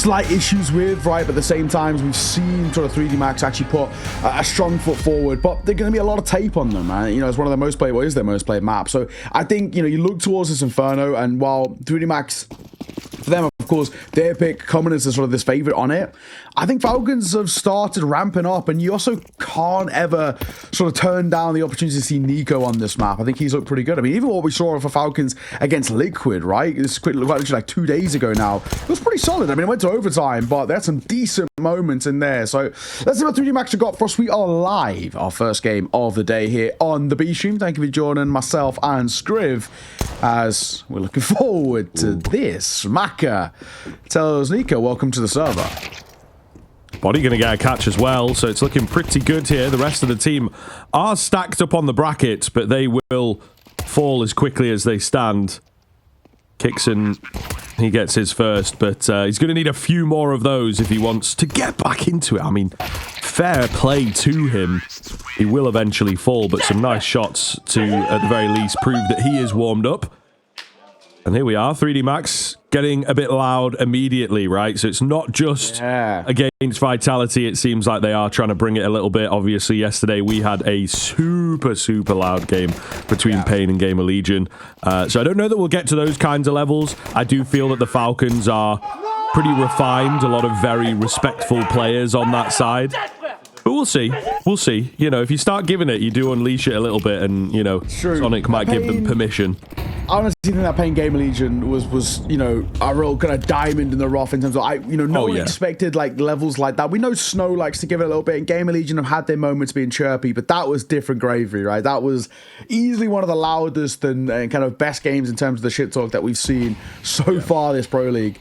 slight issues with, right? But at the same time, we've seen sort of 3D Max actually put a strong foot forward, but there's going to be a lot of tape on them, man. You know, it's one of their most played, is their most played map. So I think, you know, you look towards this Inferno, and while 3D Max, for them, of course, their pick coming as sort of this favorite on it, I think Falcons have started ramping up, and you also can't ever sort of turn down the opportunity to see Nico on this map. I think he's looked pretty good. I mean, even what we saw for Falcons against Liquid, right? This looked like 2 days ago now. It was pretty solid. I mean, it went to overtime, but they had some decent moments in there. So let's see what 3D Max have got for us. We are live, our first game of the day here on the B stream. Thank you for joining myself and Scriv, as we're looking forward to this. Maka tells Nico, welcome to the server. Body going to get a catch as well, so it's looking pretty good here. The rest of the team are stacked up on the bracket, but they will fall as quickly as they stand. Kixon, he gets his first, but he's going to need a few more of those if he wants to get back into it. I mean, fair play to him. He will eventually fall, but some nice shots to, at the very least, prove that he is warmed up. And here we are, 3D Max getting a bit loud immediately, right? So it's not just against Vitality. It seems like they are trying to bring it a little bit. Obviously, yesterday we had a super loud game between Pain and Gamer Legion. So I don't know that we'll get to those kinds of levels. I do feel that the Falcons are pretty refined. A lot of very respectful players on that side. But we'll see. We'll see. You know, if you start giving it, you do unleash it a little bit, and, you know, Sonic might give them permission. I honestly think that Pain Gamer Legion was you know, a real kind of diamond in the rough in terms of, no one expected like levels like that. We know Snow likes to give it a little bit, and Gamer Legion have had their moments being chirpy, but that was different gravy, right? That was easily one of the loudest and kind of best games in terms of the shit talk that we've seen so far this Pro League.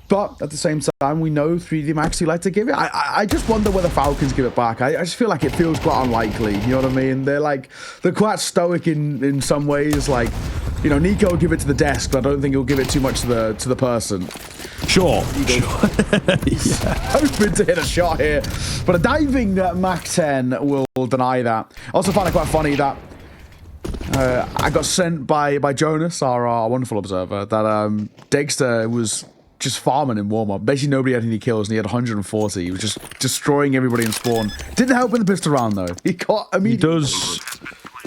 But at the same time, we know 3D Max do like to give it. I just wonder whether Falcons give it back. I just feel like it feels quite unlikely. You know what I mean? They're quite stoic in some ways. Like, you know, Nico will give it to the desk, but I don't think he'll give it too much to the person. Sure. Hoping to hit a shot here, but a diving Mach 10 will deny that. I also find it quite funny that I got sent by Jonas, our wonderful observer, that Dexter was just farming in warm-up. Basically, nobody had any kills, and he had 140. He was just destroying everybody in spawn. Didn't help in the pistol round, though. He got immediately.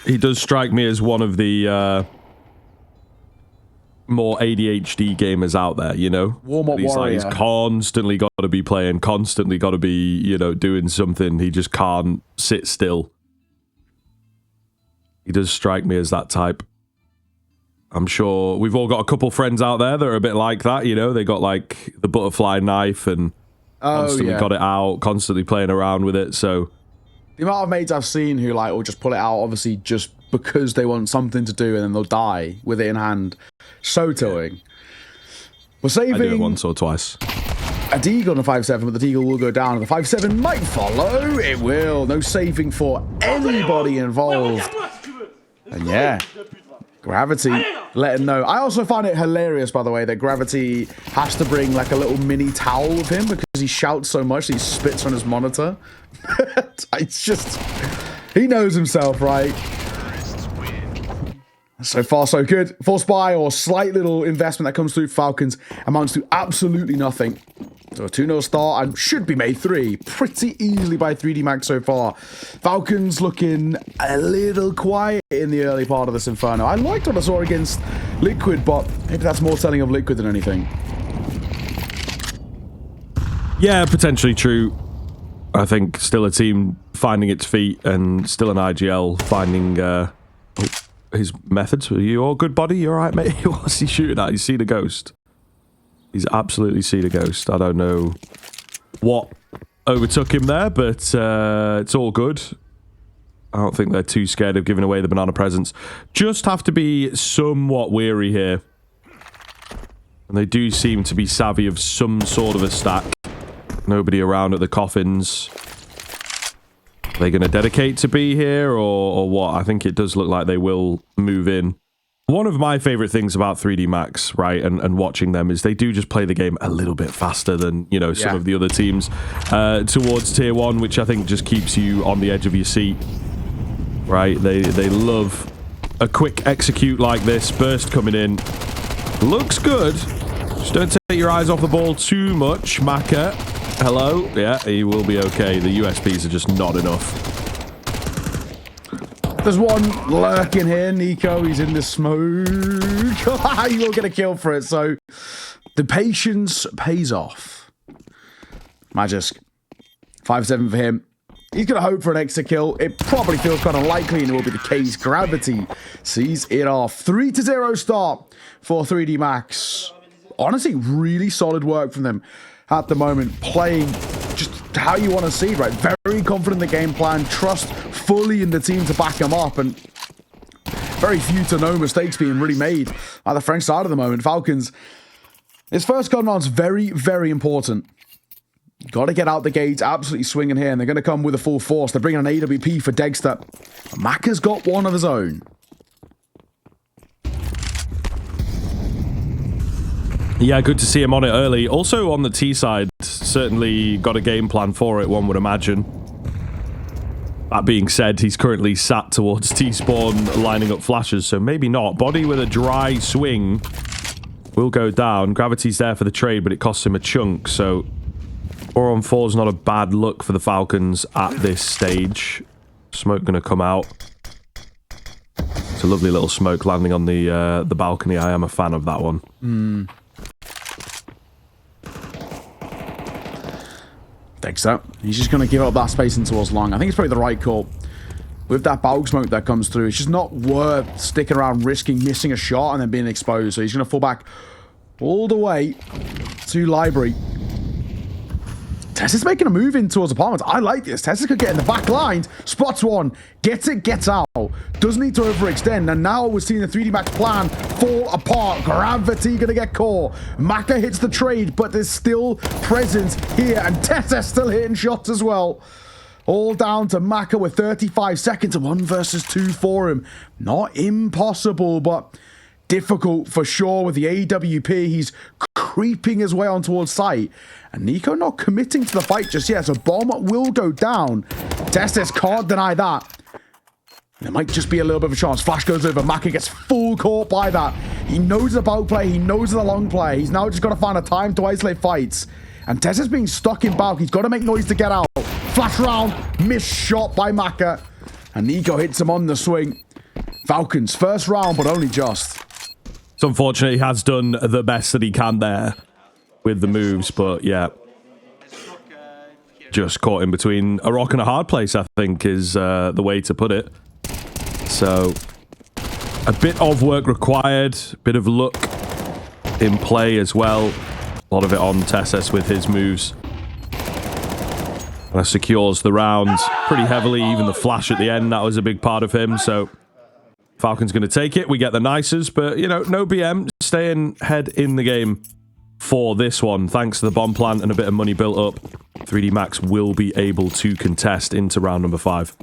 He does strike me as one of the more ADHD gamers out there, you know? Warm-up warrior. He's constantly got to be playing, constantly got to be, you know, doing something. He just can't sit still. He does strike me as that type. I'm sure we've all got a couple friends out there that are a bit like that, you know? They got, like, the butterfly knife and constantly got it out, constantly playing around with it, so... The amount of mates I've seen who, like, will just pull it out, obviously, just because they want something to do, and then they'll die with it in hand. So tilting. We're saving... I do it once or twice. A Deagle on the 5-7, but the Deagle will go down. The 5-7 might follow. It will. No saving for anybody involved. And yeah... Gravity, let him know. I also find it hilarious, by the way, that Gravity has to bring like a little mini towel with him because he shouts so much that he spits on his monitor. It's just, he knows himself, right? So far, so good. Force buy or slight little investment that comes through Falcons amounts to absolutely nothing. So a 2-0 start and should be made 3 pretty easily by 3D Max so far. Falcons looking a little quiet in the early part of this Inferno. I liked what I saw against Liquid, but maybe that's more telling of Liquid than anything. Yeah, potentially true. I think still a team finding its feet and still an IGL finding his methods. Are you all good, buddy? You all right, mate? What's he shooting at? You see the ghost? He's absolutely seen a ghost. I don't know what overtook him there, but it's all good. I don't think they're too scared of giving away the banana presents. Just have to be somewhat wary here. And they do seem to be savvy of some sort of a stack. Nobody around at the coffins. Are they going to dedicate to be here or what? I think it does look like they will move in. One of my favorite things about 3D Max, right, and watching them is they do just play the game a little bit faster than, you know, some of the other teams towards Tier 1, which I think just keeps you on the edge of your seat, right? They love a quick execute like this. Burst coming in. Looks good. Just don't take your eyes off the ball too much, Maka. Hello? Yeah, he will be okay. The USPs are just not enough. There's one lurking here, Nico. He's in the smoke. You will get a kill for it. So the patience pays off. Magisk. 5-7 for him. He's going to hope for an extra kill. It probably feels quite unlikely, and it will be the case. Gravity sees it off. 3-0 start for 3D Max. Honestly, really solid work from them at the moment. Playing just how you want to see, right? Very confident in the game plan. Trust fully in the team to back them up. And very few to no mistakes being really made at the French side at the moment. Falcons, his first gun round's very, very important. Got to get out the gates, absolutely swinging here, and they're going to come with a full force. They're bringing an AWP for Dexter. Maka's got one of his own. Yeah, good to see him on it early. Also on the T side, certainly got a game plan for it, one would imagine. That being said, he's currently sat towards T-spawn, lining up flashes, so maybe not. Body with a dry swing will go down. Gravity's there for the trade, but it costs him a chunk, so 4-on-4 is not a bad look for the Falcons at this stage. Smoke going to come out. It's a lovely little smoke landing on the balcony. I am a fan of that one. Dexter, he's just going to give up that spacing towards long. I think it's probably the right call. With that bulk smoke that comes through, it's just not worth sticking around risking missing a shot and then being exposed. So he's going to fall back all the way to Library. Tessa's making a move in towards apartments. I like this. Tessa could get in the back line, spots one, gets it, gets out. Doesn't need to overextend. And now we're seeing the 3D Max plan fall apart. Gravity gonna get caught. Maka hits the trade, but there's still presence here. And Tessa's still hitting shots as well. All down to Maka with 35 seconds. 1 versus 2 for him. Not impossible, but difficult for sure with the AWP. He's creeping his way on towards site. And Nico not committing to the fight just yet. So bomb will go down. Testes can't deny that. There might just be a little bit of a chance. Flash goes over. Maka gets full caught by that. He knows the bulk play. He knows the long play. He's now just got to find a time to isolate fights. And Testes being stuck in bulk. He's got to make noise to get out. Flash round. Missed shot by Maka. And Nico hits him on the swing. Falcons, first round, but only just. It's unfortunate. He has done the best that he can there with the moves, but yeah, just caught in between a rock and a hard place, I think, is the way to put it. So a bit of work required, a bit of luck in play as well. A lot of it on Tesses with his moves. And secures the round pretty heavily. Even the flash at the end, that was a big part of him. So Falcons going to take it. We get the nices, but, you know, no BM. Staying head in the game for this one. Thanks to the bomb plant and a bit of money built up, 3D Max will be able to contest into round number 5.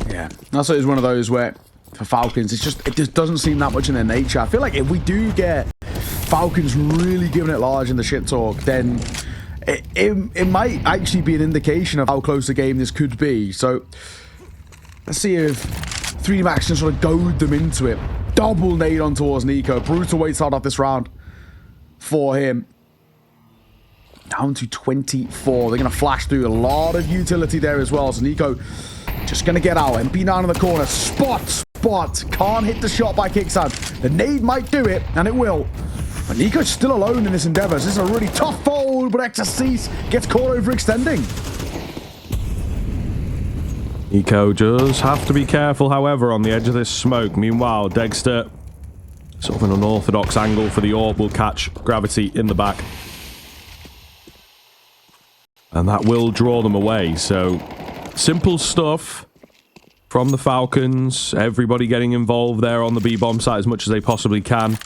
Yeah, that's one of those where, for Falcons, it just doesn't seem that much in their nature. I feel like if we do get Falcons really giving it large in the shit talk, then it might actually be an indication of how close the game this could be. So let's see if 3D Max can sort of goad them into it. Double nade on towards Nico. Brutal way to start off this round for him. Down to 24. They're going to flash through a lot of utility there as well. So Nico just going to get out. MP down in the corner. Spot. Can't hit the shot by Kicksan. The nade might do it, and it will. But Nico's still alone in this endeavor. This is a really tough fold, but Exercise gets caught overextending. Nico does have to be careful, however, on the edge of this smoke. Meanwhile, Dexter, sort of an unorthodox angle for the orb, will catch Gravity in the back. And that will draw them away. So, simple stuff from the Falcons. Everybody getting involved there on the B-bomb site as much as they possibly can.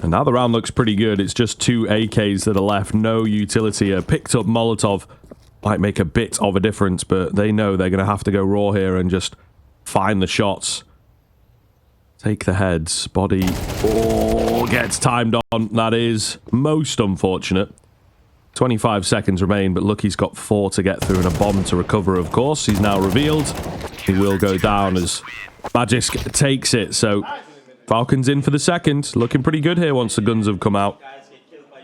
And now the round looks pretty good. It's just 2 AKs that are left. No utility. A picked up Molotov might make a bit of a difference, but they know they're going to have to go raw here and just find the shots. Take the heads. Body. Oh, gets timed on. That is most unfortunate. 25 seconds remain, but Lucky's got 4 to get through and a bomb to recover, of course. He's now revealed. He will go down as Magisk takes it. So Falcons in for the second. Looking pretty good here once the guns have come out.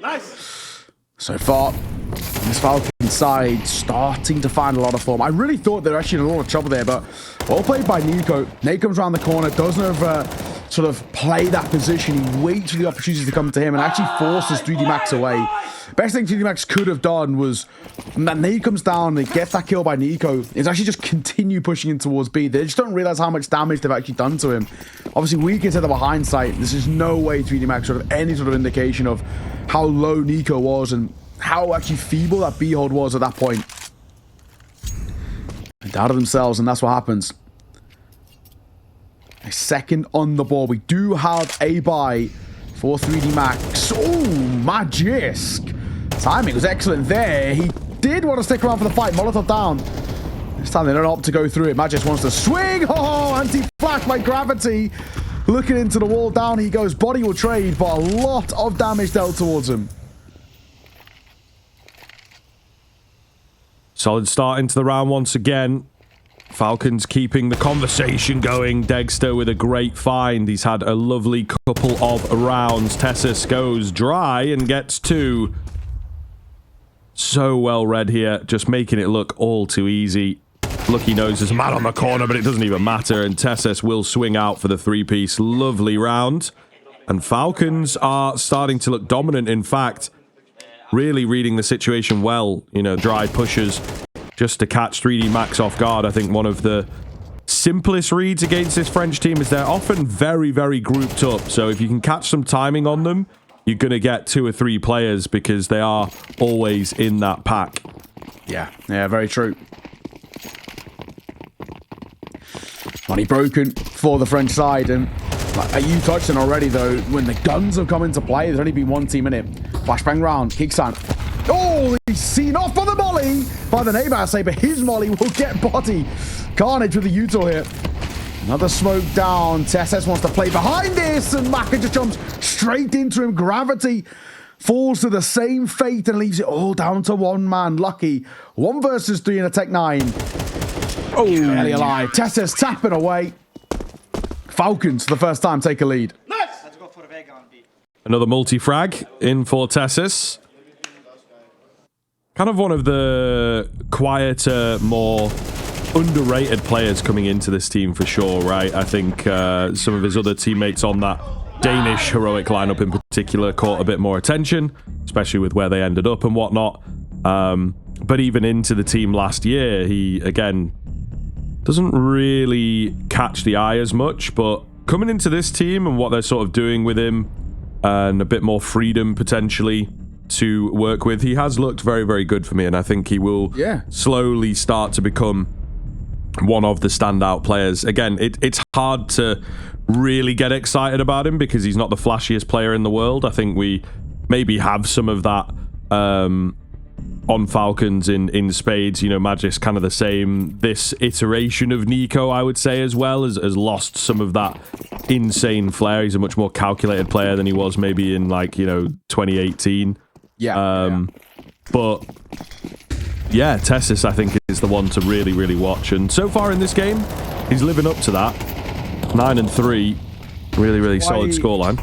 Nice. So far, this Falcons side starting to find a lot of form. I really thought they were actually in a lot of trouble there, but well played by Nico. Nate comes around the corner, doesn't sort of play that position. He waits for the opportunity to come to him and actually forces 3D Max away. Best thing 3D Max could have done was that Nate comes down and gets that kill by Nico. It's actually just continue pushing him towards B. They just don't realize how much damage they've actually done to him. Obviously, we can say that behind sight. This is no way 3D Max sort of any sort of indication of how low Nico was and how actually feeble that B hold was at that point. They doubted themselves, and that's what happens. A second on the ball. We do have a buy for 3D Max. Oh, Magisk. Timing was excellent there. He did want to stick around for the fight. Molotov down. This time they don't opt to go through it. Magisk wants to swing. Oh, anti-flash by Gravity. Looking into the wall. Down he goes. Body will trade, but a lot of damage dealt towards him. Solid start into the round once again. Falcons keeping the conversation going. Degster with a great find. He's had a lovely couple of rounds. Tessus goes dry and gets two. So well read here, just making it look all too easy. Lucky knows there's a man on the corner, but it doesn't even matter. And Tessus will swing out for the three-piece. Lovely round. And Falcons are starting to look dominant. In fact, really reading the situation well. You know, dry pushes just to catch 3D Max off guard. I think one of the simplest reads against this French team is they're often very, very grouped up. So if you can catch some timing on them, you're going to get 2 or 3 players because they are always in that pack. Yeah, very true. Money broken for the French side. And like you touched on already, though, when the guns have come into play, there's only been one team in it. Flashbang round, Kicksan. Oh, he's seen off on the molly by the neighbor, I say, but his molly will get body. Carnage with the Utah here. Another smoke down. TSS wants to play behind this, and Maka just jumps straight into him. Gravity falls to the same fate and leaves it all down to one man. Lucky. 1 versus 3 in a Tech 9. Oh, barely alive. TSS tapping away. Falcons, for the first time, take a lead. Nice. Let's go for Vega on B. Another multi-frag in for Tessus. Kind of one of the quieter, more underrated players coming into this team for sure, right? I think some of his other teammates on that Danish heroic lineup in particular caught a bit more attention, especially with where they ended up and whatnot. But even into the team last year, he, again, doesn't really catch the eye as much, but coming into this team and what they're sort of doing with him and a bit more freedom potentially to work with, he has looked very, very good for me, and I think he will slowly start to become one of the standout players. Again, it's hard to really get excited about him because he's not the flashiest player in the world. I think we maybe have some of that on Falcons in spades. You know, Magic's kind of the same. This iteration of Nico, I would say, as well, has lost some of that insane flair. He's a much more calculated player than he was maybe in, like, you know, 2018. But yeah, Tessus, I think, is the one to really, really watch. And so far in this game, he's living up to that. 9-3. Really, really solid scoreline.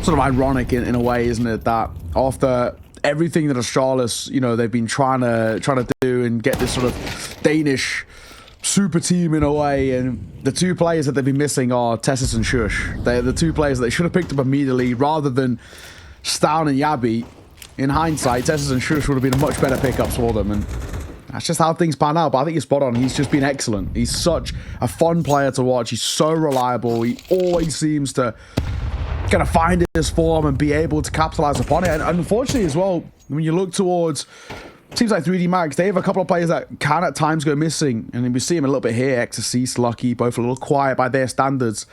Sort of ironic in a way, isn't it, that after everything that Astralis, you know, they've been trying to do and get this sort of Danish super team in a way, and the 2 players that they've been missing are Tessus and Shush. They're the 2 players that they should have picked up immediately rather than Stown and Yabi. In hindsight, Tessus and Shush would have been much better pickups for them, and that's just how things pan out. But I think you're spot on. He's just been excellent. He's such a fun player to watch. He's so reliable. He always seems to kind of find his form and be able to capitalize upon it. And unfortunately as well, when you look towards teams like 3D Max, they have a couple of players that can at times go missing. And we see him a little bit here. Exorcist, Lucky, both a little quiet by their standards.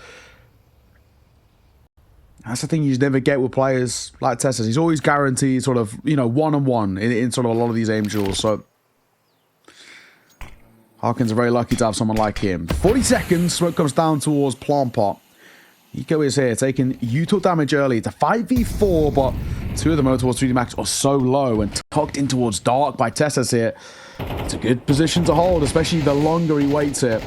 That's the thing you never get with players like Tessus. He's always guaranteed sort of, you know, one-on-one in sort of a lot of these aim duels. So Falcons are very lucky to have someone like him. 40 seconds, smoke comes down towards Plant Pot. Eco is here, taking Utah damage early. It's a 5v4, but 2 of them over towards 3D Max are so low and tucked in towards Dark by Tessus here. It's a good position to hold, especially the longer he waits here.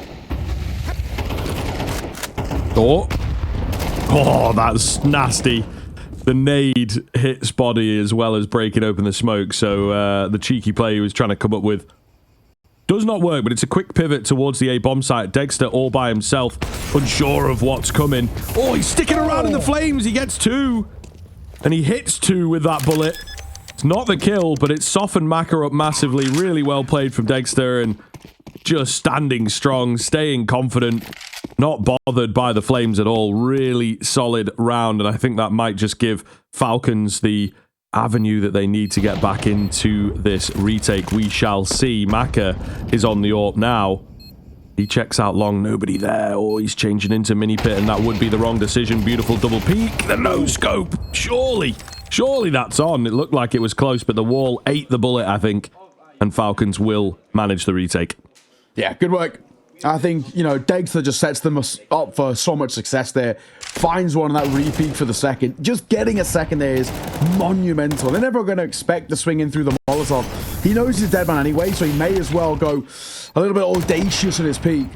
Oh, that's nasty. The nade hits body as well as breaking open the smoke. So the cheeky play he was trying to come up with does not work, but it's a quick pivot towards the A bomb site. Dexter all by himself, unsure of what's coming. Oh, he's sticking around in the flames. He gets 2. And he hits 2 with that bullet. It's not the kill, but it softened Maka up massively. Really well played from Dexter and just standing strong, staying confident, not bothered by the flames at all. Really solid round, and I think that might just give Falcons the avenue that they need to get back into this retake. We shall see. Maka is on the AWP now. He checks out long, nobody there. Oh, he's changing into mini pit, and that would be the wrong decision. Beautiful double peek, the no scope. Surely that's on. It looked like it was close, but the wall ate the bullet, I think, and Falcons will manage the retake. Yeah, good work. I think, you know, Dexter just sets them up for so much success there. Finds one on that repeat for the second. Just getting a second there is monumental. They're never going to expect to swing in through the Molotov. He knows he's dead man anyway, so he may as well go a little bit audacious in his peak.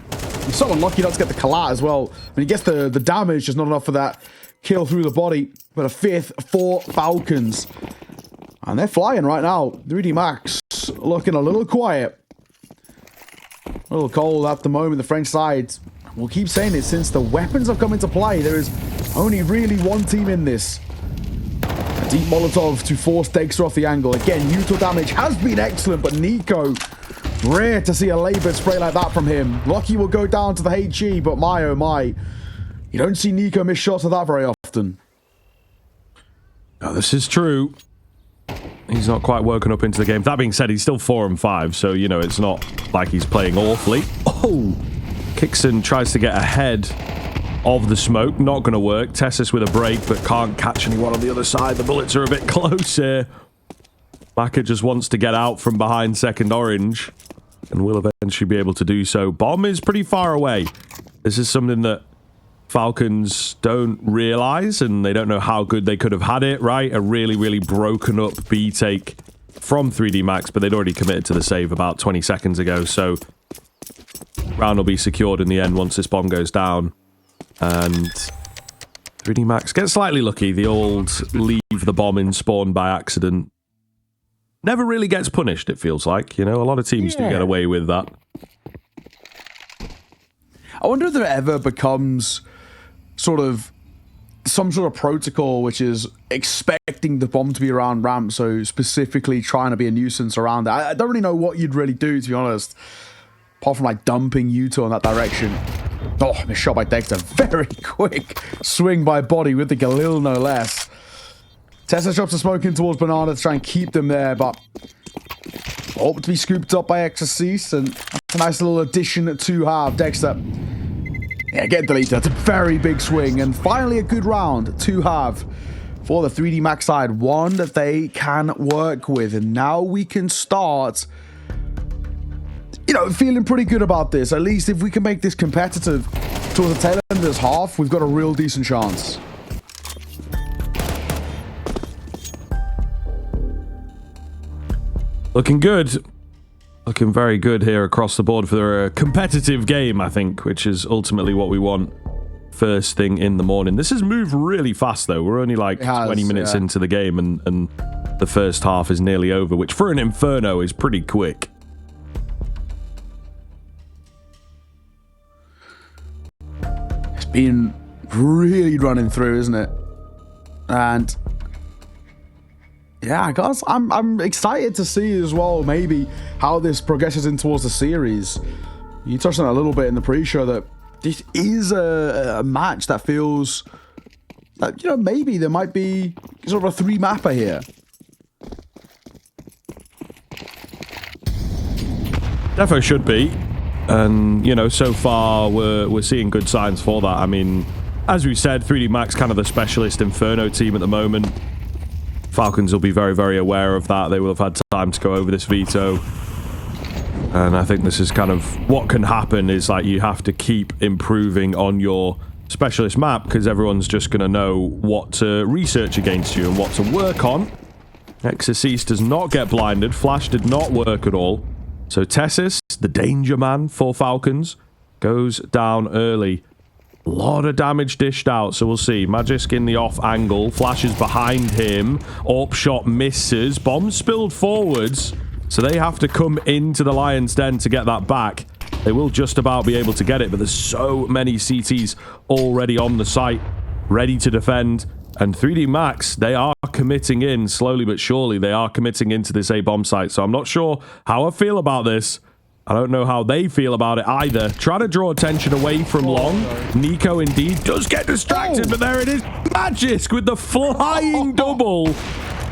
He's so unlucky not to get the collat as well. When he gets the damage, just not enough for that kill through the body. But a 5th for Falcons. And they're flying right now. 3D Max looking a little quiet. A little cold at the moment, the French side. We'll keep saying it since the weapons have come into play. There is only really one team in this. A deep Molotov to force Dexter off the angle. Again, neutral damage has been excellent, but Nico, rare to see a labored spray like that from him. Lucky will go down to the HE, but my oh my. You don't see Nico miss shots of that very often. Oh, this is true. He's not quite woken up into the game. That being said, he's still 4 and 5, so, you know, it's not like he's playing awfully. Oh! Kixon tries to get ahead of the smoke. Not going to work. Tessus with a break, but can't catch anyone on the other side. The bullets are a bit close here. Maka just wants to get out from behind second orange, and will eventually be able to do so. Bomb is pretty far away. This is something that Falcons don't realize, and they don't know how good they could have had it, right? A really, really broken up B take from 3D Max, but they'd already committed to the save about 20 seconds ago, so round will be secured in the end once this bomb goes down. And 3D Max gets slightly lucky. The old leave the bomb in spawn by accident never really gets punished, it feels like. You know, a lot of teams do get away with that. I wonder if there ever becomes sort of some sort of protocol which is expecting the bomb to be around ramp, so specifically trying to be a nuisance around it. I don't really know what you'd really do, to be honest, apart from like dumping Yuto in that direction. Oh, missed shot by Dexter. Very quick swing by Body with the Galil, no less. Tesla drops the smoke in towards Banana to try and keep them there, but hope to be scooped up by Exorcist, and that's a nice little addition to have. Dexter, yeah, get deleted. That's a very big swing, and finally a good round to have for the 3D Max side. One that they can work with, and now we can start, you know, feeling pretty good about this. At least if we can make this competitive towards the tail end of this half, we've got a real decent chance. Looking good. Looking very good here across the board for a competitive game, I think, which is ultimately what we want first thing in the morning. This has moved really fast, though. We're only like 20 minutes into the game, and the first half is nearly over, which for an Inferno is pretty quick. It's been really running through, isn't it? And yeah, guys, I'm excited to see as well maybe how this progresses in towards the series. You touched on it a little bit in the pre-show that this is a match that feels that, you know, maybe there might be sort of a 3-mapper here. Defo should be, and you know, so far we're seeing good signs for that. I mean, as we said, 3D Max kind of the specialist Inferno team at the moment. Falcons will be very, very aware of that. They will have had time to go over this veto. And I think this is kind of what can happen is like you have to keep improving on your specialist map because everyone's just going to know what to research against you and what to work on. Exorcist does not get blinded. Flash did not work at all. So Tessus, the danger man for Falcons, goes down early. A lot of damage dished out, so we'll see. Magisk in the off angle, flashes behind him. AWP shot misses. Bomb spilled forwards, so they have to come into the Lion's Den to get that back. They will just about be able to get it, but there's so many CTs already on the site, ready to defend. And 3D Max, they are committing in, slowly but surely, they are committing into this A-bomb site. So I'm not sure how I feel about this. I don't know how they feel about it either. Trying to draw attention away from Long. Nico indeed does get distracted, but there it is. Magisk with the flying double.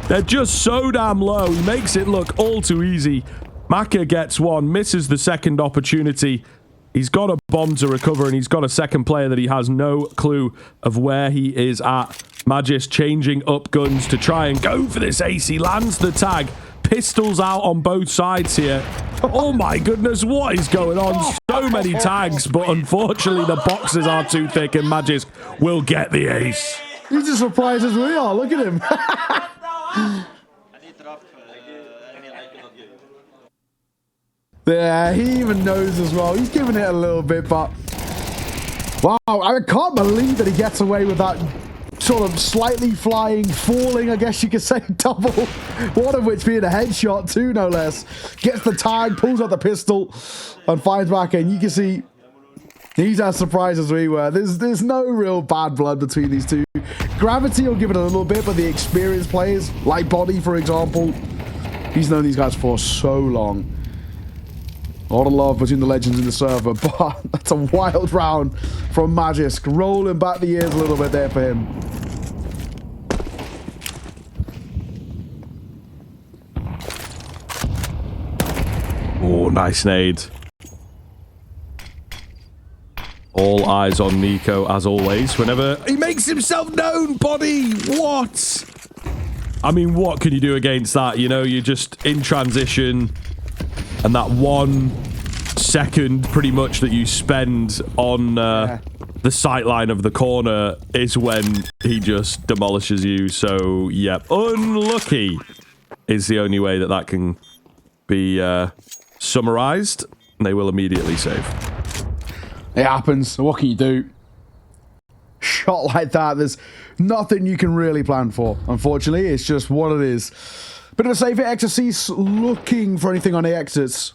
They're just so damn low. He makes it look all too easy. Maka gets one, misses the second opportunity. He's got a bomb to recover, and he's got a second player that he has no clue of where he is at. Magisk changing up guns to try and go for this ace. He lands the tag. Pistols out on both sides here. Oh my goodness, what is going on? So many tags, but unfortunately the boxes are too thick and Magisk will get the ace. He's as surprised as we are. Look at him. Yeah, he even knows as well. He's giving it a little bit, but wow, I can't believe that he gets away with that sort of slightly flying, falling, I guess you could say, double. One of which being a headshot too, no less. Gets the tag, pulls out the pistol, and finds back in. You can see he's as surprised as we were. There's no real bad blood between these two. Gravity will give it a little bit, but the experienced players, like Body, for example, he's known these guys for so long. A lot of love between the legends in the server, but that's a wild round from Magisk. Rolling back the years a little bit there for him. Oh, nice nade. All eyes on Nico, as always. Whenever he makes himself known, Body, what? I mean, what can you do against that? You know, you're just in transition, and that 1 second, pretty much, that you spend on the sight line of the corner is when he just demolishes you. So, yeah, unlucky is the only way that that can be summarized. And they will immediately save. It happens. What can you do? Shot like that, there's nothing you can really plan for. Unfortunately, it's just what it is. Bit of a save hit. XSC's looking for anything on the exits.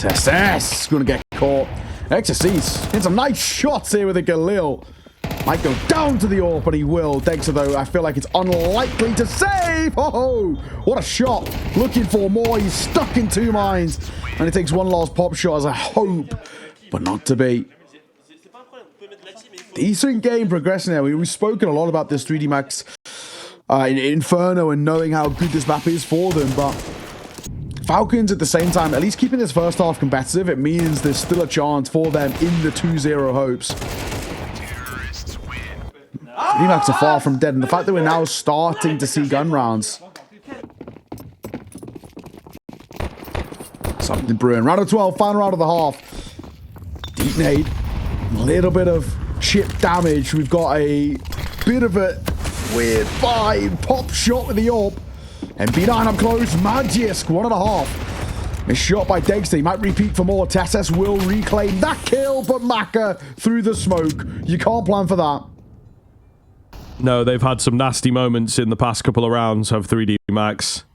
SS gonna get caught. XSC's in some nice shots here with a Galil. Might go down to the AWP, but he will. Dexter, though, I feel like it's unlikely to save. Oh, what a shot. Looking for more. He's stuck in 2 mines. And he takes one last pop shot as a hope, but not to be. Decent game progressing there. We've spoken a lot about this 3D Max in Inferno and knowing how good this map is for them, but Falcons at the same time, at least keeping this first half competitive, it means there's still a chance for them in the 2-0 hopes. 3D Max are far from dead, and the fact that we're now starting to see gun rounds. Something brewing. Round of 12, final round of the half. Deep nade. A little bit of chip damage. We've got a bit of a weird vibe. Pop shot with the AWP. And B9 up close. Magisk, 1.5. Missed shot by Dexter. He might repeat for more. Tesses will reclaim that kill, but Maka through the smoke. You can't plan for that. No, they've had some nasty moments in the past couple of rounds of 3D Max.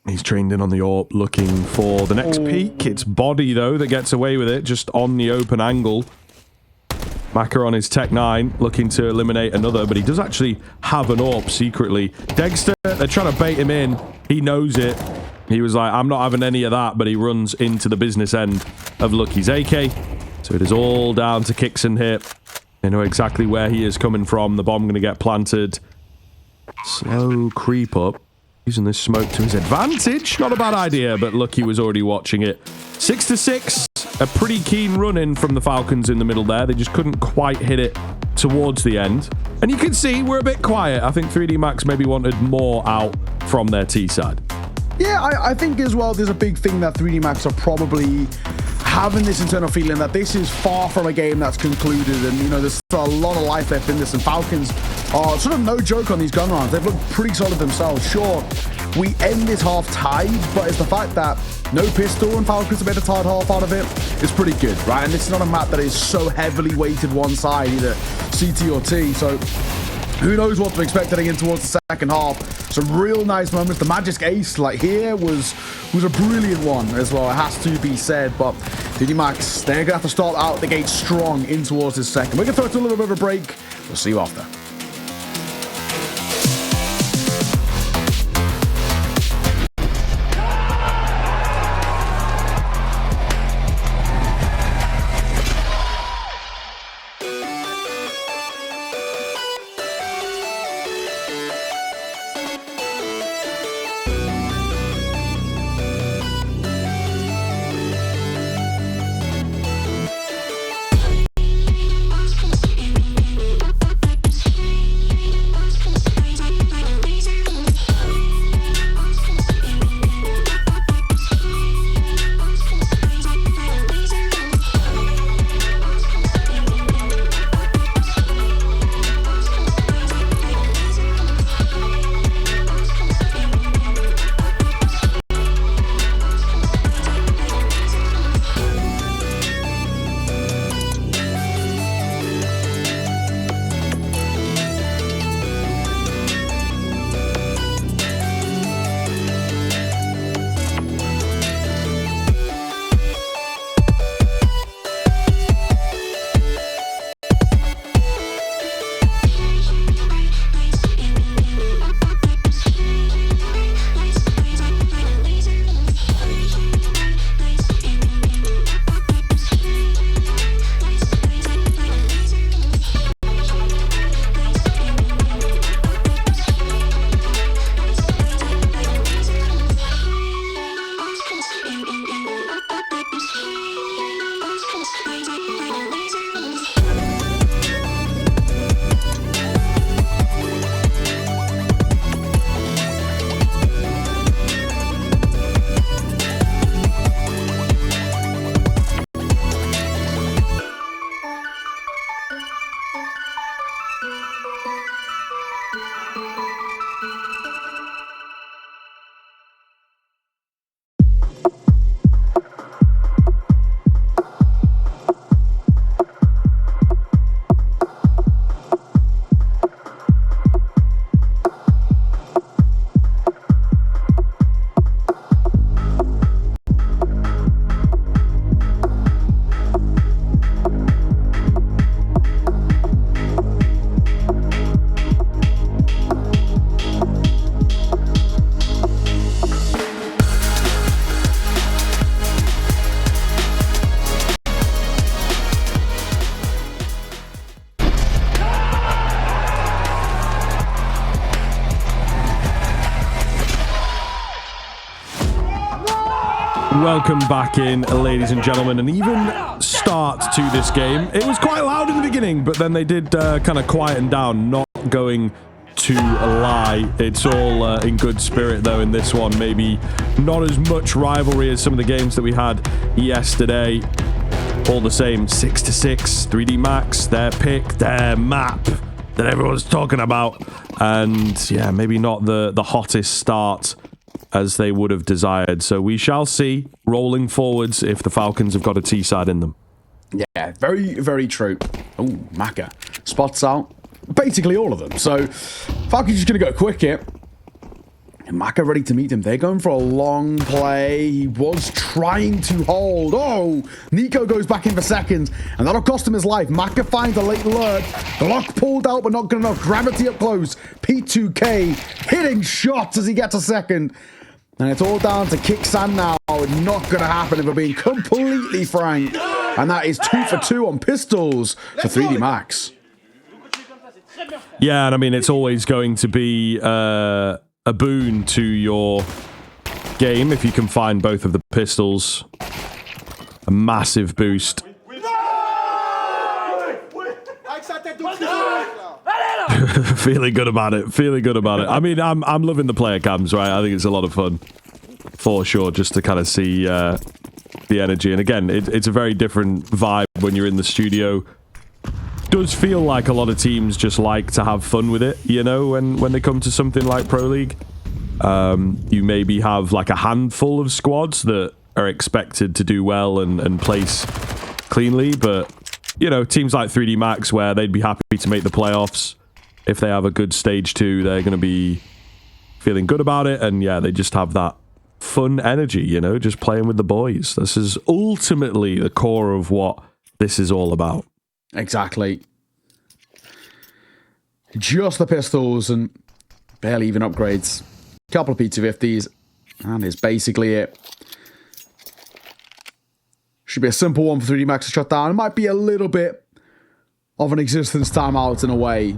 He's trained in on the AWP, looking for the next peak. It's Body, though, that gets away with it, just on the open angle. Maka on his Tech 9, looking to eliminate another, but he does actually have an AWP secretly. Dexter, they're trying to bait him in. He knows it. He was like, I'm not having any of that, but he runs into the business end of Lucky's AK. So it is all down to kicks and hit. They know exactly where he is coming from. The bomb going to get planted. Slow creep up. Using this smoke to his advantage. Not a bad idea, but Lucky was already watching it. 6-6. A pretty keen run-in from the Falcons in the middle there. They just couldn't quite hit it towards the end. And you can see we're a bit quiet. I think 3D Max maybe wanted more out from their T side. Yeah, I think as well there's a big thing that 3D Max are probably having this internal feeling that this is far from a game that's concluded, and you know there's a lot of life left in this, and Falcons are sort of no joke on these gun rounds. They've looked pretty solid themselves. Sure, we end this half tied, but it's the fact that no pistol and Falcons have made a tied half out of it. It's pretty good, right? And it's not a map that is so heavily weighted one side, either CT or T, so who knows what to expect heading in towards the second half. Some real nice moments. The Magic Ace, like here, was a brilliant one as well, it has to be said. But DD Max, they're going to have to start out the gate strong in towards this second. We're going to throw it to a little bit of a break. We'll see you after. Welcome back in, ladies and gentlemen, and even start to this game. It was quite loud in the beginning, but then they did kind of quieten down, not going to lie. It's all in good spirit, though, in this one. Maybe not as much rivalry as some of the games that we had yesterday. All the same, 6-6, 3D Max, their pick, their map that everyone's talking about. And yeah, maybe not the hottest start as they would have desired. So we shall see, rolling forwards, if the Falcons have got a T-side in them. Yeah, very, very true. Oh, Maka spots out basically all of them. So Falcons just going to go quick here. And Maka ready to meet him. They're going for a long play. He was trying to hold. Oh, Nico goes back in for seconds, and that'll cost him his life. Maka finds a late lurk. Glock pulled out, but not good enough. Gravity up close. P2K hitting shots as he gets a second. And it's all down to kick sand now. Not going to happen if we're being completely frank. And that is 2 for 2 on pistols for 3D Max. Yeah, and I mean, it's always going to be a boon to your game if you can find both of the pistols. A massive boost. Feeling good about it. Feeling good about it. I mean, I'm loving the player cams, right? I think it's a lot of fun, for sure, just to kind of see the energy. And again, it's a very different vibe when you're in the studio. Does feel like a lot of teams just like to have fun with it, you know, when they come to something like Pro League. You maybe have like a handful of squads that are expected to do well and place cleanly, but you know, teams like 3D Max, where they'd be happy to make the playoffs if they have a good stage 2, they're going to be feeling good about it, and yeah, they just have that fun energy, you know, just playing with the boys. This is ultimately the core of what this is all about. Exactly. Just the pistols and barely even upgrades. Couple of P250s, and it's basically it. Should be a simple one for 3D Max to shut down. It might be a little bit of an existence timeout in a way.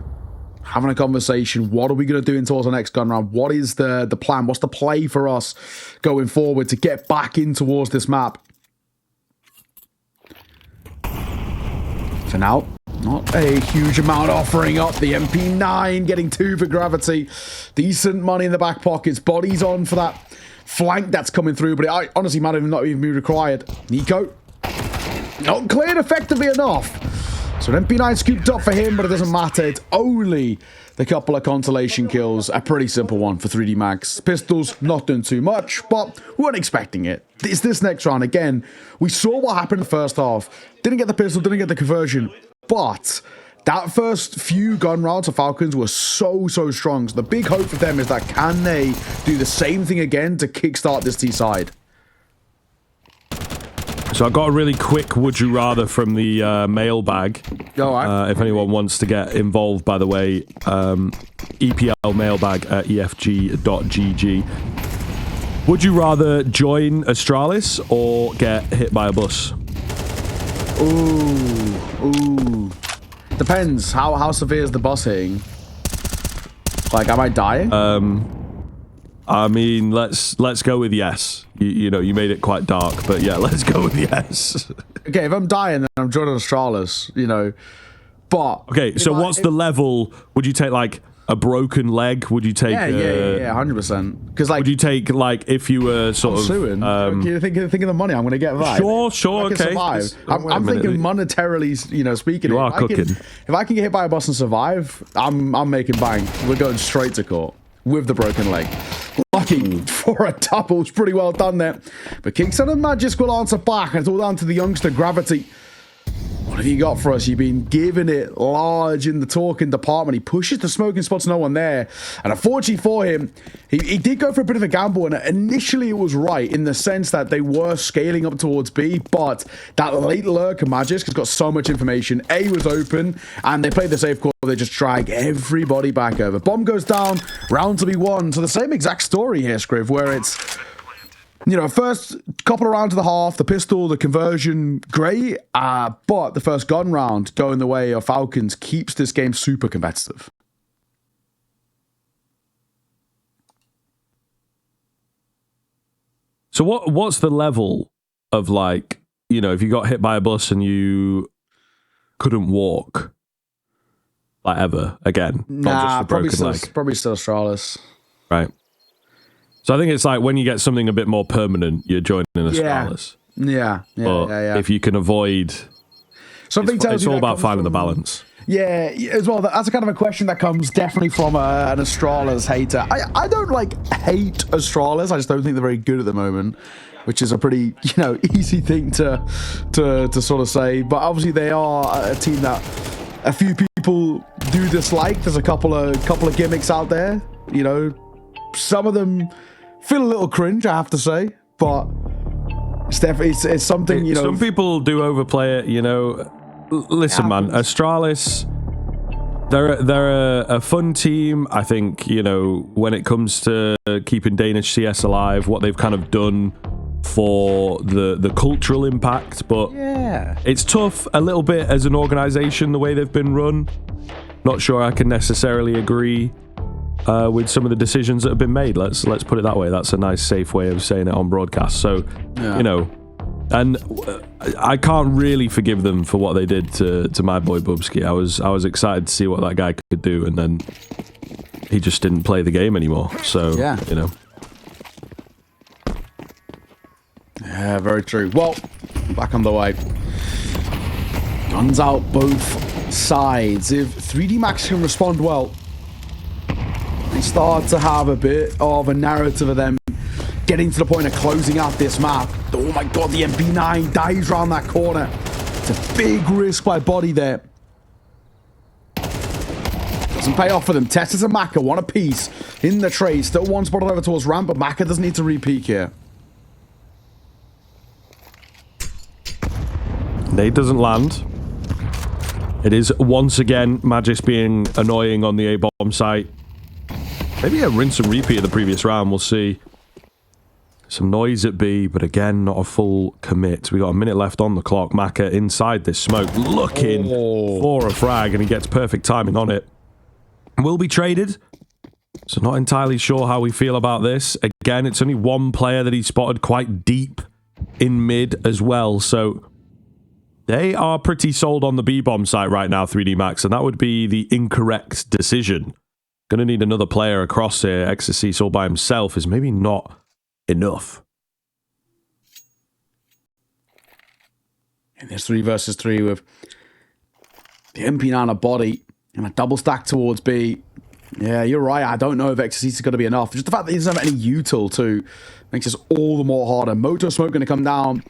Having a conversation. What are we going to do until our next gun round? What is the plan? What's the play for us going forward to get back in towards this map? For now, not a huge amount offering up. The MP9 getting 2 for gravity. Decent money in the back pockets. Bodies on for that flank that's coming through, but it honestly might not even be required. Nico, not cleared effectively enough. So an MP9 scooped up for him, but it doesn't matter. It's only the couple of consolation kills. A pretty simple one for 3D Max. Pistols, not doing too much, but we weren't expecting it. It's this next round. Again, we saw what happened in the first half. Didn't get the pistol, didn't get the conversion, but that first few gun rounds of Falcons were so strong. So the big hope for them is that can they do the same thing again to kickstart this T side? So I got a really quick would you rather from the mailbag. All right. If anyone wants to get involved, by the way, EPL mailbag at efg.gg. Would you rather join Astralis or get hit by a bus? Ooh. Depends. How severe is the bus hitting? Like, am I dying? I mean, let's go with yes. You know, you made it quite dark, but yeah, let's go with yes. Okay, if I'm dying, then I'm joining Astralis, you know. But okay, so what's the level? Would you take like a broken leg? Would you take? Yeah, 100%. Because like, would you take like if you were sort of suing? You think of the money I'm going to get? Right? Sure, okay. Survive. I'm thinking monetarily, you know, speaking. You are cooking. If I can get hit by a bus and survive, I'm making bank. We're going straight to court with the broken leg. Lucky for a double. It's pretty well done there. But Kingston and Magic will answer back, and it's all down to the youngster Gravity. What have you got for us? You've been giving it large in the talking department. He pushes the smoking spots, no one there. And unfortunately for him, he did go for a bit of a gamble. And initially it was right in the sense that they were scaling up towards B. But that late lurk of Magic has got so much information. A was open and they played the safe call. They just drag everybody back over. Bomb goes down, round to be won. So the same exact story here, Scriv, where it's, you know, first couple of rounds of the half, the pistol, the conversion, great. But the first gun round going the way of Falcons keeps this game super competitive. So what's the level of, like, you know, if you got hit by a bus and you couldn't walk, like, ever again? Nah, probably still Astralis. Right. So I think it's like when you get something a bit more permanent, you're joining Astralis. Yeah. If you can avoid, something tells it's you all that about comes finding the from- balance. Yeah, as well. That's a kind of a question that comes definitely from an Astralis hater. I don't like hate Astralis. I just don't think they're very good at the moment, which is a pretty, you know, easy thing to sort of say. But obviously they are a team that a few people do dislike. There's a couple of gimmicks out there. You know, some of them feel a little cringe, I have to say, but it's definitely it's something, you know. Some people do overplay it, you know. Listen, man, Astralis, they're a fun team. I think, you know, when it comes to keeping Danish CS alive, what they've kind of done for the cultural impact, but it's tough a little bit as an organization, the way they've been run. Not sure I can necessarily agree with some of the decisions that have been made. Let's put it that way. That's a nice, safe way of saying it on broadcast. So, you know, and I can't really forgive them for what they did to my boy Bubsky. I was excited to see what that guy could do, and then he just didn't play the game anymore. So, you know. Yeah, very true. Well, back on the way. Guns out both sides. If 3D Max can respond well, start to have a bit of a narrative of them getting to the point of closing out this map. Oh my god, the MP9 dives around that corner. It's a big risk by Body there. Doesn't pay off for them. Testis and Maka, one apiece in the trade. Still one spotted over towards ramp, but Maka doesn't need to re-peek here. Nade doesn't land. It is once again Magis being annoying on the A-bomb site. Maybe a rinse and repeat of the previous round, we'll see. Some noise at B, but again, not a full commit. We got a minute left on the clock. Maka inside this smoke, looking for a frag, and he gets perfect timing on it. Will be traded. So not entirely sure how we feel about this. Again, it's only one player that he spotted quite deep in mid as well, so they are pretty sold on the B-bomb site right now, 3D Max, and that would be the incorrect decision. Gonna need another player across here. Ecstasy all by himself is maybe not enough. And there's 3 versus 3 with the MP9 a body and a double stack towards B. Yeah, you're right. I don't know if Ecstasy is going to be enough. Just the fact that he doesn't have any util too makes this all the more harder. Moto Smoke going to come down.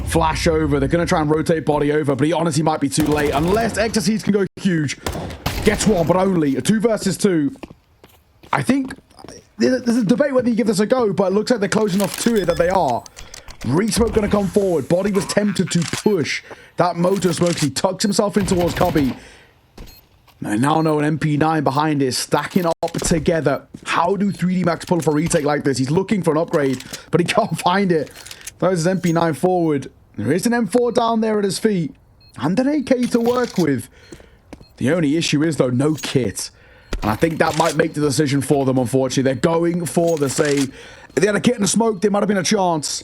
Flash over. They're going to try and rotate Body over, but he honestly might be too late unless Ecstasies can go huge. Gets one, but only a 2 versus 2. I think there's a debate whether you give this a go, but it looks like they're close enough to it that they are. Re-Smoke going to come forward. Body was tempted to push that Moto Smoke. He tucks himself in towards Cubby. I now know an MP9 behind it, stacking up together. How do 3D Max pull for a retake like this? He's looking for an upgrade, but he can't find it. Throws his MP9 forward. There is an M4 down there at his feet. And an AK to work with. The only issue is, though, no kit. And I think that might make the decision for them, unfortunately. They're going for the save. If they had a kit and a smoke, there might have been a chance.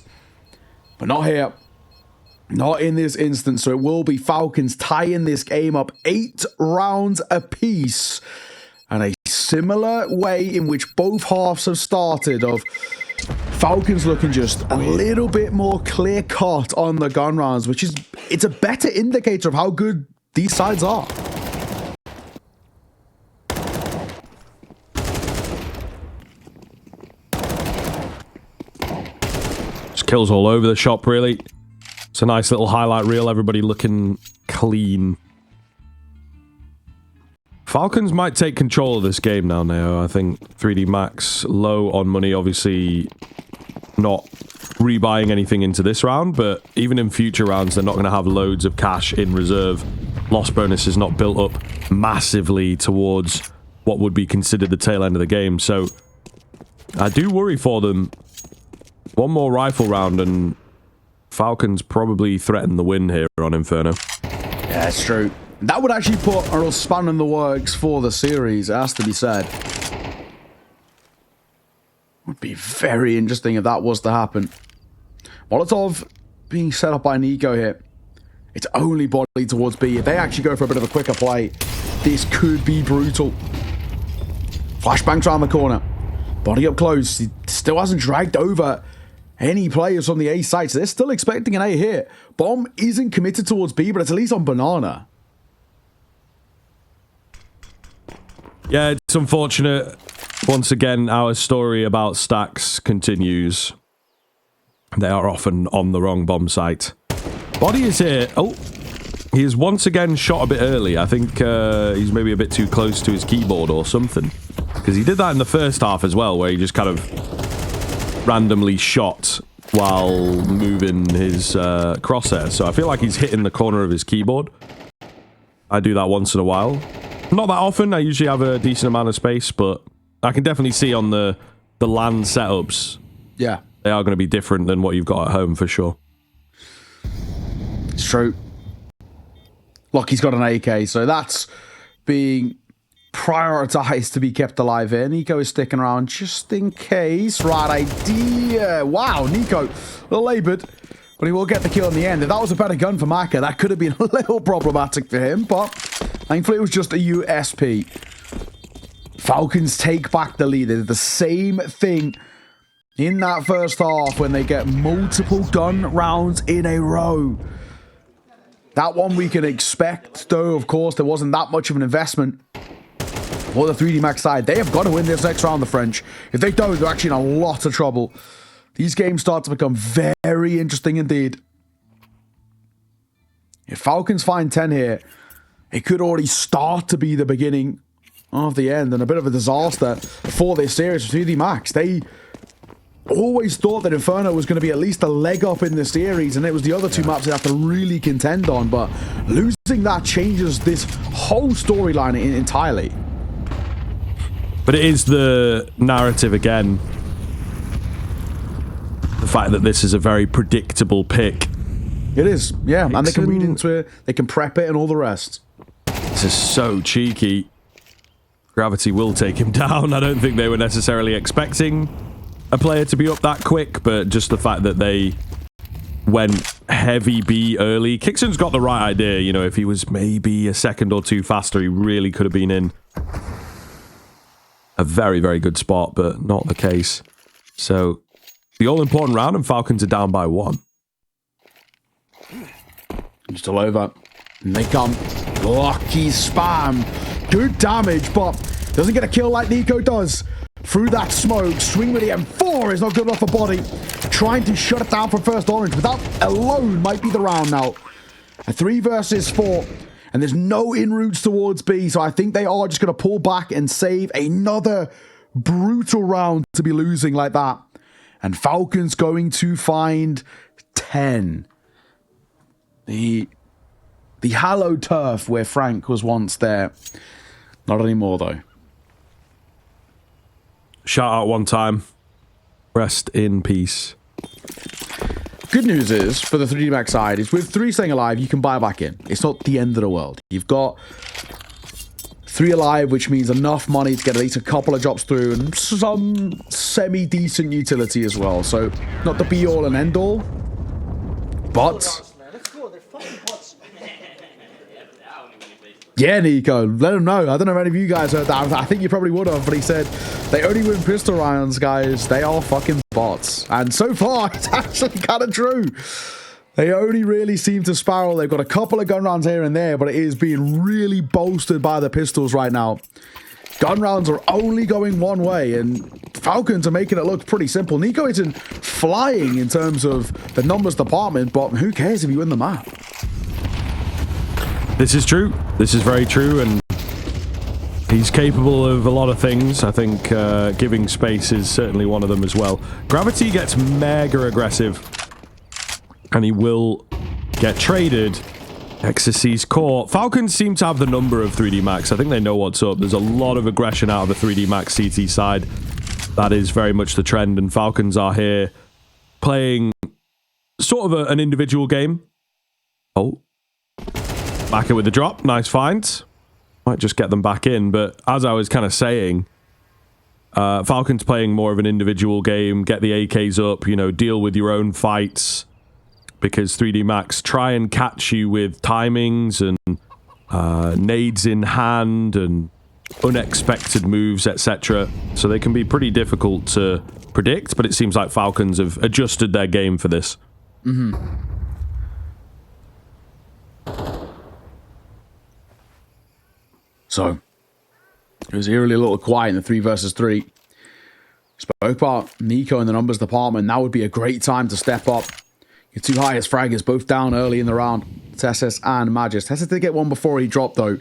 But not here. Not in this instance. So it will be Falcons tying this game up 8 rounds apiece. And a similar way in which both halves have started of Falcons looking just a little bit more clear-cut on the gun rounds, which is, it's a better indicator of how good these sides are. Just kills all over the shop, really. It's a nice little highlight reel, everybody looking clean. Falcons might take control of this game now, Neo. I think 3D Max low on money, obviously not rebuying anything into this round, but even in future rounds, they're not going to have loads of cash in reserve. Loss bonus is not built up massively towards what would be considered the tail end of the game, so I do worry for them. One more rifle round and Falcons probably threaten the win here on Inferno. Yeah, that's true. That would actually put a little span in the works for the series, it has to be said. Would be very interesting if that was to happen. Molotov being set up by Nico here. It's only Body towards B. If they actually go for a bit of a quicker play, this could be brutal. Flashbangs around the corner. Body up close. He still hasn't dragged over any players from the A side, so they're still expecting an A hit. Bomb isn't committed towards B, but it's at least on Banana. Yeah, it's unfortunate. Once again, our story about stacks continues. They are often on the wrong bomb site. Body is here. Oh, he is once again shot a bit early. I think he's maybe a bit too close to his keyboard or something. Because he did that in the first half as well, where he just kind of randomly shot while moving his crosshair. So I feel like he's hitting the corner of his keyboard. I do that once in a while. Not that often. I usually have a decent amount of space, but I can definitely see on the LAN setups. Yeah. They are going to be different than what you've got at home for sure. It's true. Lockie's got an AK, so that's being prioritized to be kept alive here. Nico is sticking around just in case. Right idea. Wow, Nico, a little labored, but he will get the kill in the end. If that was a better gun for Maka, that could have been a little problematic for him, but thankfully it was just a USP. Falcons take back the lead. They did the same thing in that first half when they get multiple gun rounds in a row. That one we can expect, though, of course, there wasn't that much of an investment. for the 3D Max side. They have got to win this next round, the French. If they don't, they're actually in a lot of trouble. These games start to become very interesting indeed. If Falcons find 10 here, it could already start to be the beginning of the end and a bit of a disaster for this series for 3D Max. They always thought that Inferno was going to be at least a leg up in the series, and it was the other two maps they have to really contend on, but losing that changes this whole storyline entirely. But it is the narrative again. The fact that this is a very predictable pick. It is, yeah, and they can read into it, they can prep it and all the rest. This is so cheeky. Gravity will take him down. I don't think they were necessarily expecting a player to be up that quick, but just the fact that they went heavy B early. Kixon's got the right idea. You know, if he was maybe a second or two faster, he really could have been in a very, very good spot, but not the case. So, the all-important round, and Falcons are down by 1. Still over. And they come. Lucky spam. Good damage, but doesn't get a kill like Nico does. Through that smoke, swing with the M4 is not good enough for body. Trying to shut it down from first orange, but that alone might be the round now. A 3 versus 4, and there's no in routes towards B, so I think they are just going to pull back and save another brutal round to be losing like that. And Falcons going to find 10. The hallowed turf where Frank was once there. Not anymore, though. Shout out one time. Rest in peace. Good news is, for the 3D Max side, is with 3 staying alive, you can buy back in. It's not the end of the world. You've got 3 alive, which means enough money to get at least a couple of drops through and some semi-decent utility as well. So, not the be-all and end-all, but... Yeah, Nico, let him know. I don't know if any of you guys heard that. I think you probably would have, but he said they only win pistol rounds, guys. They are fucking bots. And so far, it's actually kind of true. They only really seem to spiral. They've got a couple of gun rounds here and there, but it is being really bolstered by the pistols right now. Gun rounds are only going one way, and Falcons are making it look pretty simple. Nico isn't flying in terms of the numbers department, but who cares if you win the map? This is true. This is very true, and he's capable of a lot of things. I think giving space is certainly one of them as well. Gravity gets mega aggressive, and he will get traded. Ecstasy's caught. Falcons seem to have the number of 3D Max. I think they know what's up. There's a lot of aggression out of the 3D Max CT side. That is very much the trend, and Falcons are here playing sort of an individual game. Oh. Back it with the drop. Nice find. Might just get them back in. But as I was kind of saying, Falcons playing more of an individual game. Get the AKs up. You know, deal with your own fights. Because 3D Max try and catch you with timings and nades in hand and unexpected moves, etc. So they can be pretty difficult to predict. But it seems like Falcons have adjusted their game for this. Mm-hmm. So, it was eerily a little quiet in the 3 versus 3. Spoke about Nico in the numbers department. Now would be a great time to step up. Your 2 highest fraggers both down early in the round. Tessus and Magis. Tessus did get one before he dropped, though.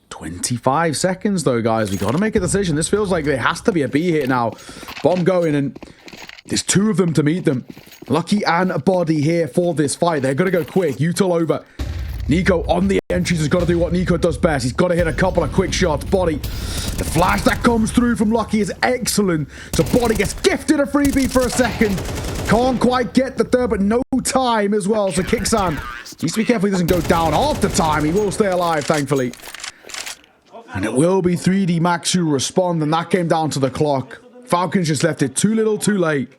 25 seconds, though, guys. We got to make a decision. This feels like there has to be a B hit now. Bomb going, and there's 2 of them to meet them. Lucky and Body here for this fight. They're going to go quick. Util over. Nico on the entries has got to do what Nico does best. He's got to hit a couple of quick shots. Body. The flash that comes through from Lucky is excellent. So Body gets gifted a freebie for a second. Can't quite get the third, but no time as well. So Kixan needs to be careful he doesn't go down after time. He will stay alive, thankfully. And it will be 3D Max who respond, and that came down to the clock. Falcons just left it too little too late.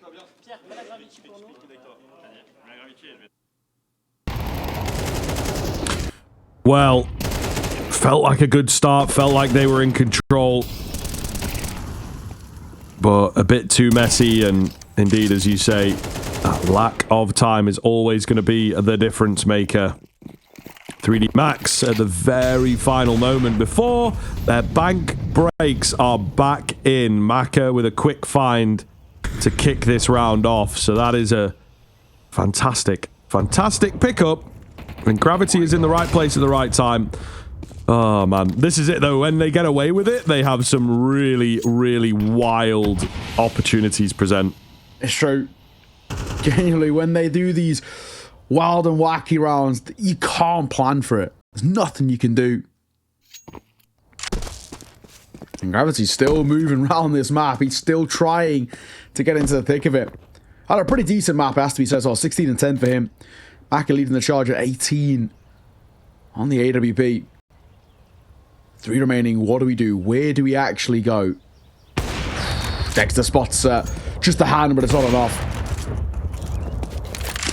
Well, felt like a good start, felt like they were in control, but a bit too messy, and indeed, as you say, that lack of time is always going to be the difference maker. 3D Max at the very final moment before their bank breaks are back in. Maka with a quick find to kick this round off. So that is a fantastic pickup. And Gravity is in the right place at the right time. Oh, man. This is it, though. When they get away with it, they have some really, really wild opportunities present. It's true. Genuinely, when they do these wild and wacky rounds, you can't plan for it. There's nothing you can do. And Gravity's still moving around this map. He's still trying to get into the thick of it. Had a pretty decent map, has to be said as well. 16 and 10 for him. Maka leading the charge at 18 on the AWP. 3 remaining. What do we do? Where do we actually go? Dexter spots just the hand, but it's not enough.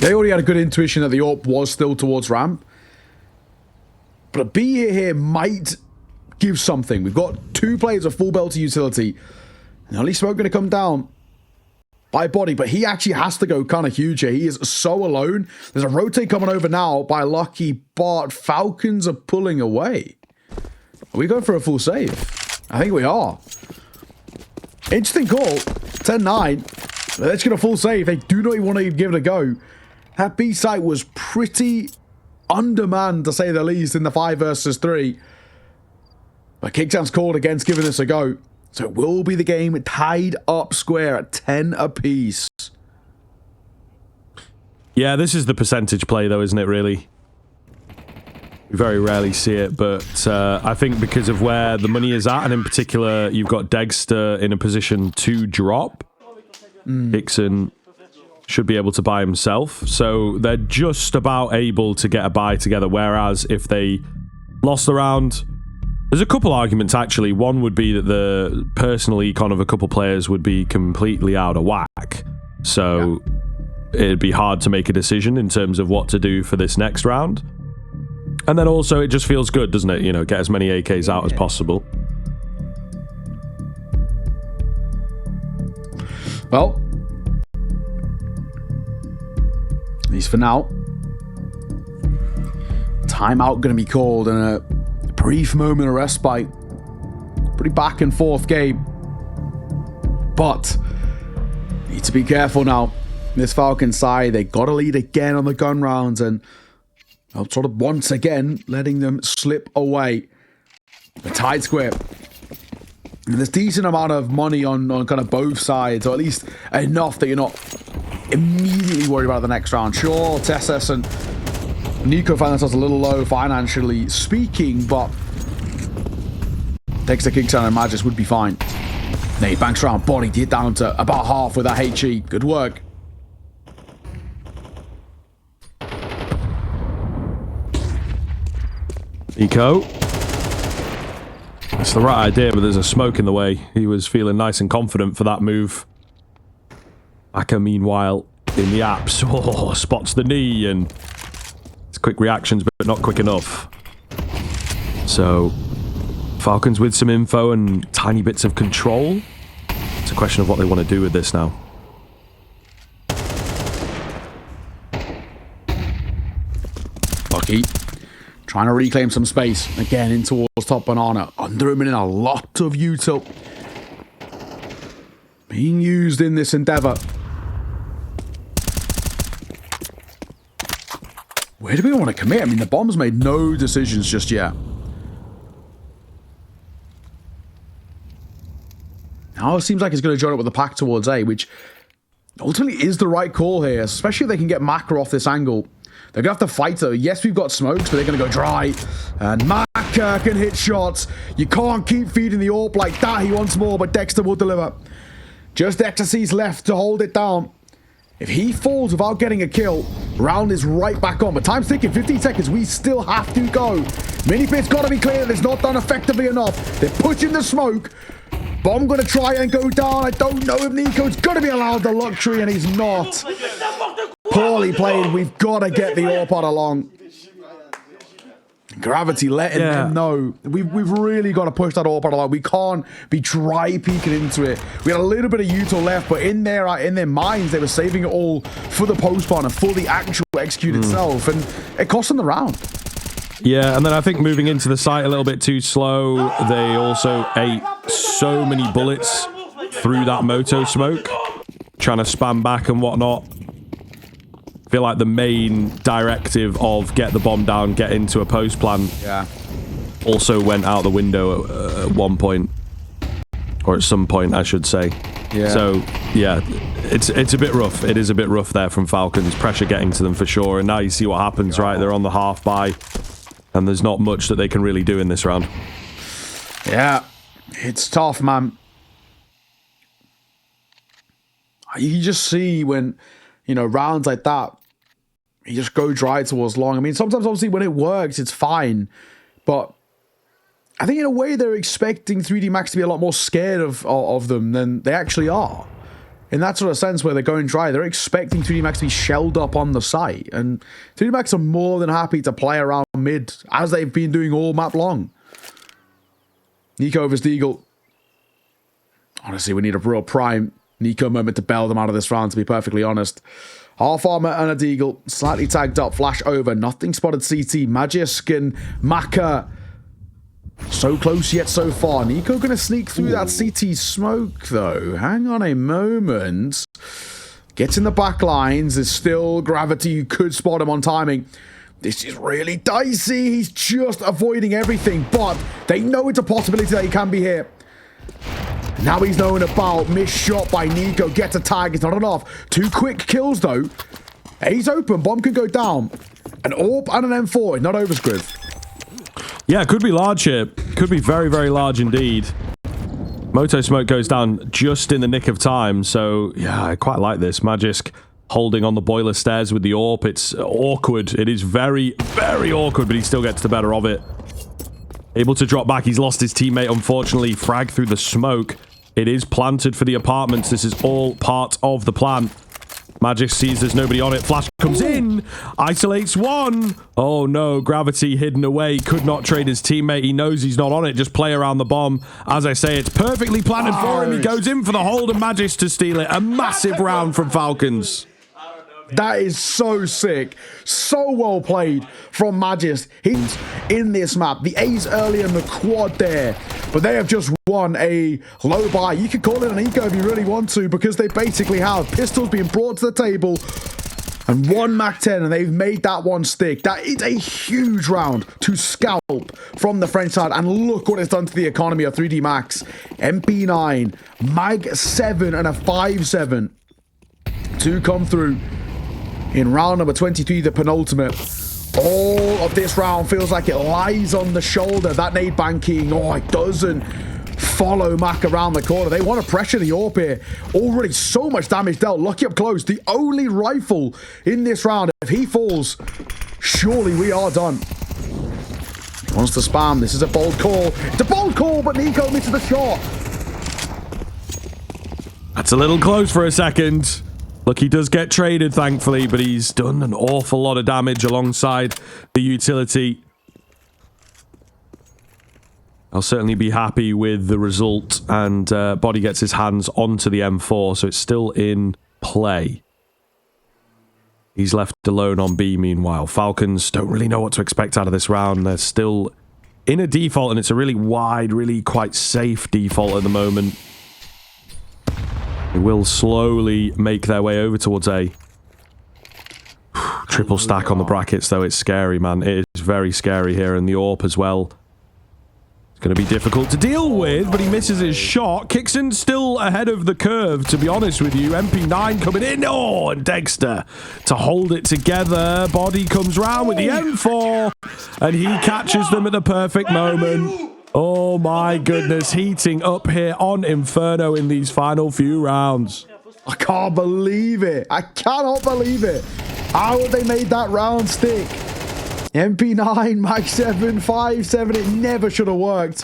They already had a good intuition that the AWP was still towards ramp. But a B here might give something. We've got 2 players of full belt utility. And only Smoke going to come down by Body, but he actually has to go kind of huge here. He is so alone. There's a rotate coming over now by Lucky, but Falcons are pulling away. Are we going for a full save? I think we are. Interesting call. 10-9. Let's get a full save. They do not even want to give it a go. That B site was pretty undermanned, to say the least, in the 5 versus 3. But Kickdown's called against giving this a go. So it will be the game tied up square at 10 apiece. Yeah, this is the percentage play, though, isn't it, really? We very rarely see it, but I think because of where the money is at, and in particular, you've got Dexter in a position to drop. Hickson should be able to buy himself. So they're just about able to get a buy together, whereas if they lost the round... There's a couple arguments, actually. One would be that the personal econ of a couple players would be completely out of whack. So it'd be hard to make a decision in terms of what to do for this next round. And then also, it just feels good, doesn't it? You know, get as many AKs out as possible. Well, at least for now, timeout going to be called and a brief moment of respite. Pretty back and forth game. But need to be careful now. This Falcon side, they got to lead again on the gun rounds and sort of once again letting them slip away. The tied square. And there's decent amount of money on kind of both sides, or at least enough that you're not immediately worried about the next round. Sure, Tessus and Nico found themselves a little low financially speaking, but Dexter, Kickdown, and Magis would be fine. Nate banks around, Body did down to about half with that HE. Good work. Nico. It's the right idea, but there's a smoke in the way. He was feeling nice and confident for that move. Aka, meanwhile, in the apps, spots the knee and it's quick reactions, but not quick enough. So, Falcons with some info and tiny bits of control. It's a question of what they want to do with this now. Lucky. Trying to reclaim some space. Again, in towards top banana. Under a minute, a lot of util being used in this endeavor. Where do we want to commit? I mean, the bomb's made no decisions just yet. Now it seems like he's going to join up with the pack towards A, which ultimately is the right call here, especially if they can get Maka off this angle. They're going to have to fight, though. Yes, we've got smokes, but they're going to go dry. And Maka can hit shots. You can't keep feeding the AWP like that. He wants more, but Dexter will deliver. Just Ecstasy's left to hold it down. If he falls without getting a kill, round is right back on. But time's ticking, 15 seconds. We still have to go. Minipit's got to be clear that it's not done effectively enough. They're pushing the smoke. Bomb going to try and go down. I don't know if Nico's going to be allowed the luxury, and he's not. Poorly played. We've got to get the AWP out along. Gravity letting them know. We've really got to push that AWP out along. We can't be dry peeking into it. We had a little bit of util left, but in their minds, they were saving it all for the post-spawn and for the actual execute itself, and it cost them the round. Yeah, and then I think moving into the site a little bit too slow. They also ate so many bullets through that moto smoke, trying to spam back and whatnot. I feel like the main directive of get the bomb down, get into a post plan, also went out the window at one point, or at some point, I should say. Yeah. So yeah, it's a bit rough. It is a bit rough there from Falcons. Pressure getting to them for sure. And now you see what happens, right? They're on the half buy, and there's not much that they can really do in this round. Yeah, it's tough, man. You just see when, you know, rounds like that, you just go dry towards long. I mean, sometimes obviously when it works, it's fine. But I think in a way they're expecting 3D Max to be a lot more scared of them than they actually are. In that sort of sense where they're going dry, they're expecting 3D Max to be shelled up on the site. And 3D Max are more than happy to play around mid, as they've been doing all map long. Nico versus Deagle. Honestly, we need a real prime Nico moment to bail them out of this round, to be perfectly honest. Half armor and a Deagle, slightly tagged up, flash over, nothing spotted CT. Magisk and Maka, so close yet so far. Nico gonna sneak through that CT smoke though. Hang on a moment. Gets in the back lines, there's still Gravity who could spot him on timing. This is really dicey, he's just avoiding everything, but they know it's a possibility that he can be here. Now he's known about, missed shot by Nico, gets a tag, it's not enough. 2 quick kills though. A's open, bomb could go down. An AWP and an M4, not over, Scriv. Yeah, could be large here. Could be very, very large indeed. Moto smoke goes down just in the nick of time, so yeah, I quite like this. Magisk holding on the boiler stairs with the AWP. It's awkward. It is very, very awkward, but he still gets the better of it. Able to drop back. He's lost his teammate, unfortunately. Frag through the smoke. It is planted for the apartments. This is all part of the plan. Magisk sees there's nobody on it. Flash comes in. Isolates one. Oh no, Gravity hidden away. Could not trade his teammate. He knows he's not on it. Just play around the bomb. As I say, it's perfectly planted for him. He goes in for the hold and Magisk to steal it. A massive round from Falcons. That is so sick. So well played from Magisk. He's in this map. The A's early in the quad there. But they have just won a low buy. You could call it an eco if you really want to, because they basically have pistols being brought to the table and 1 Mac-10, and they've made that one stick. That is a huge round to scalp from the French side. And look what it's done to the economy of 3D Max. MP9, Mag-7 and a 5.7 to come through in round number 23, the penultimate. All of this round feels like it lies on the shoulder. That nade banking, oh, it doesn't follow Mac around the corner. They want to pressure the AWP here. Already so much damage dealt. Lucky up close. The only rifle in this round. If he falls, surely we are done. He wants to spam. This is a bold call. It's a bold call, but Nico misses the shot. That's a little close for a second. Look, he does get traded, thankfully, but he's done an awful lot of damage alongside the utility. I'll certainly be happy with the result, and Body gets his hands onto the M4, so it's still in play. He's left alone on B, meanwhile. Falcons don't really know what to expect out of this round. They're still in a default, and it's a really wide, really quite safe default at the moment. They will slowly make their way over towards A. Triple stack on the brackets, though. It's scary, man. It is very scary here. And the AWP as well. It's going to be difficult to deal with, but he misses his shot. Kixon still ahead of the curve, to be honest with you. MP9 coming in. Oh, and Dexter to hold it together. Body comes round with the M4, and he catches them at the perfect moment. Oh my goodness, heating up here on Inferno in these final few rounds. I can't believe it. I cannot believe it. How have they made that round stick? MP9, Mag-7, 5.7, it never should have worked.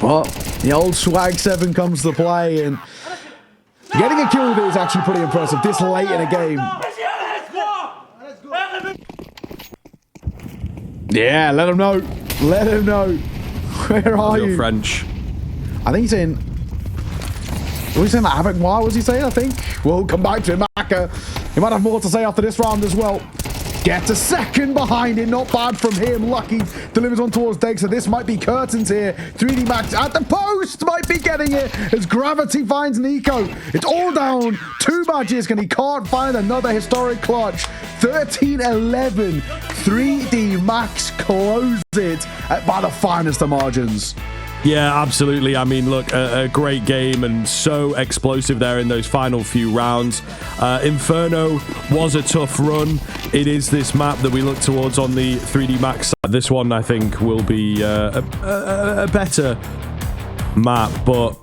Well, the old Swag 7 comes to play, and getting a kill with it is actually pretty impressive this late in a game. Yeah, let him know. Let him know. Where are you? French. I think he's saying... Was he saying that Havoc Noir, was he saying, I think? We'll come back to him, Maka. He might have more to say after this round as well. Get a second behind it. Not bad from him. Lucky delivers on towards Dexter. This might be curtains here. 3D Max at the post. Might be getting it as Gravity finds Nico. It's all down. 2 badges, and he can't find another historic clutch. 13-11. 3D Max close it by the finest of margins. Yeah, absolutely. I mean, look, a great game and so explosive there in those final few rounds. Inferno was a tough run. It is this map that we look towards on the 3D Max side. This one, I think, will be a better map, but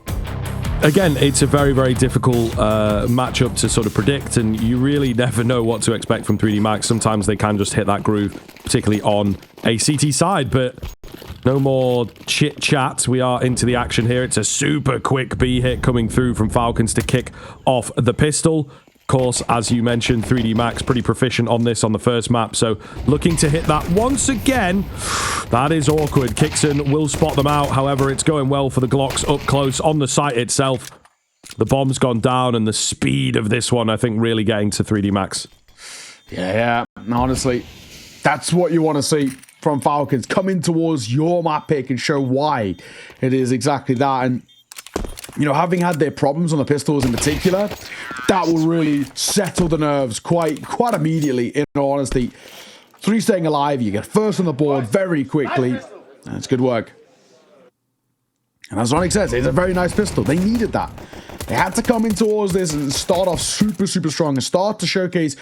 again, it's a very, very difficult matchup to sort of predict, and you really never know what to expect from 3D Max. Sometimes they can just hit that groove, particularly on a CT side, but no more chit chat. We are into the action here. It's a super quick B hit coming through from Falcons to kick off the pistol. Of course, as you mentioned, 3D Max pretty proficient on this on the first map, so looking to hit that once again. That is awkward. Kixon will spot them out. However, it's going well for the Glocks up close on the site itself. The bomb's gone down, and the speed of this one, I think, really getting to 3D Max. Yeah. Honestly, that's what you want to see from Falcons. Coming towards your map pick and show why it is exactly that. And, you know, having had their problems on the pistols in particular, that will really settle the nerves quite immediately, in all honesty. 3 staying alive, you get first on the board very quickly. That's good work. And as Onyx says, it's a very nice pistol. They needed that. They had to come in towards this and start off super strong and start to showcase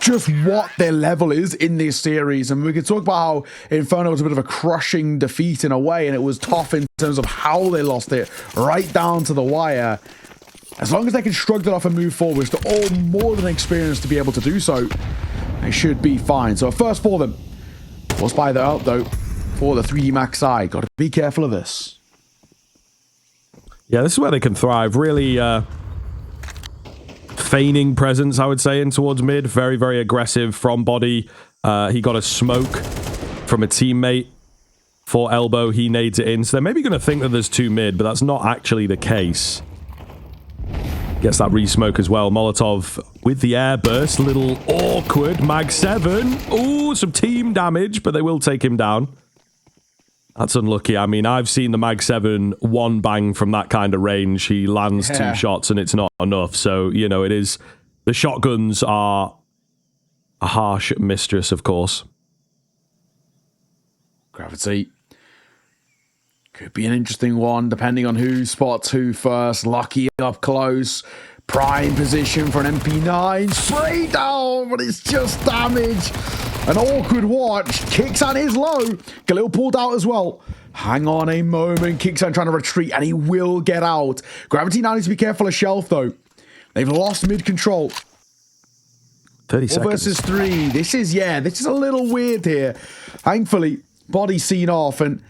just what their level is in this series. And we could talk about how Inferno was a bit of a crushing defeat in a way, and it was tough in terms of how they lost it, right down to the wire. As long as they can shrug that off and move forward, they're all more than experienced to be able to do so. They should be fine. So first for them. We'll spy that out, though, for the 3D Max side. Got to be careful of this. Yeah, this is where they can thrive. Really feigning presence, I would say, in towards mid. Very, very aggressive from body. He got a smoke from a teammate for elbow. He nades it in. So they're maybe going to think that there's 2 mid, but that's not actually the case. Gets that re-smoke as well. Molotov with the air burst. Little awkward. Mag 7. Ooh, some team damage, but they will take him down. That's unlucky. I mean, I've seen the Mag 7 one bang from that kind of range. He lands 2 shots and it's not enough. So, you know, it is... The shotguns are a harsh mistress, of course. Gravity. Could be an interesting one, depending on who spots who first. Lucky up close. Prime position for an MP9. Spray down, but it's just damage. An awkward watch. Kixan is low. Galil pulled out as well. Hang on a moment. Kixan trying to retreat, and he will get out. Gravity now needs to be careful of Shelf, though. They've lost mid-control. 30 seconds. 4 versus 3. This is a little weird here. Thankfully, body seen off, and...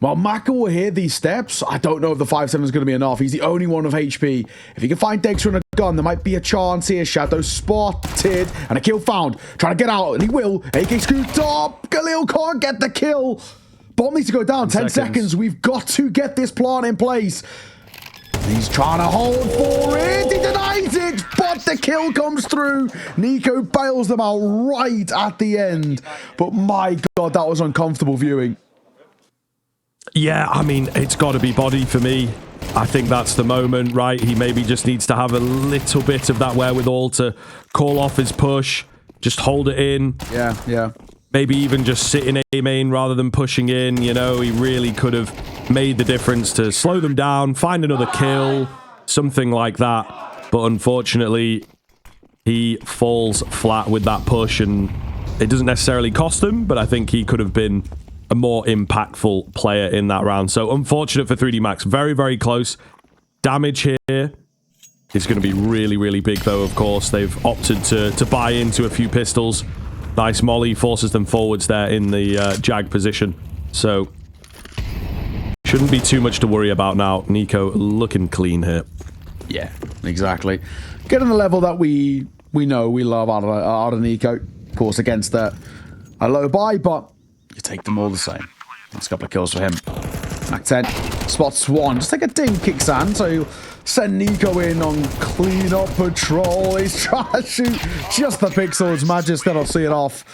Well, Maka will hear these steps. I don't know if the 5-7 is going to be enough. He's the only one of HP. If he can find Dexter and a gun, there might be a chance here. Shadow spotted and a kill found. Trying to get out, and he will. AK scooped up. Galil can't get the kill. Bomb needs to go down. 10 seconds. We've got to get this plant in place. He's trying to hold for it. He denies it, but the kill comes through. Nico bails them out right at the end. But my God, that was uncomfortable viewing. Yeah, I mean, it's got to be body for me. I think that's the moment, right? He maybe just needs to have a little bit of that wherewithal to call off his push, just hold it in. Yeah. Maybe even just sit in A main rather than pushing in. You know, he really could have made the difference to slow them down, find another kill, something like that. But unfortunately, he falls flat with that push, and it doesn't necessarily cost him, but I think he could have been a more impactful player in that round. So unfortunate for 3D Max. Very, very close. Damage here is going to be really, really big, though, of course. They've opted to buy into a few pistols. Nice molly forces them forwards there in the jag position. So shouldn't be too much to worry about now. Nico looking clean here. Yeah, exactly. Getting the level that we know we love out of Nico. Of course, against a low buy, but you take them all the same. That's a couple of kills for him. Mac 10. Spots one. Just take a ding, Kicksan. So he'll send Nico in on clean up patrol. He's trying to shoot just the pixels. Magisk that'll see it off.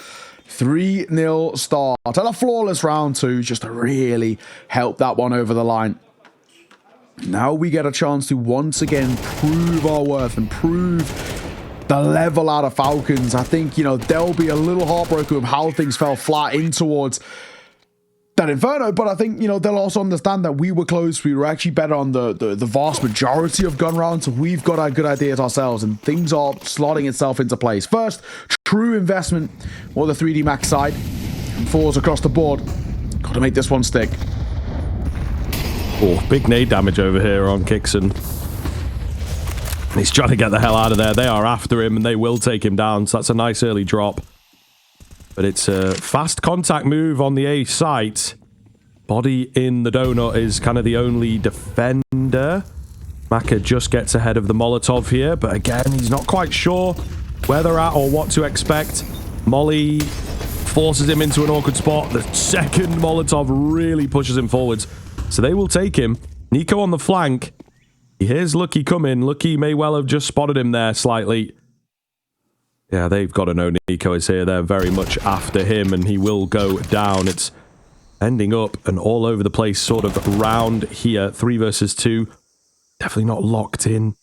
3-0 start. And a flawless round 2 just to really help that one over the line. Now we get a chance to once again prove our worth and prove the level out of Falcons. I think, you know, they'll be a little heartbroken with how things fell flat in towards that Inferno, but I think, you know, they'll also understand that we were close. We were actually better on the vast majority of gun rounds, so we've got our good ideas ourselves, and things are slotting itself into place. First, true investment on the 3D Max side. Falls across the board. Got to make this one stick. Oh, big nade damage over here on Kicksan. He's trying to get the hell out of there. They are after him, and they will take him down, so that's a nice early drop. But it's a fast contact move on the A site. Body in the donut is kind of the only defender. Maka just gets ahead of the Molotov here, but again, he's not quite sure where they're at or what to expect. Molly forces him into an awkward spot. The second Molotov really pushes him forwards. So they will take him. Nico on the flank. He hears Lucky coming. Lucky may well have just spotted him there slightly. Yeah, they've got to know Nico is here. They're very much after him, and he will go down. It's ending up an all over the place sort of round here. 3 versus 2. Definitely not locked in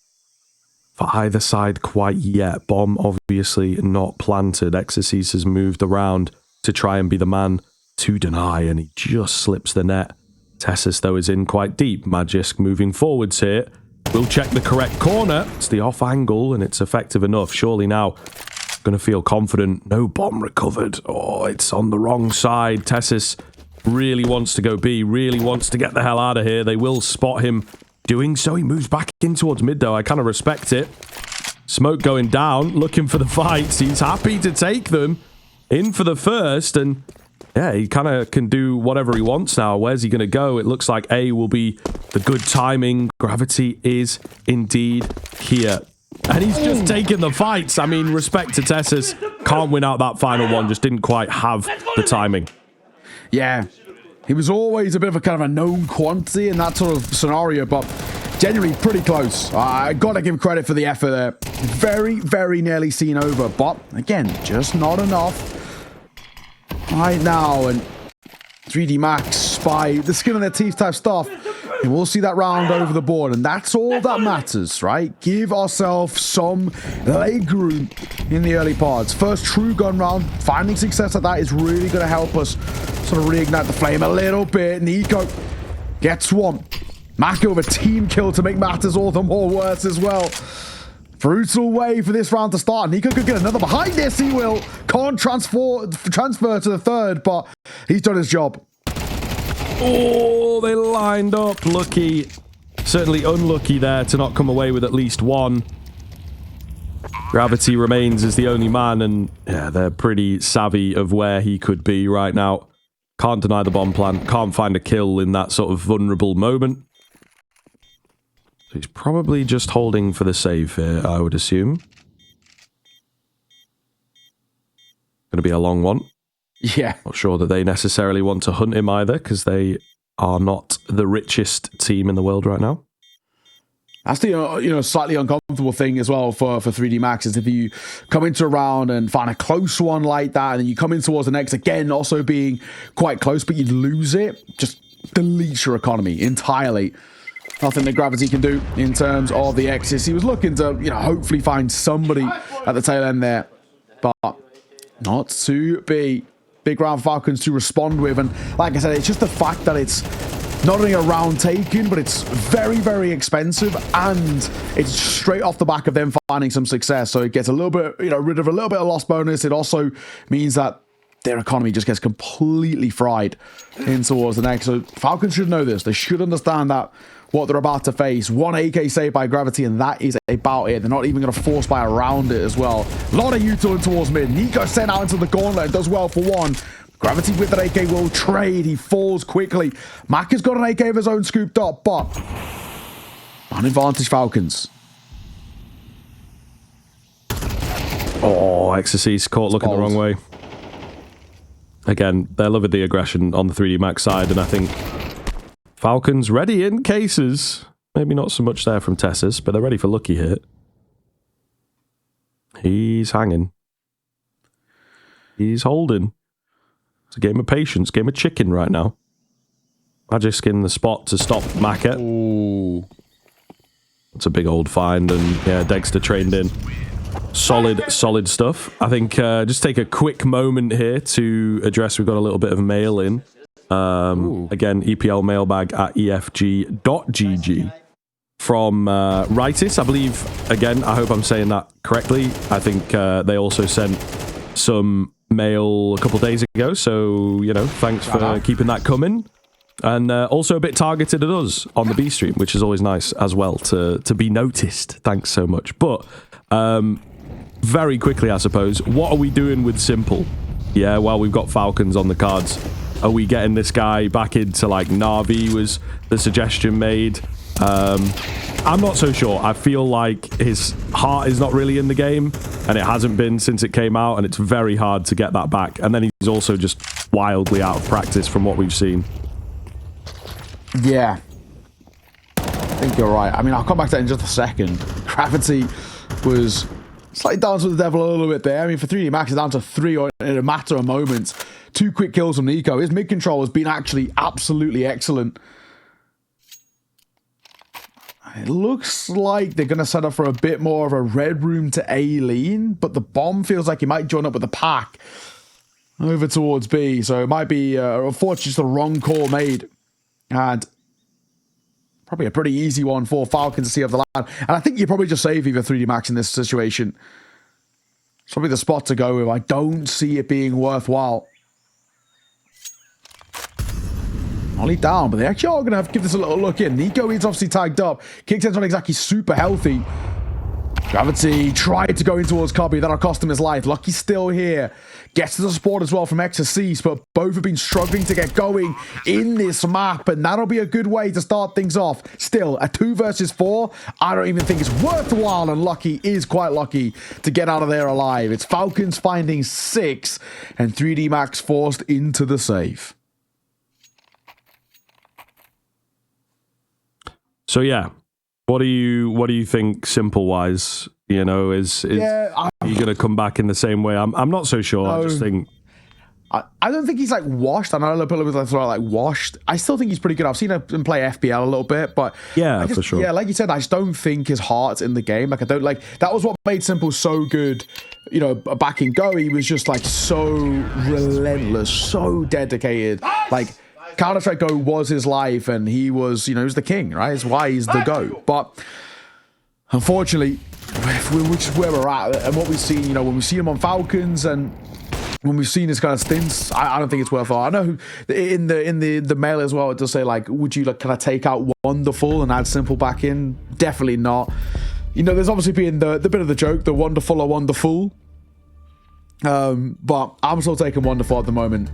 for either side quite yet. Bomb obviously not planted. Exorcist has moved around to try and be the man to deny, and he just slips the net. Tessus, though, is in quite deep. Magisk moving forwards here. We'll check the correct corner. It's the off angle, and it's effective enough. Surely now going to feel confident. No bomb recovered. Oh, it's on the wrong side. Tessus really wants to go B, really wants to get the hell out of here. They will spot him doing so. He moves back in towards mid, though. I kind of respect it. Smoke going down, looking for the fights. He's happy to take them. In for the first, and yeah, he kind of can do whatever he wants now. Where's he going to go? It looks like A will be the good timing. Gravity is indeed here. And he's just taking the fights. I mean, respect to Tessus. Can't win out that final one. Just didn't quite have the timing. Yeah, he was always a bit of a kind of a known quantity in that sort of scenario, but genuinely pretty close. I got to give credit for the effort there. Very, very nearly seen over, but again, just not enough. Right now, and 3D Max, Spy, the skin on their teeth type stuff. And we'll see that round over the board, and that's all that matters, right? Give ourselves some leg room in the early parts. First true gun round, finding success at that is really going to help us sort of reignite the flame a little bit. Nico gets one. Maka with a team kill to make matters all the more worse as well. Brutal way for this round to start. Nico could get another behind this. He will. Can't transfer to the third, but he's done his job. Oh, they lined up. Lucky. Certainly unlucky there to not come away with at least one. Gravity remains as the only man, and yeah, they're pretty savvy of where he could be right now. Can't deny the bomb plant. Can't find a kill in that sort of vulnerable moment. He's probably just holding for the save here, I would assume. Going to be a long one. Yeah. Not sure that they necessarily want to hunt him either, because they are not the richest team in the world right now. That's the slightly uncomfortable thing as well for 3D Max, is if you come into a round and find a close one like that, and then you come in towards the next again, also being quite close, but you lose it, just deletes your economy entirely. Nothing that Gravity can do in terms of the Exis. He was looking to, hopefully find somebody at the tail end there, but not to be. Big round for Falcons to respond with, and like I said, it's just the fact that it's not only a round taken, but it's very, very expensive, and it's straight off the back of them finding some success. So it gets a little bit, rid of a little bit of loss bonus. It also means that their economy just gets completely fried in towards the next. So Falcons should know this. They should understand that what they're about to face. One AK saved by Gravity, and that is about it. They're not even going to force buy around it as well. A lot of utility towards mid. Nico sent out into the gauntlet, does well for one. Gravity with that AK will trade. He falls quickly. Mac has got an AK of his own scooped up, but an advantage Falcons. Oh, Exorcist caught looking the wrong way. Again, they're loving the aggression on the 3D Max side, and I think Falcons ready in cases. Maybe not so much there from Tessus, but they're ready for Lucky hit. He's hanging. He's holding. It's a game of patience, game of chicken right now. Magisk in the spot to stop Maka. Ooh. It's a big old find, and yeah, Dexter trained in. Solid stuff. I think just take a quick moment here to address, we've got a little bit of mail in. Again, EPL mailbag at efg.gg. From Ritis, I believe, again, I hope I'm saying that correctly. I think they also sent some mail a couple days ago, so, you know, thanks for keeping that coming. And also a bit targeted at us on the B stream, which is always nice as well to be noticed. Thanks so much. But very quickly, I suppose, what are we doing with Simple? Yeah, while we've got Falcons on the cards, are we getting this guy back into like Na'Vi was the suggestion made? I'm not so sure. I feel like his heart is not really in the game, and it hasn't been since it came out, and it's very hard to get that back. And then he's also just wildly out of practice from what we've seen. Yeah. I think you're right. I mean, I'll come back to that in just a second. Gravity was slightly dancing with the devil a little bit there. I mean, for 3D Max, it's down to 3 in a matter of moments. 2 quick kills from Nico. His mid control has been actually absolutely excellent. It looks like they're going to set up for a bit more of a red room to A lean, but the bomb feels like he might join up with the pack over towards B. So it might be, unfortunately, just the wrong call made. And probably a pretty easy one for Falcons to see off the line. And I think you probably just save either 3D Max in this situation. It's probably the spot to go with. I don't see it being worthwhile. Only down, but they actually are going to have to give this a little look in. Nico is obviously tagged up. Kickten's not exactly super healthy. Gravity tried to go in towards Cubby. That'll cost him his life. Lucky's still here. Gets to the support as well from Exorcist, but both have been struggling to get going in this map, and that'll be a good way to start things off. Still, a 2 versus 4, I don't even think it's worthwhile, and Lucky is quite lucky to get out of there alive. It's Falcons finding 6, and 3D Max forced into the save. So yeah, what do you think Simple wise? You know, is you going to come back in the same way? I'm not so sure. No, I just think I don't think he's like washed. I know a little bit like washed. I still think he's pretty good. I've seen him play FPL a little bit, but yeah, for sure. Yeah, like you said, I just don't think his heart's in the game. Like I don't like that was what made Simple so good. You know, back in Go, he was just like so relentless, so dedicated, like. Counter-Strike Go was his life, and he was, you know, he was the king, right? It's why he's the Go. But unfortunately, which is where we're at, and what we've seen, you know, when we've seen him on Falcons, and when we've seen his kind of stints, I don't think it's worthwhile. I know in the mail as well, it does say like, would you like kind of take out Wonderful and add Simple back in? Definitely not. You know, there's obviously been the bit of the joke, the Wonderful or Wonderful. But I'm still taking Wonderful at the moment.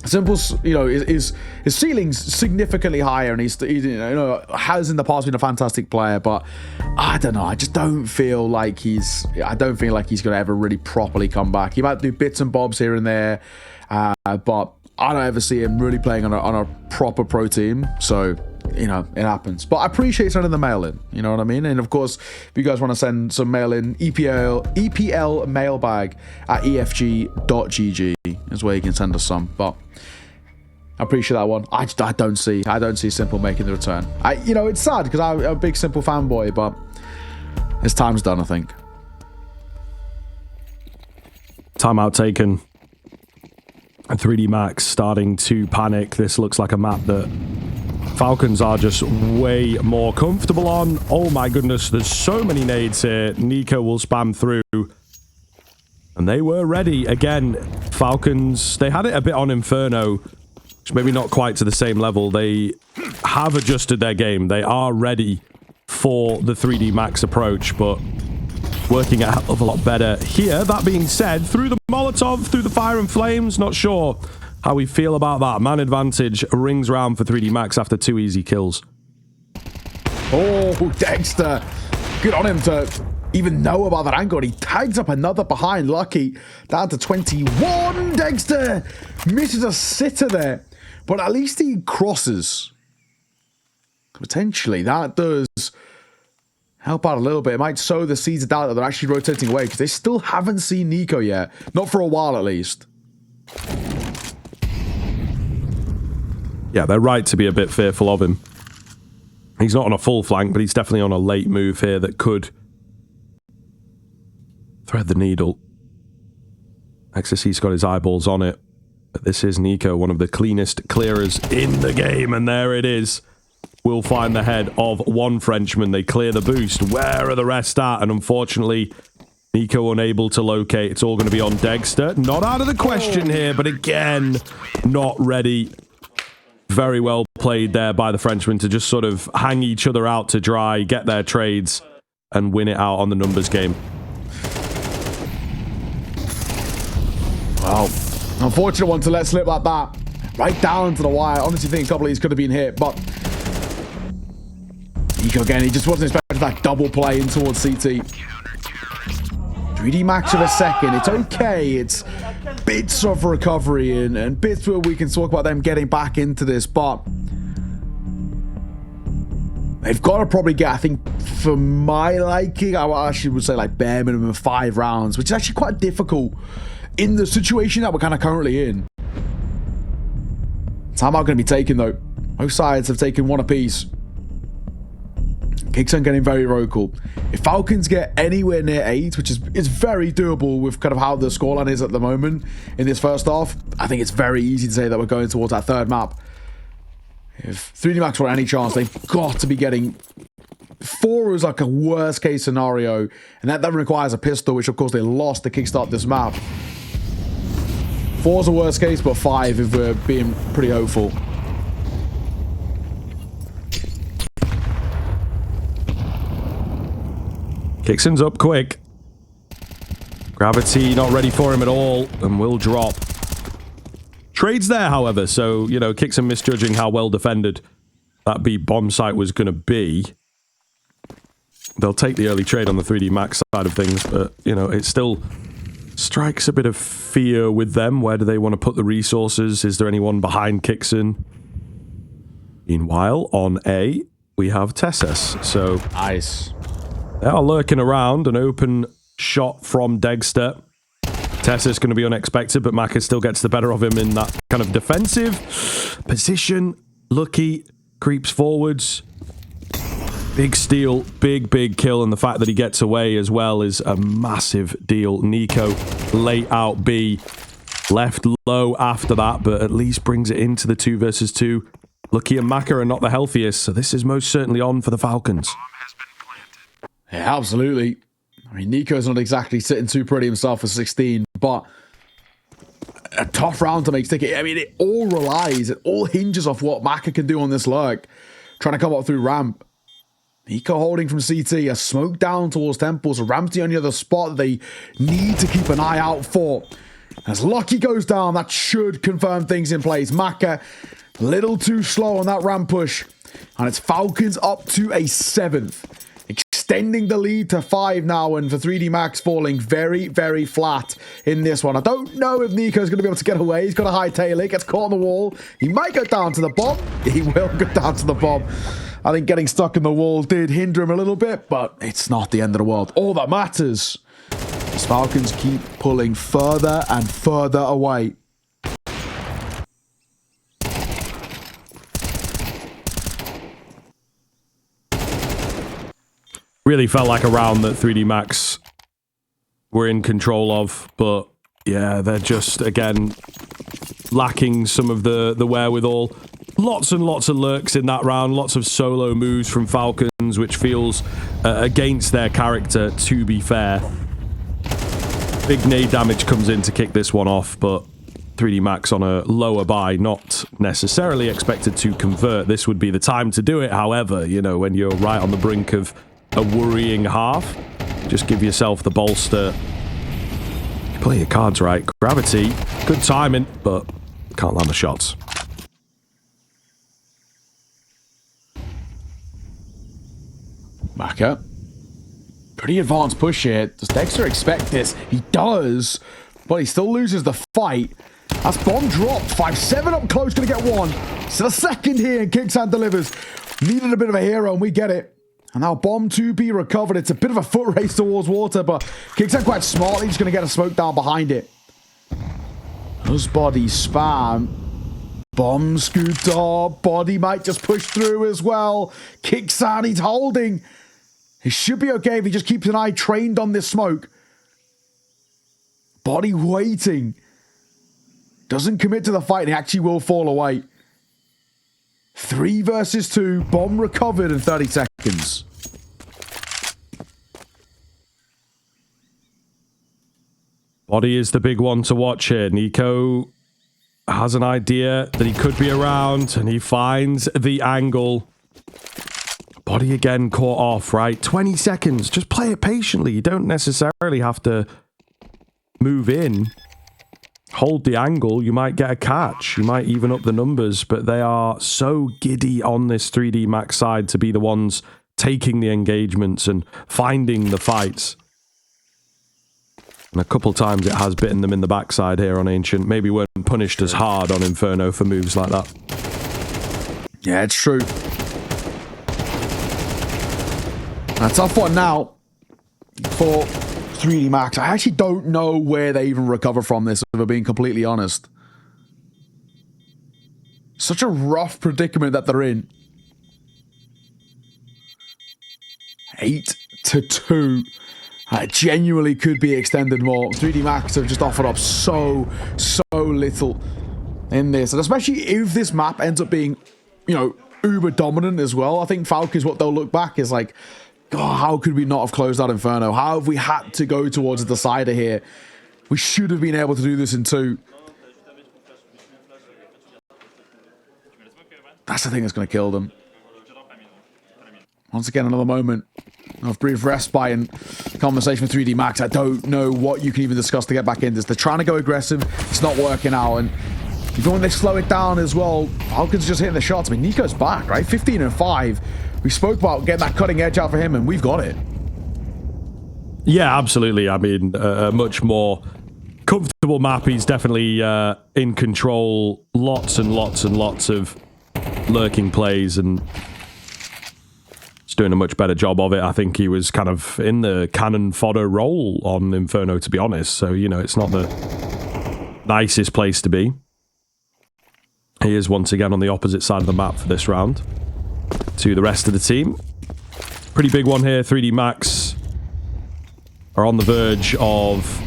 Simple's, you know, his ceiling's significantly higher, and he's you know, has in the past been a fantastic player, but I don't know. I just don't feel like he's going to ever really properly come back. He might do bits and bobs here and there, but I don't ever see him really playing on a proper pro team. So, you know, it happens. But I appreciate sending the mail in. You know what I mean? And of course, if you guys want to send some mail in, EPL mailbag at efg.gg is where you can send us some. But I appreciate that one. I don't see Simple making the return. You know, it's sad because I'm a big Simple fanboy, but his time's done, I think. Timeout taken. And 3D Max starting to panic. This looks like a map that Falcons are just way more comfortable on. Oh my goodness, there's so many nades here. Nico will spam through. And they were ready. Again, Falcons, they had it a bit on Inferno, which maybe not quite to the same level. They have adjusted their game. They are ready for the 3D Max approach, but working a hell of a lot better here. That being said, through the Molotov, through the fire and flames, not sure how we feel about that. Man advantage rings round for 3D Max after 2 easy kills. Oh, Dexter. Good on him to even know about that angle. He tags up another behind. Lucky down to 21. Dexter misses a sitter there, but at least he crosses. Potentially, that does help out a little bit. It might sow the seeds of doubt that they're actually rotating away, because they still haven't seen Nico yet. Not for a while, at least. Yeah, they're right to be a bit fearful of him. He's not on a full flank, but he's definitely on a late move here that could thread the needle. XSC's got his eyeballs on it. But this is Nico, one of the cleanest clearers in the game, and there it is. We'll find the head of one Frenchman. They clear the boost. Where are the rest at? And unfortunately, Nico unable to locate. It's all going to be on Dexter. Not out of the question here, but again, not ready. Very well played there by the Frenchmen to just sort of hang each other out to dry, get their trades, and win it out on the numbers game. Wow. Unfortunate one to let slip like that. Right down to the wire. Honestly think a couple of these could have been hit, but Nico again, he just wasn't expecting that double play in towards CT. 3D Max of a second. It's okay. It's bits of recovery and bits where we can talk about them getting back into this, but they've got to probably get, I think, for my liking, I actually would say like bare minimum 5 rounds, which is actually quite difficult in the situation that we're kind of currently in. Timeout going to be taken though. Both sides have taken one apiece. Kickson getting very vocal. If Falcons get anywhere near 8, which is very doable with kind of how the scoreline is at the moment in this first half, I think it's very easy to say that we're going towards that third map. If 3D Max want any chance, they've got to be getting 4 is like a worst case scenario, and that requires a pistol, which of course they lost to kickstart this map. 4 is a worst case, but 5 if we're being pretty hopeful. Kickson's up quick. Gravity not ready for him at all and will drop. Trades there, however, so, you know, Kickson misjudging how well defended that B bomb site was going to be. They'll take the early trade on the 3D Max side of things, but, you know, it still strikes a bit of fear with them. Where do they want to put the resources? Is there anyone behind Kickson? Meanwhile, on A, we have Tessus, so... Nice. They are lurking around. An open shot from Dexter. Tessus going to be unexpected, but Maka still gets the better of him in that kind of defensive position. Lucky creeps forwards. Big steal, big kill, and the fact that he gets away as well is a massive deal. Nico late out B, left low after that, but at least brings it into the 2 versus 2. Lucky and Maka are not the healthiest, so this is most certainly on for the Falcons. Yeah, absolutely. I mean, Nico's not exactly sitting too pretty himself for 16, but a tough round to make sticky. I mean, it all hinges off what Maka can do on this lurk. Trying to come up through ramp. Nico holding from CT, a smoke down towards Temple, so ramp's the only other spot that they need to keep an eye out for. As Lucky goes down, that should confirm things in place. Maka, a little too slow on that ramp push. And it's Falcons up to a 7th. Extending the lead to 5 now, and for 3D Max falling very flat in this one. I don't know if Nico's going to be able to get away. He's got a high tail. He gets caught on the wall. He might go down to the bomb. He will go down to the bomb. I think getting stuck in the wall did hinder him a little bit, but it's not the end of the world. All that matters is Falcons keep pulling further and further away. Really felt like a round that 3D Max were in control of, but yeah, they're just, again, lacking some of the wherewithal. Lots and lots of lurks in that round, lots of solo moves from Falcons, which feels against their character, to be fair. Big nade damage comes in to kick this one off, but 3D Max on a lower buy, not necessarily expected to convert. This would be the time to do it, however, you know, when you're right on the brink of a worrying half, just give yourself the bolster. Play your cards right. Gravity, good timing, but can't land the shots. Maka. Pretty advanced push here. Does Dexter expect this? He does, but he still loses the fight. That's bomb dropped. 5-7 up close, gonna get one. So the second here, and Kicksan delivers. Needed a bit of a hero, and we get it. And now bomb 2B recovered. It's a bit of a foot race towards water, but Kicksan quite smartly just gonna get a smoke down behind it. Those bodies spam. Bomb scooped up. Body might just push through as well. Kicksan, he's holding. He should be okay if he just keeps an eye trained on this smoke. Body waiting. Doesn't commit to the fight, and he actually will fall away. 3 versus 2. Bomb recovered in 30 seconds. Body is the big one to watch here. Nico has an idea that he could be around, and he finds the angle. Body again caught off, right? 20 seconds. Just play it patiently. You don't necessarily have to move in. Hold the angle. You might get a catch. You might even up the numbers, but they are so giddy on this 3D Max side to be the ones taking the engagements and finding the fights. And a couple times it has bitten them in the backside here on Ancient. Maybe weren't punished as hard on Inferno for moves like that. Yeah, it's true. A tough one now for 3D Max. I actually don't know where they even recover from this, if I'm being completely honest. Such a rough predicament that they're in. 8-2. Genuinely could be extended more. 3D Max have just offered up so little in this. And especially if this map ends up being, you know, uber dominant as well. I think Falcons, what they'll look back is like, God, how could we not have closed out Inferno? How have we had to go towards the decider here? We should have been able to do this in 2. That's the thing that's going to kill them. Once again, another moment of brief respite and conversation with 3D Max. I don't know what you can even discuss to get back in this. They're trying to go aggressive. It's not working out. And even when they slow it down as well, Falcons just hitting the shots. I mean, Nico's back, right? 15-5. We spoke about getting that cutting edge out for him, and we've got it. Yeah, absolutely. I mean, a much more comfortable map. He's definitely in control. Lots and lots and lots of lurking plays, and he's doing a much better job of it. I think he was kind of in the cannon fodder role on Inferno, to be honest. So, you know, it's not the nicest place to be. He is once again on the opposite side of the map for this round to the rest of the team. Pretty big one here. 3D Max are on the verge of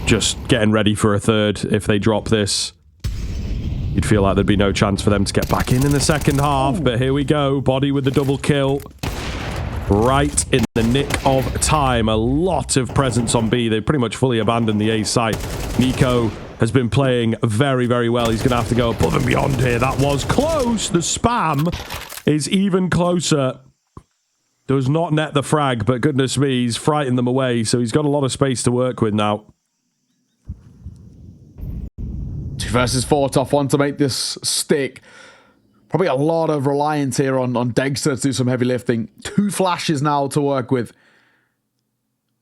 just getting ready for a third. If they drop this, you'd feel like there'd be no chance for them to get back in the second half. Ooh. But here we go. Body with the double kill. Right in the nick of time. A lot of presence on B. They pretty much fully abandoned the A site. Nico has been playing very, very well. He's going to have to go above and beyond here. That was close. The spam is even closer. Does not net the frag, but goodness me, he's frightened them away, so he's got a lot of space to work with now. 2 versus 4, tough one to make this stick. Probably a lot of reliance here on Degster to do some heavy lifting. 2 flashes now to work with.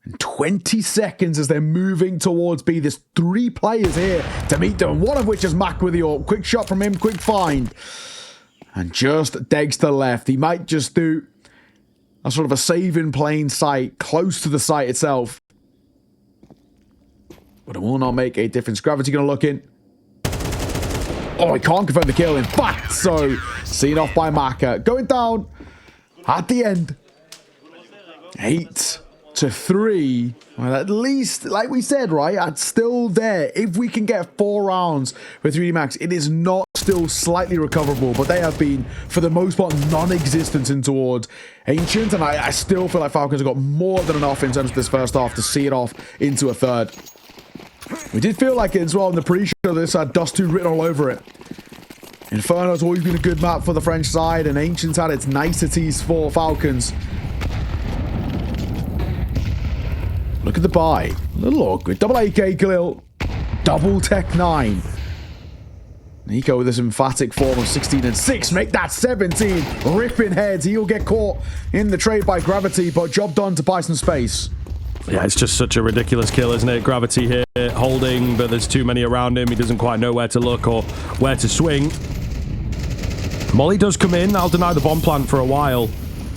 And 20 seconds as they're moving towards B. There's 3 players here to meet them, one of which is Mac with the AWP. Quick shot from him, quick find. And just Degster left. He might just do a sort of a save in plain sight, close to the site itself. But it will not make a difference. Gravity going to look in. Oh, he can't confirm the kill. In fact, so seen off by Maka. Going down at the end. 8-3. Well, at least, like we said, right? It's still there. If we can get 4 rounds with 3D Max, it is not still slightly recoverable, but they have been, for the most part, non-existent in towards Ancient, and I still feel like Falcons have got more than enough in terms of this first half to see it off into a third. We did feel like it as well in the pre-show. This had Dust2 written all over it. Inferno's always been a good map for the French side, and Ancient's had its niceties for Falcons. Look at the buy. A little awkward. Double AK kill. Double Tech 9. Nico with this emphatic form of 16-6. Make that 17. Ripping heads. He'll get caught in the trade by Gravity, but job done to buy some space. Yeah, it's just such a ridiculous kill, isn't it? Gravity here, holding, but there's too many around him. He doesn't quite know where to look or where to swing. Molly does come in. I'll deny the bomb plant for a while.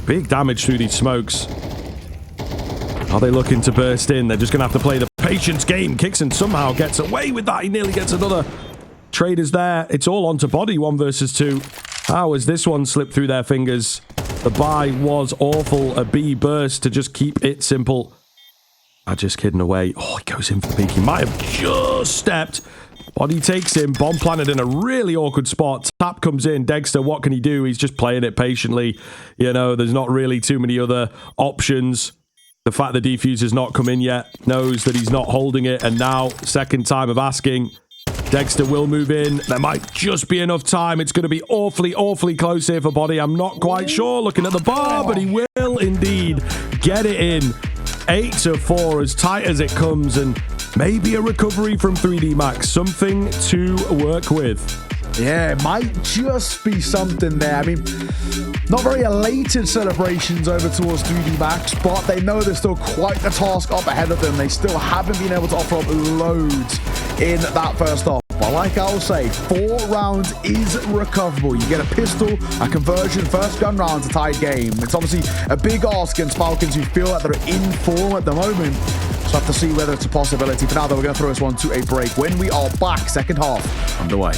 Big damage through these smokes. Are they looking to burst in? They're just going to have to play the patience game. Kixon somehow gets away with that. He nearly gets another. Traders there. It's all onto body, 1 versus 2. How has this one slipped through their fingers? The buy was awful. A B burst to just keep it simple. I just kidding away. Oh, he goes in for the peak. He might have just stepped. Body takes him. Bomb planted in a really awkward spot. Tap comes in. Dexter, what can he do? He's just playing it patiently. You know, there's not really too many other options. The fact the defuser's not come in yet, knows that he's not holding it. And now, second time of asking, Dexter will move in. There might just be enough time. It's going to be awfully, awfully close here for Body. I'm not quite sure. Looking at the bar, but he will indeed get it in. 8-4, as tight as it comes, and maybe a recovery from 3D Max. Something to work with. Yeah, it might just be something there. I mean, not very elated celebrations over towards 3D Max, but they know there's still quite the task up ahead of them. They still haven't been able to offer up loads in that first off. But like I'll say, 4 rounds is recoverable. You get a pistol, a conversion, first gun round's a tied game. It's obviously a big ask against Falcons who feel like they're in form at the moment. So have to see whether it's a possibility. For now, though, we're going to throw this one to a break. When we are back, second half underway.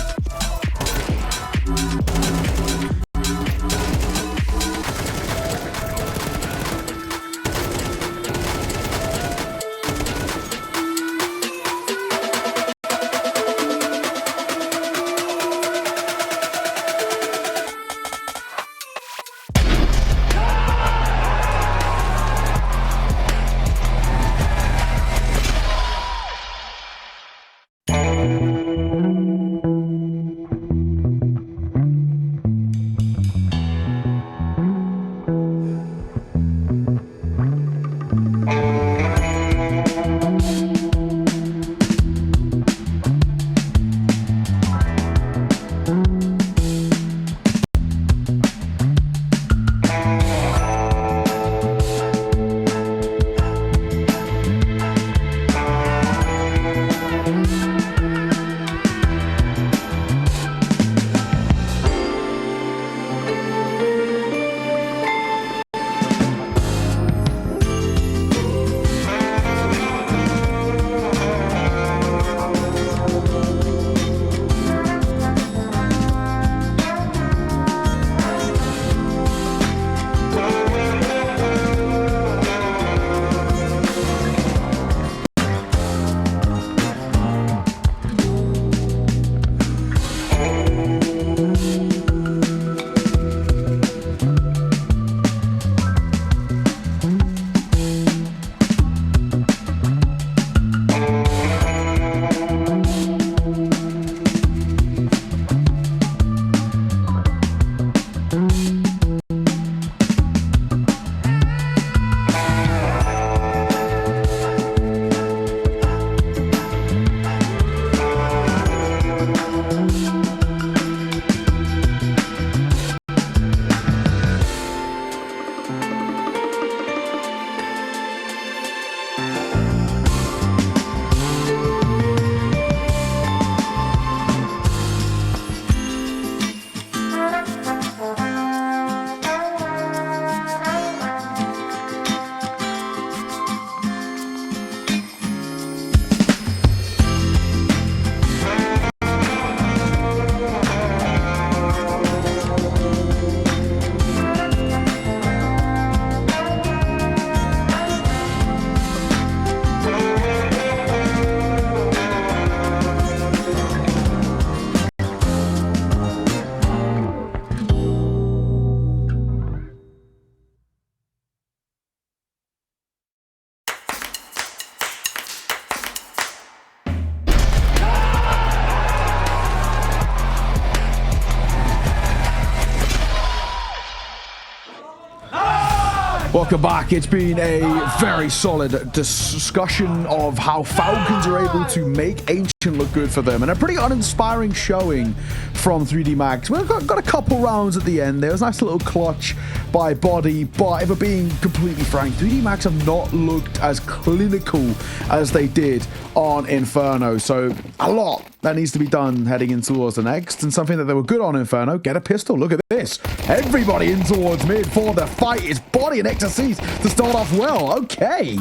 Welcome back. It's been a very solid discussion of how Falcons are able to make Ancient look good for them, and a pretty uninspiring showing from 3D Max. We've got a couple rounds at the end. There was a nice little clutch by Body, but if we're being completely frank, 3D Max have not looked as clinical as they did on Inferno. So a lot that needs to be done heading in towards the next, and something that they were good on Inferno. Get a pistol. Look at this. Everybody in towards mid for the fight. It's Body and XSCs to start off well. Okay.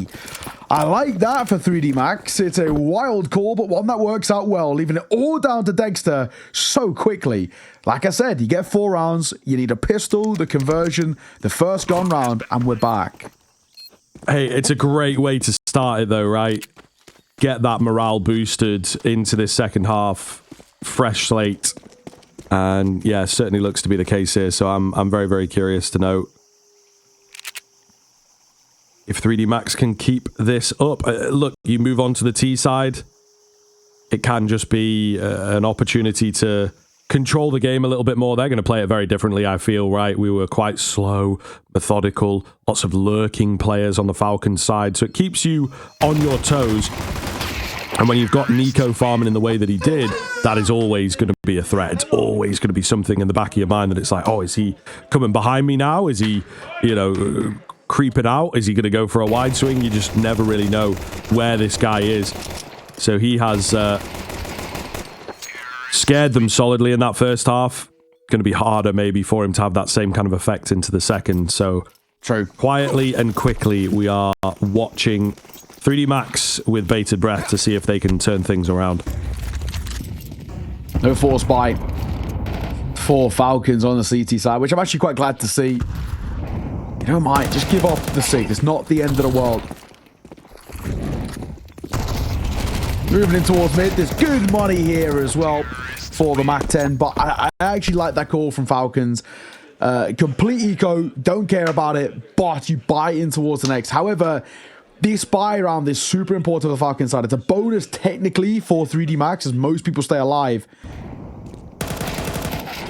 I like that for 3D Max. It's a wild call, but one that works out well, leaving it all down to Dexter so quickly. Like I said, you get 4 rounds, you need a pistol, the conversion, the first gun round, and we're back. Hey, it's a great way to start it though, right? Get that morale boosted into this second half. Fresh slate. And yeah, certainly looks to be the case here, so I'm very, very curious to know if 3D Max can keep this up. Look, you move on to the T side. It can just be an opportunity to control the game a little bit more. They're going to play it very differently, I feel, right? We were quite slow, methodical, lots of lurking players on the Falcons side. So it keeps you on your toes. And when you've got Nico farming in the way that he did, that is always going to be a threat. It's always going to be something in the back of your mind that it's like, oh, is he coming behind me now? Is he, you know, creeping out? Is he going to go for a wide swing? You just never really know where this guy is. So he has scared them solidly in that first half. Going to be harder maybe for him to have that same kind of effect into the second. So true. Quietly and quickly, we are watching 3D Max with bated breath to see if they can turn things around. No force buy for Falcons on the CT side, which I'm actually quite glad to see. You don't mind, just give off the 6. It's not the end of the world. Moving in towards mid. There's good money here as well for the Mac 10, but I actually like that call from Falcons. Complete eco, don't care about it, but you buy in towards the next. However, this buy round is super important for the Falcons side. It's a bonus technically for 3D Max as most people stay alive.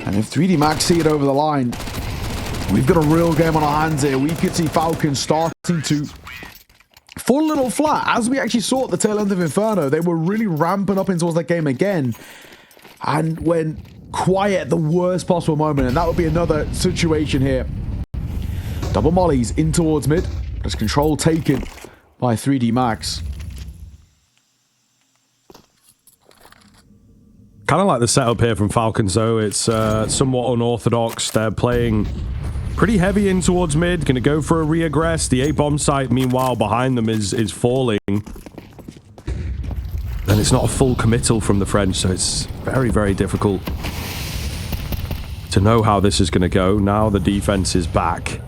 And if 3D Max see it over the line, we've got a real game on our hands here. We could see Falcons starting to fall a little flat. As we actually saw at the tail end of Inferno, they were really ramping up in towards that game again. And went quiet at the worst possible moment. And that would be another situation here. Double mollies in towards mid. There's control taken by 3D Max. Kind of like the setup here from Falcons, though. It's somewhat unorthodox. They're playing pretty heavy in towards mid. Going to go for a reaggress. The A-bomb site, meanwhile, behind them is falling. And it's not a full committal from the French, so it's very, very difficult to know how this is going to go. Now the defense is back.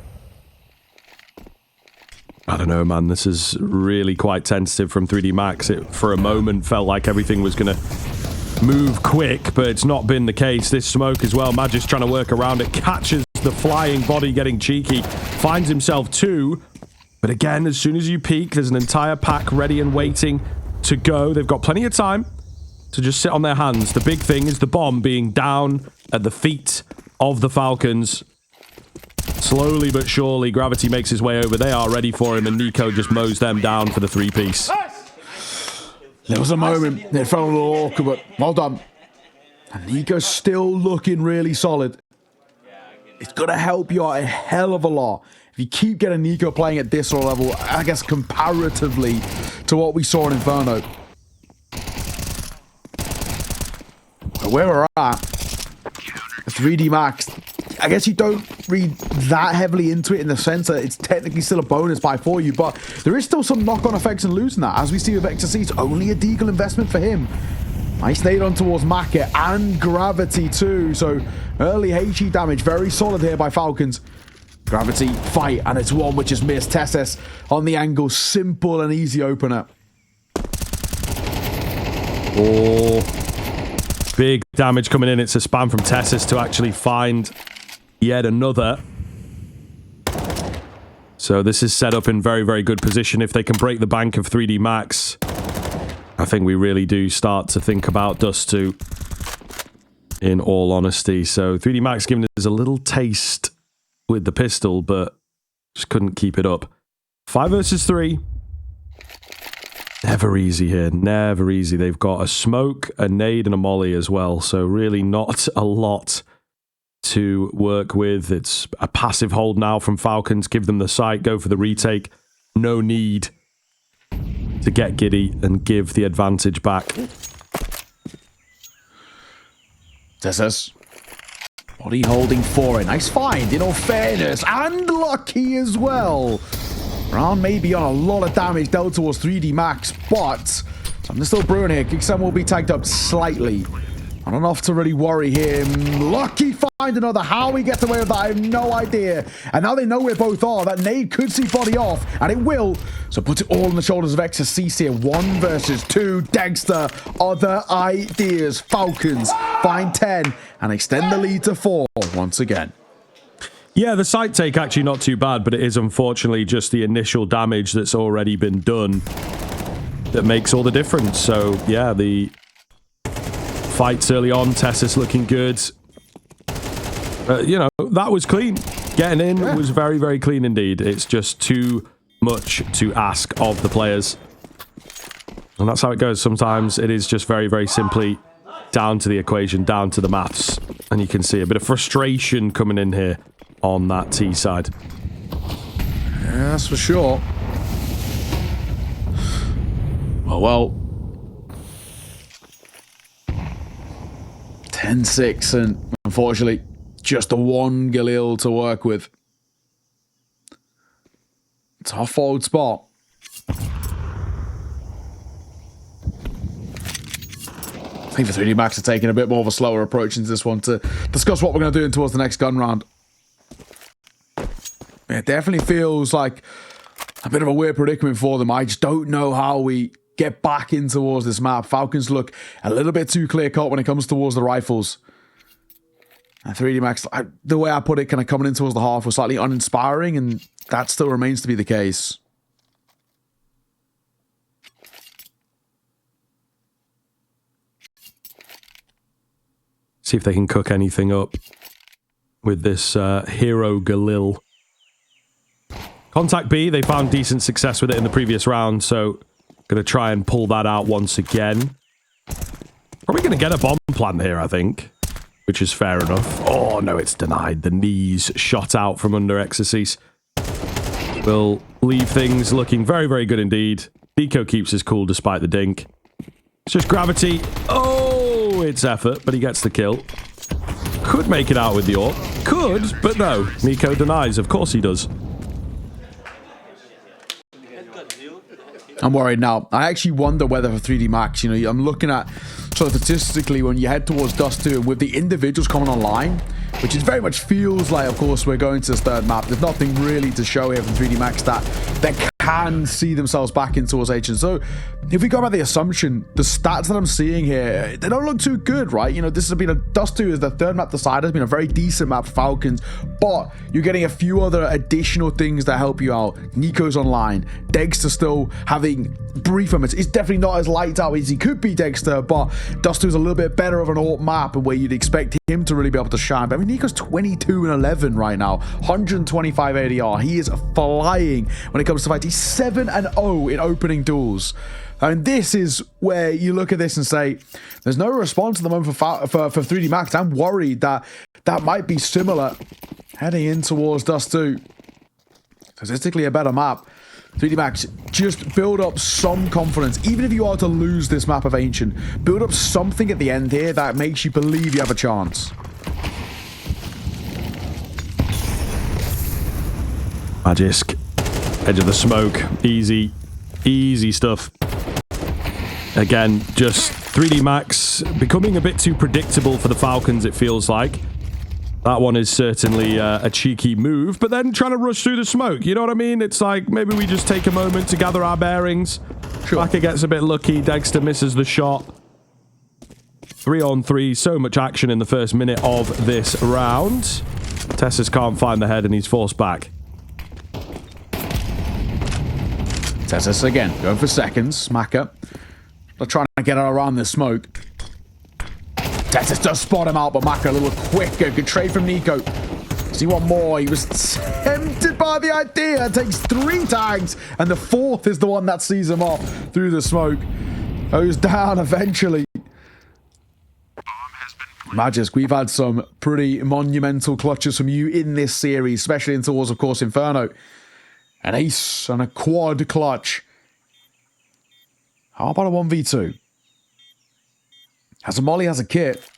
I don't know, man. This is really quite tentative from 3D Max. It, for a moment, felt like everything was going to move quick, but it's not been the case. This smoke as well. Magic's trying to work around it. Catches the flying Body, getting cheeky. Finds himself 2. But again, as soon as you peek, there's an entire pack ready and waiting to go. They've got plenty of time to just sit on their hands. The big thing is the bomb being down at the feet of the Falcons. Slowly but surely, Gravity makes his way over. They are ready for him, and Nico just mows them down for the 3-piece. There was a moment, it felt a little awkward, but well done. And Nico's still looking really solid. It's going to help you out a hell of a lot. If you keep getting Nico playing at this sort of level, I guess comparatively to what we saw in Inferno. But where we're at, 3D Max, I guess you don't read that heavily into it in the sense that it's technically still a bonus buy for you, but there is still some knock-on effects in losing that. As we see with XSC, it's only a deagle investment for him. Nice nade on towards Maka and Gravity too, so early HE damage, very solid here by Falcons. Gravity, fight, and it's one which is missed. Tesses on the angle, simple and easy opener. Oh, big damage coming in. It's a spam from Tesses to actually find yet another. So this is set up in very, very good position. If they can break the bank of 3D Max, I think we really do start to think about Dust2, in all honesty. So 3D Max giving us a little taste with the pistol, but just couldn't keep it up. 5 versus 3. Never easy here. Never easy. They've got a smoke, a nade, and a molly as well. So really not a lot to work with. It's a passive hold now from Falcons. Give them the sight. Go for the retake. No need to get giddy and give the advantage back. Tessus. Body holding for it. Nice find, in all fairness. And lucky as well. Round may be on a lot of damage dealt towards 3D Max, but something still brewing here. Kickstone will be tagged up slightly. Not enough to really worry him. Lucky find another. How he gets away with that, I have no idea. And now they know where both are. That nade could see body off, and it will. So put it all on the shoulders of XSC here. 1 versus 2. Dexter, other ideas. Falcons find 10 and extend the lead to 4 once again. Yeah, the side take actually not too bad, but it is unfortunately just the initial damage that's already been done that makes all the difference. So, yeah, the fights early on, Tessus looking good. You know, that was clean. Getting in was very, very clean indeed. It's just too much to ask of the players. And that's how it goes. Sometimes it is just very, very simply down to the equation, down to the maths. And you can see a bit of frustration coming in here on that T side. Yeah, that's for sure. Well. 10-6, and unfortunately, just the one Galil to work with. Tough old spot. I think the 3D Max are taking a bit more of a slower approach into this one to discuss what we're going to do towards the next gun round. It definitely feels like a bit of a weird predicament for them. I just don't know how we get back in towards this map. Falcons look a little bit too clear-cut when it comes towards the rifles. And 3D Max, the way I put it, kind of coming in towards the half was slightly uninspiring, and that still remains to be the case. See if they can cook anything up with this hero Galil. Contact B, they found decent success with it in the previous round, so going to try and pull that out once again. Probably going to get a bomb plant here, I think, which is fair enough. Oh, no, it's denied. The knees shot out from under Exorcise. Will leave things looking very, very good indeed. Nico keeps his cool despite the dink. It's just gravity. Oh, it's effort, but he gets the kill. Could make it out with the AWP. Could, but no. Nico denies. Of course he does. I'm worried now. I actually wonder whether for 3D Max, you know, I'm looking at sort of statistically when you head towards Dust2 with the individuals coming online, which is very much feels like, of course, we're going to this third map. There's nothing really to show here from 3D Max that they can see themselves back in towards H. And so if we go by the assumption, the stats that I'm seeing here, they don't look too good, right? You know, this has been Dust2 is the third map decided. It's been a very decent map for Falcons, but you're getting a few other additional things that help you out. Nico's online. Dexter still having brief moments. It's definitely not as lights out as he could be, Dexter, but Dust2 is a little bit better of an AWP map and where you'd expect him to really be able to shine. But I mean, Nico's 22 and 11 right now, 125 ADR. He is flying when it comes to fights. He's 7 and 0 in opening duels. And this is where you look at this and say, there's no response at the moment for 3D Max. I'm worried that that might be similar heading in towards Dust2. Statistically a better map. 3D Max, just build up some confidence. Even if you are to lose this map of Ancient, build up something at the end here that makes you believe you have a chance. Magisk. Edge of the smoke. Easy. Easy stuff. Again, just 3D Max becoming a bit too predictable for the Falcons, it feels like. That one is certainly a cheeky move, but then trying to rush through the smoke. You know what I mean? It's like, maybe we just take a moment to gather our bearings. Sure. Baka gets a bit lucky. Dexter misses the shot. 3-on-3. So much action in the first minute of this round. Tessus can't find the head and he's forced back. Tessus again, going for seconds. Maka. They're trying to get around the smoke. Tessus does spot him out, but Maka a little quicker. Good trade from Nico. Does he want more? He was tempted by like the idea. Takes 3 tags, and the 4th is the one that sees him off through the smoke. Goes down eventually. Magisk, we've had some pretty monumental clutches from you in this series, especially in towards, of course, Inferno. An ace and a quad clutch. How about a 1v2? As a Molly has a kit,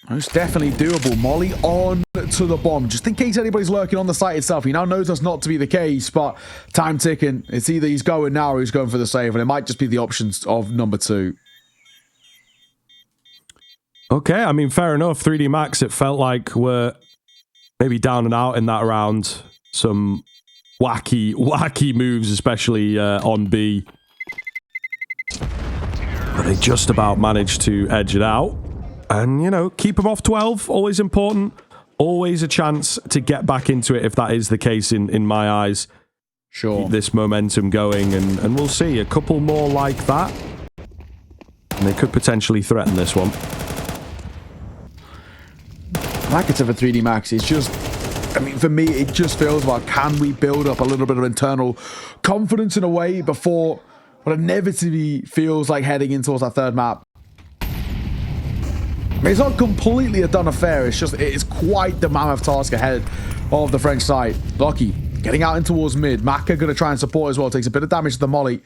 most definitely doable. Molly on to the bomb. Just in case anybody's lurking on the site itself. He now knows that's not to be the case, but time ticking. It's either he's going now or he's going for the save, and it might just be the options of number 2. Okay, I mean, fair enough. 3D Max, it felt like we're maybe down and out in that round. Some wacky moves, especially on B. But they just about managed to edge it out. And, you know, keep them off 12. Always important. Always a chance to get back into it if that is the case in my eyes. Sure. Keep this momentum going, and we'll see. A couple more like that. And they could potentially threaten this one. Like it's of a 3D Max, it's just, I mean, for me, it just feels like, can we build up a little bit of internal confidence in a way before what inevitably feels like heading in towards that 3rd map? I mean, it's not completely a done affair, it's just, it's quite the mammoth task ahead of the French side. Lucky, getting out in towards mid. Maka going to try and support as well, takes a bit of damage to the molly.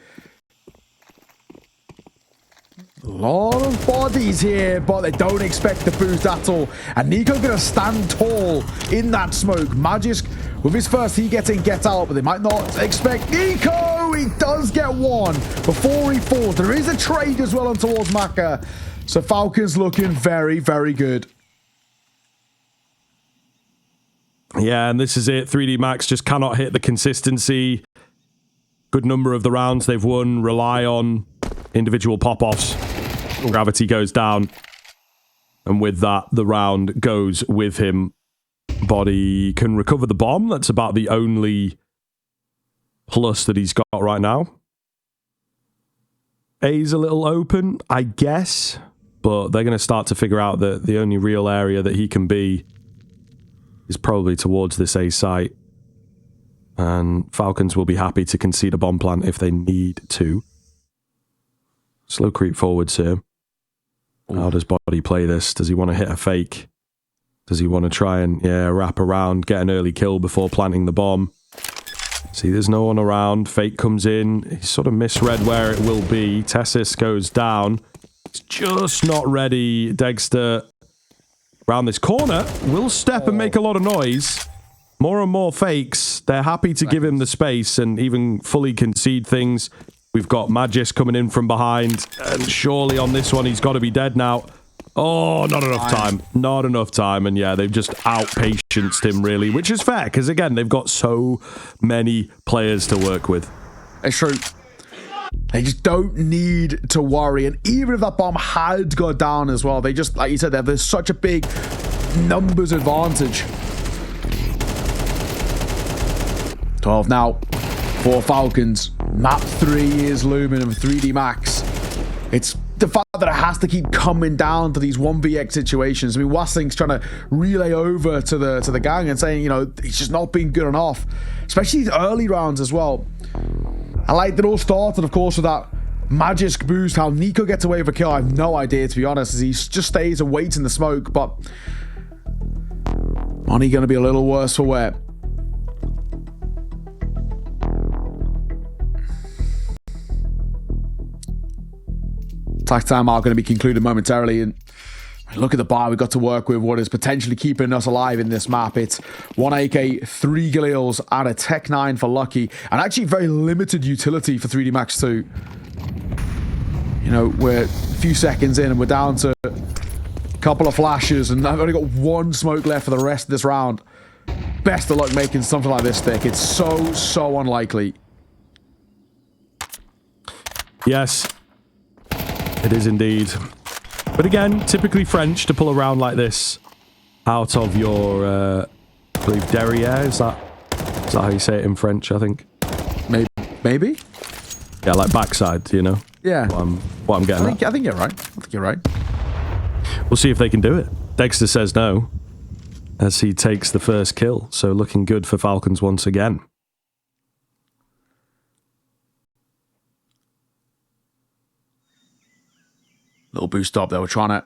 A lot of bodies here, but they don't expect the boost at all. And Nico going to stand tall in that smoke. Magisk, with his first, he gets in, get out, but they might not expect Nico. He does get one before he falls. There is a trade as well on towards Maka. So Falcons looking very, very good. Yeah, and this is it. 3D Max just cannot hit the consistency. Good number of the rounds they've won rely on individual pop-offs. Gravity goes down. And with that, the round goes with him. Body can recover the bomb. That's about the only plus that he's got right now. A's a little open, I guess. But they're going to start to figure out that the only real area that he can be is probably towards this A site. And Falcons will be happy to concede a bomb plant if they need to. Slow creep forwards here. How does Body play this? Does he want to hit a fake? Does he want to try and, wrap around, get an early kill before planting the bomb? See, there's no one around. Fake comes in. He's sort of misread where it will be. Tessis goes down. He's just not ready. Degster around this corner will step and make a lot of noise. More and more fakes. They're happy to give him the space and even fully concede things. We've got Magis coming in from behind. And surely on this one, he's got to be dead now. Oh, not enough time. Not enough time. And yeah, they've just out-patienced him, really. Which is fair, because again, they've got so many players to work with. It's true. They just don't need to worry. And even if that bomb had got down as well, they just, like you said, there's such a big numbers advantage. 12 now for Falcons. Map 3 is looming of 3D Max. It's the fact that it has to keep coming down to these 1vx situations. I mean, Wassing's trying to relay over to the gang and saying, you know, it's just not been good enough, especially these early rounds as well. I like it all started, of course, with that Magisk boost. How Nico gets away with a kill, I have no idea, to be honest, as he just stays and waits in the smoke. But money going to be a little worse for wear. Attack time are going to be concluded momentarily, and look at the bar we've got to work with. What is potentially keeping us alive in this map? It's 1 AK, 3 Galils, and a Tech 9 for Lucky, and actually very limited utility for 3D Max 2. You know, we're a few seconds in and we're down to a couple of flashes, and I've only got 1 smoke left for the rest of this round. Best of luck making something like this stick. It's so unlikely. Yes. It is indeed. But again, typically French to pull a round like this out of your, I believe, derriere. Is that how you say it in French, I think? Maybe? Yeah, like backside, you know? Yeah. What I'm getting I think you're right. I think you're right. We'll see if they can do it. Dexter says no, as he takes the first kill. So looking good for Falcons once again. Little boost up there. We're trying to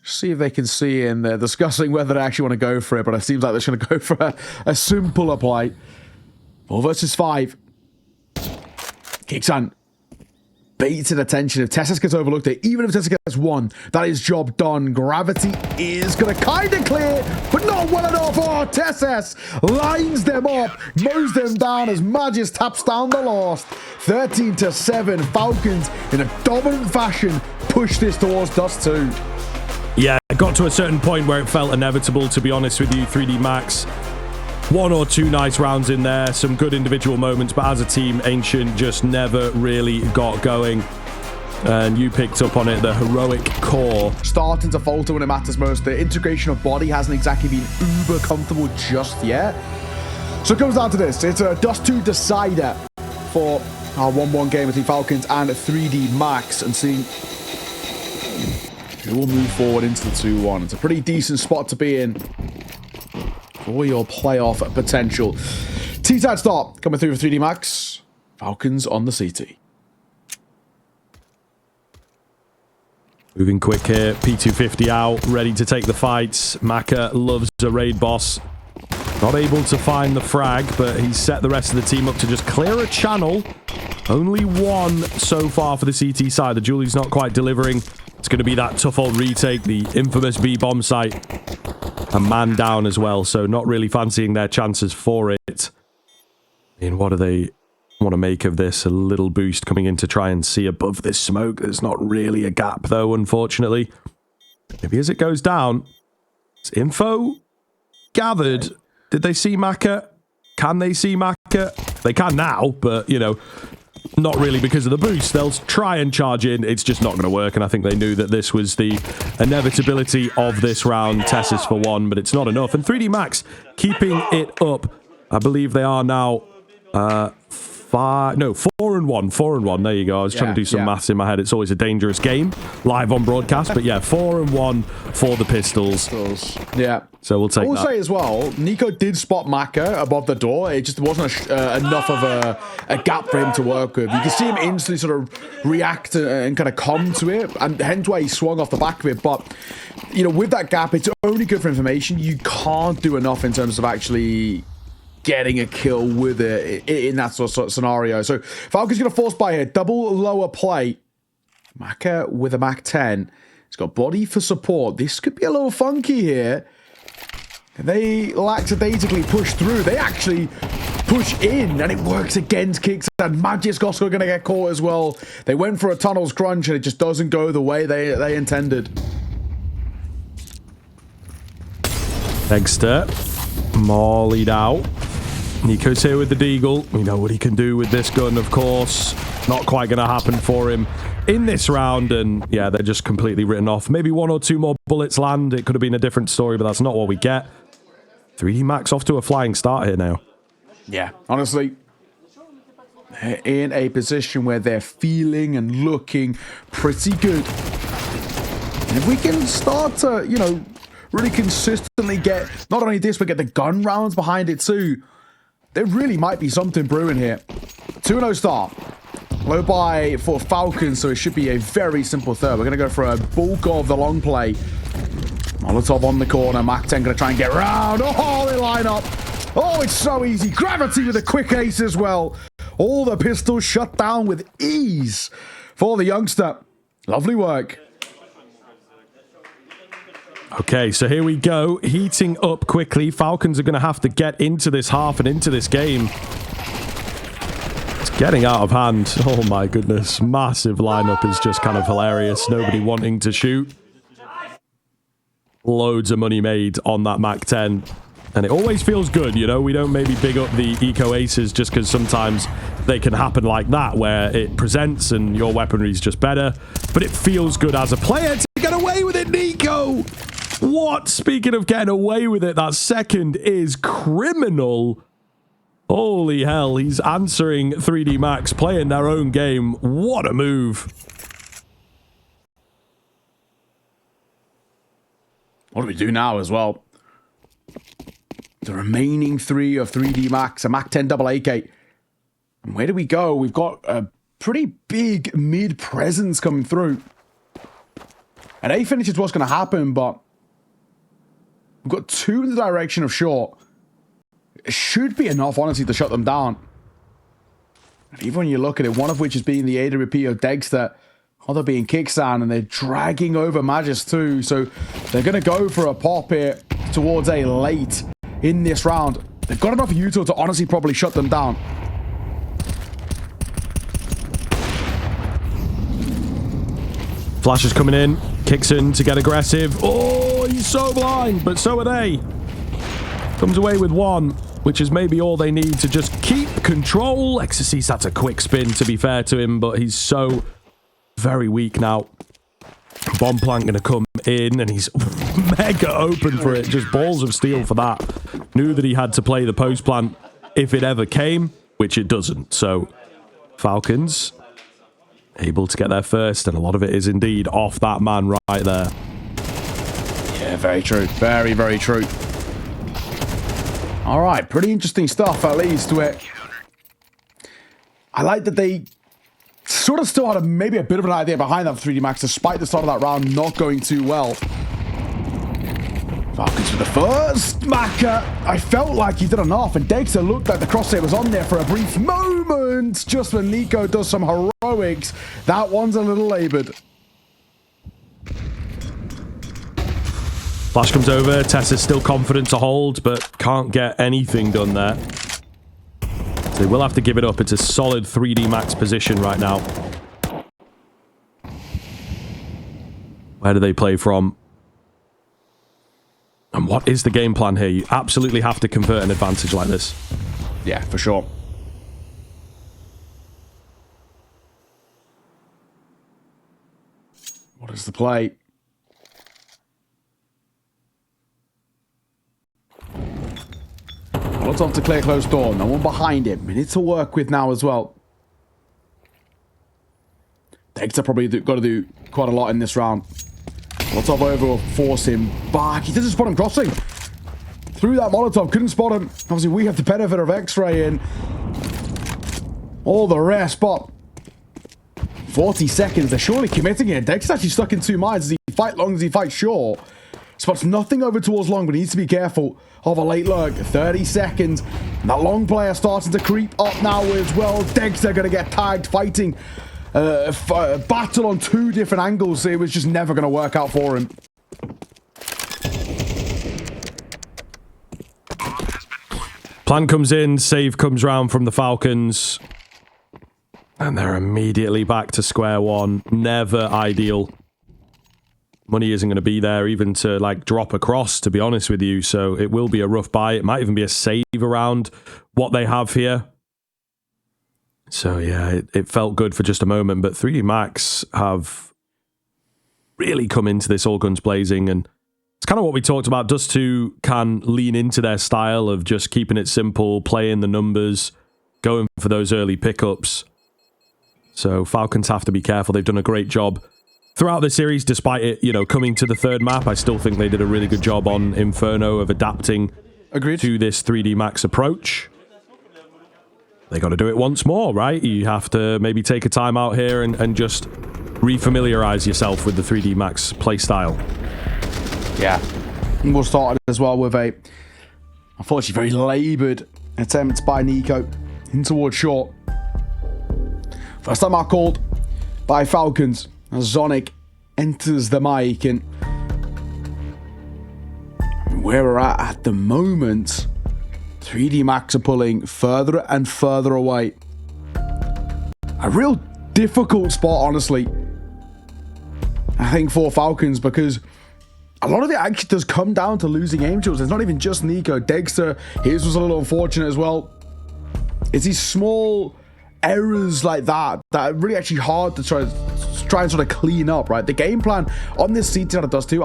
see if they can see in. They're discussing whether they actually want to go for it, but it seems like they're going to go for a simpler play. 4 versus 5. Kixan baited attention. If Tessus gets overlooked there, even if Tessus gets 1, that is job done. Gravity is going to kind of clear, but not well enough. Oh, Tessus lines them up, mows them down as Magis taps down the last. 13-7. Falcons, in a dominant fashion, push this towards Dust2. Yeah, it got to a certain point where it felt inevitable, to be honest with you. 3D Max, 1 or 2 nice rounds in there, some good individual moments, but as a team, Ancient just never really got going. And you picked up on it, the heroic core. Starting to falter when it matters most. The integration of body hasn't exactly been uber comfortable just yet. So it comes down to this. It's a Dust2 decider for our 1-1 game between Falcons and 3D Max, and seeing who will move forward into the 2-1. It's a pretty decent spot to be in for your playoff potential. T-side start coming through for 3D Max. Falcons on the CT. Moving quick here. P250 out, ready to take the fights. Maka loves a raid boss. Not able to find the frag, but he's set the rest of the team up to just clear a channel. Only 1 so far for the CT side. The Julie's not quite delivering. It's going to be that tough old retake, the infamous B-bomb site. A man down as well, so not really fancying their chances for it. I mean, what do they want to make of this? A little boost coming in to try and see above this smoke. There's not really a gap, though, unfortunately. Maybe as it goes down, it's info gathered. Did they see Maka? Can they see Maka? They can now, but, you know, not really because of the boost. They'll try and charge in. It's just not going to work, and I think they knew that this was the inevitability of this round. Tessus for 1, but it's not enough. And 3D Max keeping it up. I believe they are now 4 and 1. 4 and 1. There you go. I was trying to do some maths in my head. It's always a dangerous game live on broadcast, but yeah, 4 and 1 for the Pistols. Yeah. So we'll take that. I will say as well, Nico did spot Maka above the door. It just wasn't enough of a gap for him to work with. You can see him instantly sort of react and kind of come to it, and hence why he swung off the back of it. But, you know, with that gap, it's only good for information. You can't do enough in terms of actually getting a kill with it in that sort of scenario. So Falcon's going to force by a double lower play. Maka with a Mac 10. He's got body for support. This could be a little funky here. They lackadaisically push through. They actually push in, and it works against Kicks. And Magic's also going to get caught as well. They went for a tunnels crunch, and it just doesn't go the way they intended. Dexter mollied out. Nico's here with the Deagle. We know what he can do with this gun, of course. Not quite going to happen for him in this round, and yeah, they're just completely written off. Maybe 1 or 2 more bullets land. It could have been a different story, but that's not what we get. 3D Max off to a flying start here now. Yeah, honestly, they're in a position where they're feeling and looking pretty good. And if we can start to, you know, really consistently get not only this, but get the gun rounds behind it too, there really might be something brewing here. 2-0 start. Low buy for Falcons, so it should be a very simple third. We're going to go for a bulk of the long play. Molotov on the corner. Mac 10 going to try and get round. Oh, they line up. Oh, it's so easy. Gravity with a quick ace as well. All the pistols shut down with ease for the youngster. Lovely work. Okay, so here we go. Heating up quickly. Falcons are going to have to get into this half and into this game. It's getting out of hand. Oh my goodness. Massive lineup is just kind of hilarious. Nobody wanting to shoot. Loads of money made on that Mac 10. And it always feels good, you know? We don't maybe big up the eco aces just because sometimes they can happen like that, where it presents and your weaponry is just better. But it feels good as a player to get away with it, Nico! What? Speaking of getting away with it, that second is criminal. Holy hell, he's answering 3D Max, playing their own game. What a move. What do we do now as well? The remaining 3 of 3D Max, a Mac 10 double AK. And where do we go? We've got a pretty big mid presence coming through. An A finish is what's going to happen, but we've got 2 in the direction of short. It should be enough, honestly, to shut them down. And even when you look at it, one of which is being the AWP of Dexter, other being Kickstand, and they're dragging over Magis too. So they're going to go for a pop here towards a late in this round. They've got enough util to honestly probably shut them down. Flash is coming in. Kickson to get aggressive. Oh, he's so blind, but so are they. Comes away with 1, which is maybe all they need to just keep control. Ecstasy, that's a quick spin, to be fair to him, but he's so very weak now. Bomb plant going to come in, and he's mega open for it. Just balls of steel for that. Knew that he had to play the post plant if it ever came, which it doesn't. So Falcons able to get there first, and a lot of it is indeed off that man right there. Yeah, very true. Very, very true. All right, pretty interesting stuff, at least. Where I like that they sort of still had maybe a bit of an idea behind that for 3D Max, despite the start of that round not going too well. Falcons with the first Macca. I felt like he did enough, and Dexter looked like the crosshair was on there for a brief moment, just when Nico does some heroics. That one's a little labored. Flash comes over. Tessa's still confident to hold, but can't get anything done there. So they will have to give it up. It's a solid 3D Max position right now. Where do they play from? And what is the game plan here? You absolutely have to convert an advantage like this. Yeah, for sure. What is the play? Lots off to clear closed door. No one behind him. Minute to work with now as well. Dexter probably got to do quite a lot in this round. Lots of over will force him back. He doesn't spot him crossing. Through that Molotov, couldn't spot him. Obviously, we have the benefit of X-Ray and all the rest, but 40 seconds, they're surely committing it. Dexter's actually stuck in 2 minds. Does he fight long? Does he fight short? Spots nothing over towards long, but he needs to be careful of a late lurk. 30 seconds. And that long player starting to creep up now as well. Dexter going to get tagged, fighting battle on 2 different angles. It was just never going to work out for him. Plan comes in, save comes round from the Falcons. And they're immediately back to square one. Never ideal. Money isn't going to be there even to like drop across, to be honest with you. So it will be a rough buy. It might even be a save around what they have here. So yeah, it felt good for just a moment. But 3D Max have really come into this all guns blazing. And it's kind of what we talked about. Dust2 can lean into their style of just keeping it simple, playing the numbers, going for those early pickups. So Falcons have to be careful. They've done a great job throughout the series, despite it, you know, coming to the 3rd map. I still think they did a really good job on Inferno of adapting to this 3D Max approach. They got to do it once more, right? You have to maybe take a time out here and just refamiliarize yourself with the 3D Max playstyle. Yeah. And we'll start as well with a, unfortunately, very laboured attempt by Nico in towards short. First time out called by Falcons. Zonic enters the mic, and where we're at the moment, 3D Max are pulling further and further away. A real difficult spot, honestly, I think, for Falcons, because a lot of it actually does come down to losing aim tools. It's not even just Nico. Dexter, his was a little unfortunate as well. It's these small errors like that that are really actually hard to try and sort of clean up, right? The game plan on this CT out of Dust2,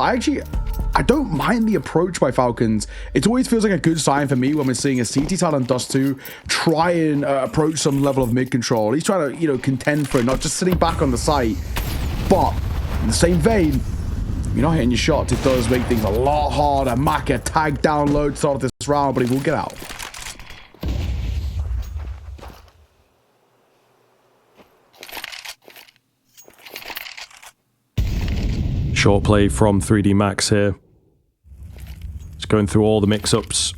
I don't mind the approach by Falcons. It always feels like a good sign for me when we're seeing a CT talent Dust2 try and approach some level of mid control. He's trying to, you know, contend for it, not just sitting back on the site. But in the same vein, you're not hitting your shots. It does make things a lot harder. Macca tagged down low to start this round, but he will get out. Short play from 3D Max here. Just going through all the mix-ups.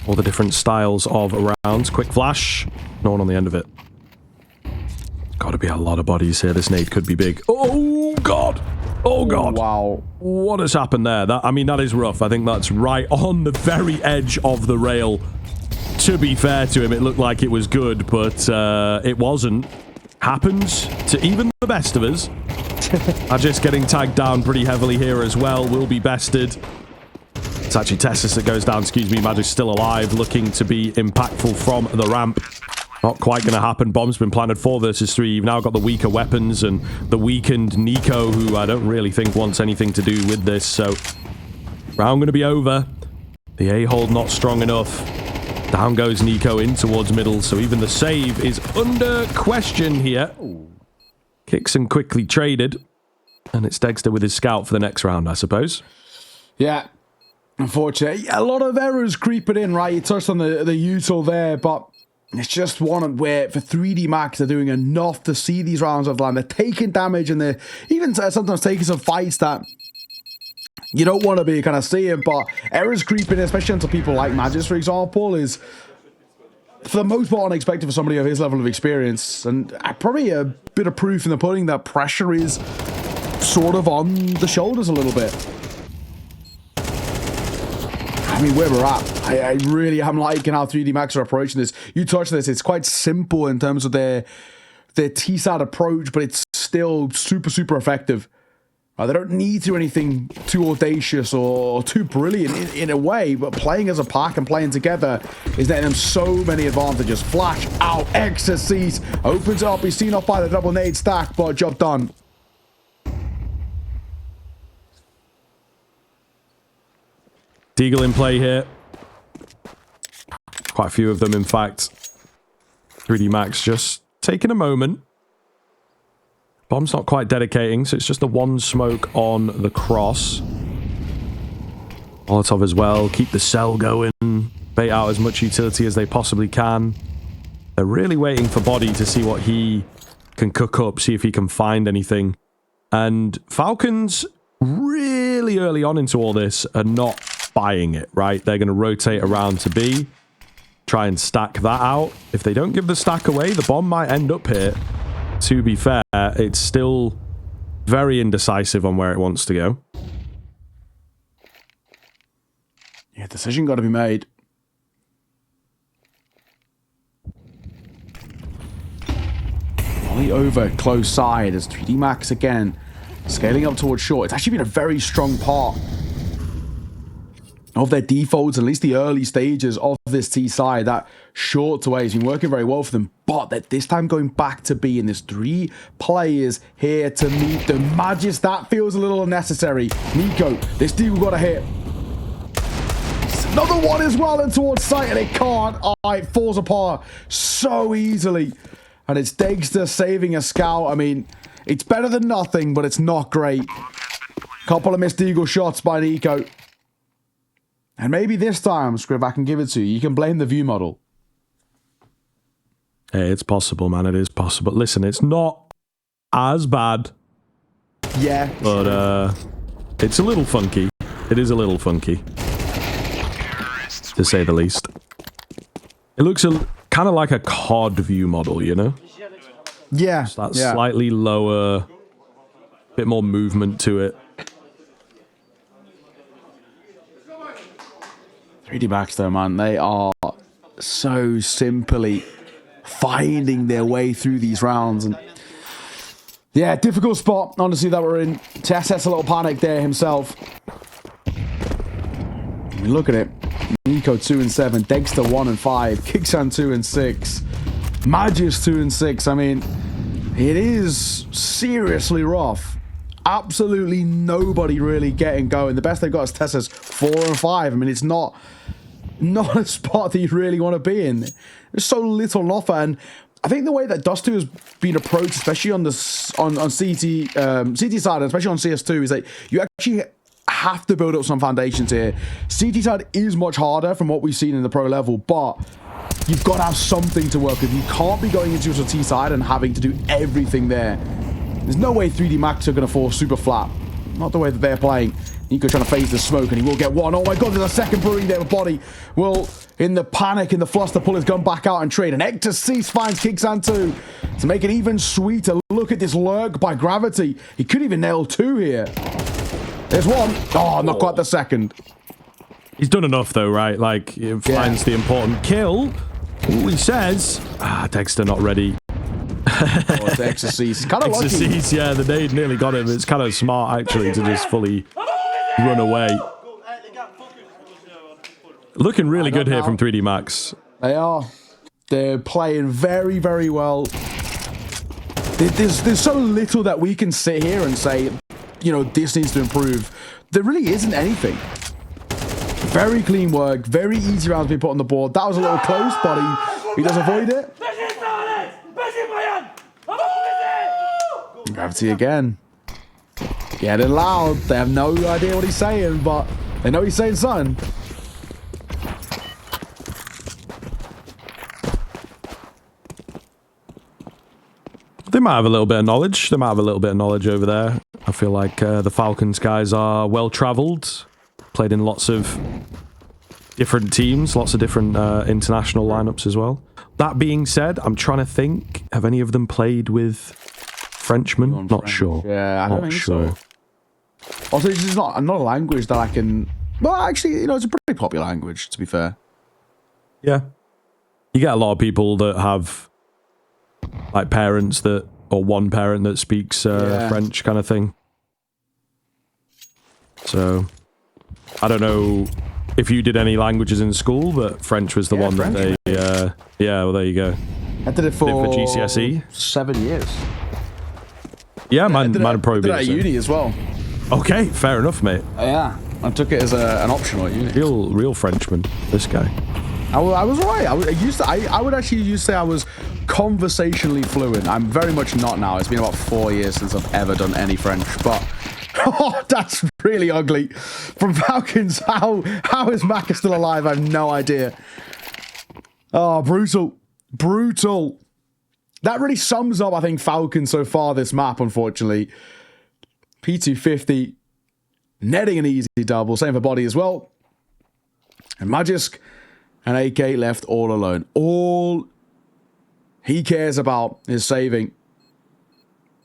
All the different styles of rounds. Quick flash. No one on the end of it. Got to be a lot of bodies here. This nade could be big. Oh, God. Oh, God. Oh, wow. What has happened there? I mean, that is rough. I think that's right on the very edge of the rail. To be fair to him, it looked like it was good, but it wasn't. Happens to even the best of us. Are just getting tagged down pretty heavily here as well. Will be bested. It's actually Tessus that goes down. Excuse me. Magic's still alive, looking to be impactful from the ramp. Not quite going to happen. Bomb's been planted 4 versus 3. You've now got the weaker weapons and the weakened Nico, who I don't really think wants anything to do with this. So, round going to be over. The A-hold not strong enough. Down goes Nico in towards middle. So even the save is under question here. Kicks and quickly traded. And it's Dexter with his scout for the next round, I suppose. Yeah. Unfortunately, a lot of errors creeping in, right? You touched on the util there, but it's just one where for 3D Max, they're doing enough to see these rounds of line. They're taking damage and they're even sometimes taking some fights that you don't want to be kind of seeing, but errors creeping in, especially into people like Magis, for example, is for the most part unexpected for somebody of his level of experience. And probably a bit of proof in the pudding that pressure is sort of on the shoulders a little bit. I mean, where we're at, I really am liking how 3D Max are approaching this. You touched this, it's quite simple in terms of their T-side approach, but it's still super, super effective. They don't need to do anything too audacious or too brilliant in a way, but playing as a pack and playing together is letting them so many advantages. Flash out, Exorcise, opens up, he's seen off by the double nade stack, but job done. Deagle in play here. Quite a few of them, in fact. 3D Max just taking a moment. Bomb's not quite dedicating, so it's just the one smoke on the cross. Molotov as well. Keep the cell going. Bait out as much utility as they possibly can. They're really waiting for Body to see what he can cook up, see if he can find anything. And Falcons, really early on into all this, are not buying it, right? They're going to rotate around to B, try and stack that out. If they don't give the stack away, the bomb might end up here. To be fair, it's still very indecisive on where it wants to go. Yeah, decision got to be made. Volley over close side as 3D Max again scaling up towards short. It's actually been a very strong part of their defaults, at least the early stages of this T side. That short away has been working very well for them, but that this time going back to B, and there's 3 players here to meet the Magis. That feels a little unnecessary. Nico, this dude got a hit. Another one as well, and towards sight, and it can't. It falls apart so easily. And it's Dexter saving a scout. I mean, it's better than nothing, but it's not great. Couple of missed eagle shots by Nico. And maybe this time, Scriv, I can give it to you. You can blame the view model. Hey, it's possible, man. It is possible. Listen, it's not as bad. Yeah. But it's a little funky. It is a little funky, to say the least. It looks kind of like a COD view model, you know? Yeah. Just that slightly lower, bit more movement to it. 3D Max though, man, they are so simply finding their way through these rounds. And yeah, difficult spot, honestly, that we're in. Tess a little panic there himself. I mean, look at it. Nico 2 and 7, Dexter 1 and 5, Kixan 2 and 6, Magis 2 and 6. I mean, it is seriously rough. Absolutely nobody really getting going. The best they've got is Tessa's 4 and 5. I mean, it's not a spot that you really want to be in. There's so little offer, and I think the way that Dust2 has been approached, especially on the CT side, and especially on CS2, is that you actually have to build up some foundations here. CT side is much harder from what we've seen in the pro level, but you've got to have something to work with. You can't be going into your T side and having to do everything there. There's no way 3D Max are going to fall super flat. Not the way that they're playing. Nico trying to phase the smoke, and he will get one. Oh my god, there's a second brewing there. Body will, in the panic, in the fluster, pull his gun back out and trade. And Hector Cease finds Kixan 2 to make it even sweeter. Look at this lurk by Gravity. He could even nail 2 here. There's one. Oh, not quite the second. He's done enough, though, right? Like, he finds the important kill. Ooh, he says, Dexter not ready. Oh, Hector Cease. Kind of lucky. Cease, yeah, the nade nearly got him. It's kind of smart, actually, to just fully run away. Looking really good here from 3D Max. They are. They're playing very, very well. There's so little that we can sit here and say, you know, this needs to improve. There really isn't anything. Very clean work. Very easy rounds being put on the board. That was a little close, but he does avoid it. Gravity again. Getting loud. They have no idea what he's saying, but they know he's saying something. They might have a little bit of knowledge. They might have a little bit of knowledge over there. I feel like the Falcons guys are well-travelled. Played in lots of different teams, lots of different international lineups as well. That being said, I'm trying to think, have any of them played with Frenchmen? Not sure. Yeah, I don't think so. Also, it's just not a language that I can... Well, actually, you know, it's a pretty popular language, to be fair. Yeah. You get a lot of people that have, like, parents that... Or one parent that speaks French kind of thing. So, I don't know if you did any languages in school, but French was the one French, that they... yeah, well, there you go. I did it for GCSE. 7 years. Yeah, mine probably did it at uni as well. Okay, fair enough, mate. Yeah, I took it as an optional at uni. Real Frenchman, this guy. I was alright. I would actually used to say I was conversationally fluent. I'm very much not now. It's been about 4 years since I've ever done any French, but oh, that's really ugly. From Falcons, how is Maka still alive? I have no idea. Oh, brutal. Brutal. That really sums up, I think, Falcons so far this map, unfortunately. P250, netting an easy double. Same for Body as well. And Magisk and AK left all alone. All he cares about is saving.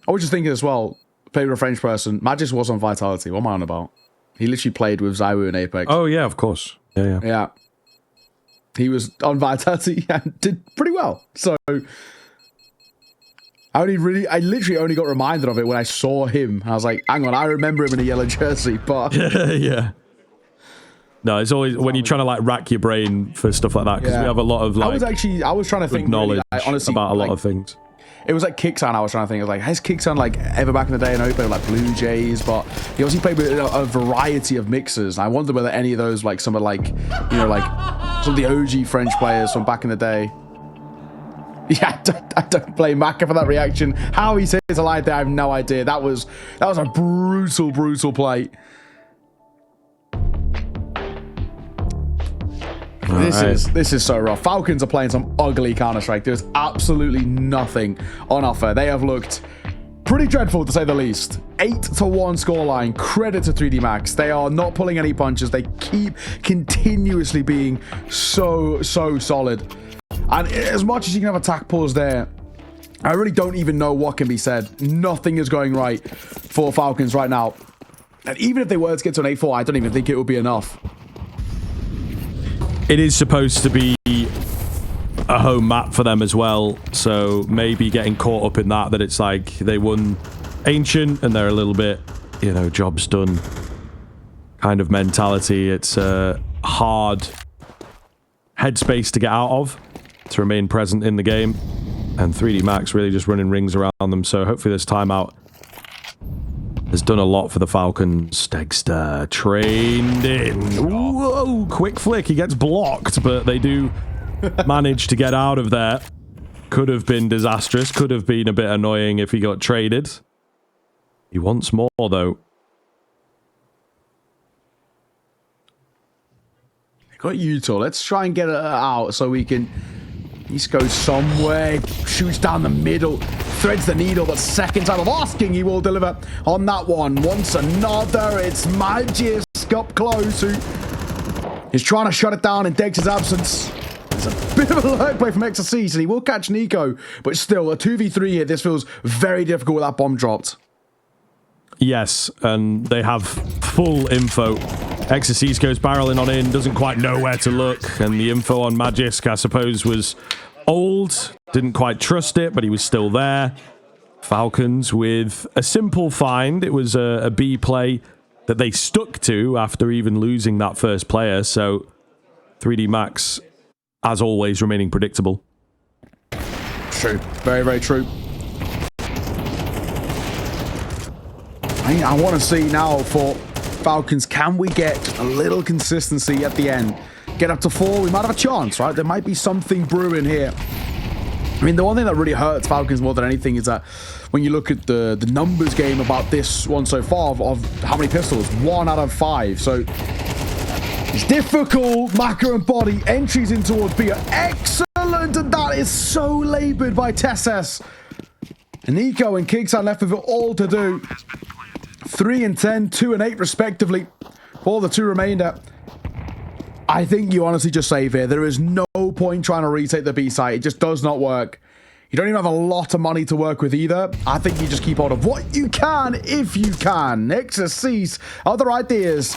I was just thinking as well, played with a French person. Magisk was on Vitality. What am I on about? He literally played with Zywoo and Apex. Oh, yeah, of course. Yeah. He was on Vitality and did pretty well. So... I literally only got reminded of it when I saw him. I was like, hang on, I remember him in a yellow jersey, but... yeah. No, it's always when you're trying to, like, rack your brain for stuff like that, because we have a lot of, like... I was trying to think knowledge really, honestly, about a lot of things. It was like Kixan I was trying to think. I was like, has Kixan, like, ever back in the day, I know he played with, like, Blue Jays, but he obviously played with a variety of mixers. And I wonder whether any of those, like, some of, like, you know, like, some of the OG French players from back in the day... Yeah, I don't blame Maka for that reaction. How he says alive there, I have no idea. That was a brutal play. This is so rough. Falcons are playing some ugly Counter-Strike. There's absolutely nothing on offer. They have looked pretty dreadful, to say the least. 8-1 scoreline. Credit to 3D Max. They are not pulling any punches. They keep continuously being so solid. And as much as you can have attack pulls there, I really don't even know what can be said. Nothing is going right for Falcons right now. And even if they were to get to an 8-4, I don't even think it would be enough. It is supposed to be a home map for them as well, so maybe getting caught up in that it's like they won Ancient and they're a little bit, you know, job's done kind of mentality. It's a hard headspace to get out of, to remain present in the game, and 3D Max really just running rings around them, so hopefully this timeout has done a lot for the Falcons. Dexter trained in. Whoa, quick flick, he gets blocked, but they do manage to get out of there. Could have been disastrous, could have been a bit annoying if he got traded. He wants more though. They got Utah. Let's try and get it out so we can East goes somewhere, shoots down the middle, threads the needle, but second time of asking, he will deliver on that one. Once another, it's Magisk up close, who is trying to shut it down in Dex's absence. There's a bit of a lag play from XSC, so he will catch Nico, but still, a 2v3 here. This feels very difficult with that bomb dropped. Yes, and they have full info. Exorcist goes barreling on in, doesn't quite know where to look, and the info on Magisk, I suppose, was old. Didn't quite trust it, but he was still there. Falcons with a simple find. It was a B play that they stuck to after even losing that first player, so 3D Max, as always, remaining predictable. True. Very, very true. I want to see now for Falcons, can we get a little consistency at the end? Get up to 4, we might have a chance, right? There might be something brewing here. I mean, the one thing that really hurts Falcons more than anything is that when you look at the numbers game about this one so far of how many pistols, 1 out of 5. So it's difficult. Maka and Body entries in towards B are excellent, and that is so labored by Tesses. And Nico and Kigsan left with it all to do. 3 and 10, 2 and 8 respectively for the 2 remainder. I think you honestly just save here. There is no point trying to retake the B site. It just does not work. You don't even have a lot of money to work with either. I think you just keep hold of what you can if you can. Nexus sees other ideas.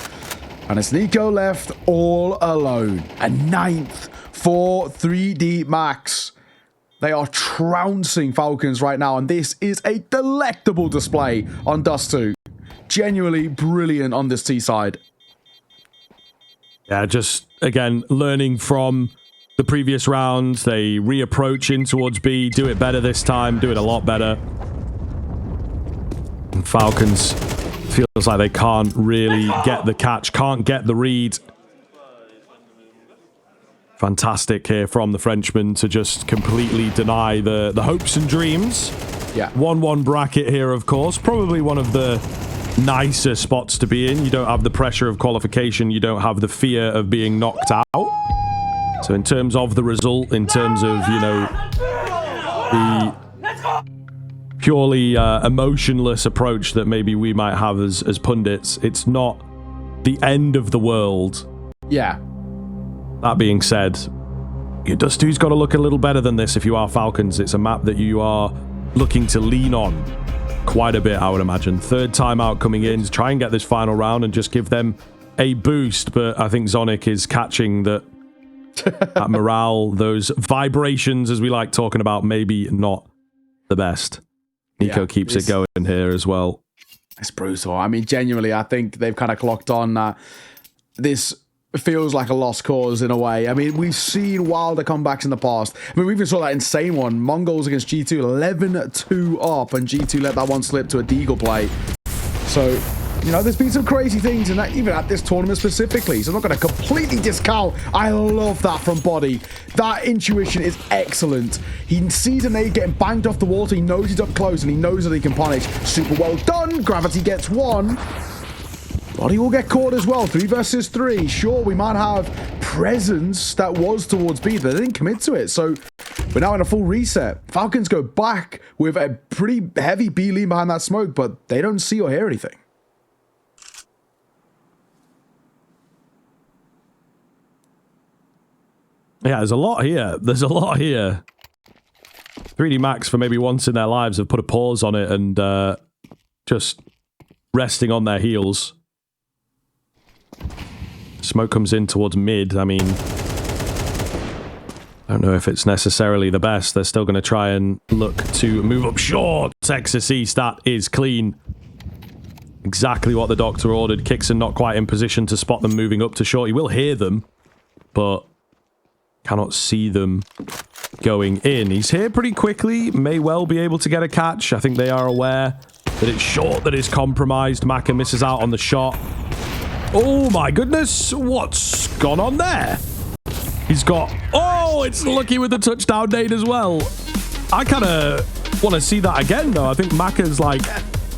And it's Nico left all alone. A 9th for 3D Max. They are trouncing Falcons right now, and this is a delectable display on Dust2. Genuinely brilliant on this T side. Yeah, just, again, learning from the previous round. They reapproach in towards B, do it better this time, do it a lot better. And Falcons feels like they can't really get the catch, can't get the read. Fantastic here from the Frenchman to just completely deny the hopes and dreams. Yeah. 1-1 bracket here, of course. Probably one of the nicer spots to be in. You don't have the pressure of qualification. You don't have the fear of being knocked out. So in terms of the result, in terms of, you know, the purely emotionless approach that maybe we might have as pundits, it's not the end of the world. Yeah. That being said, your Dust2's got to look a little better than this if you are Falcons. It's a map that you are looking to lean on quite a bit, I would imagine. 3rd time out coming in to try and get this final round and just give them a boost. But I think Zonic is catching that morale, those vibrations, as we like talking about, maybe not the best. Nico keeps it going here as well. It's brutal. I mean, genuinely, I think they've kind of clocked on this feels like a lost cause in a way. I mean, we've seen wilder comebacks in the past. I mean, we even saw that insane one. Mongols against G2, 11-2 up, and G2 let that one slip to a Deagle play. So, you know, there's been some crazy things, and even at this tournament specifically. So I'm not going to completely discount. I love that from Body. That intuition is excellent. He sees a nade getting banged off the wall, so he knows he's up close, and he knows that he can punish. Super well done. Gravity gets 1. Body will get caught as well. 3 versus 3. Sure, we might have presence that was towards B, but they didn't commit to it. So we're now in a full reset. Falcons go back with a pretty heavy B lean behind that smoke, but they don't see or hear anything. Yeah, there's a lot here. There's a lot here. 3D Max, for maybe once in their lives, have put a pause on it and just resting on their heels. Smoke comes in towards mid. I mean, I don't know if it's necessarily the best. They're still going to try and look to move up short. Texas East, that is clean. Exactly what the doctor ordered. Kixon not quite in position to spot them moving up to short. He will hear them, but cannot see them going in. He's here pretty quickly. May well be able to get a catch. I think they are aware that it's short that is compromised. Maka misses out on the shot. Oh my goodness, what's gone on there? He's got... Oh, it's Lucky with the touchdown nade as well. I kind of want to see that again, though. I think Maka's, like,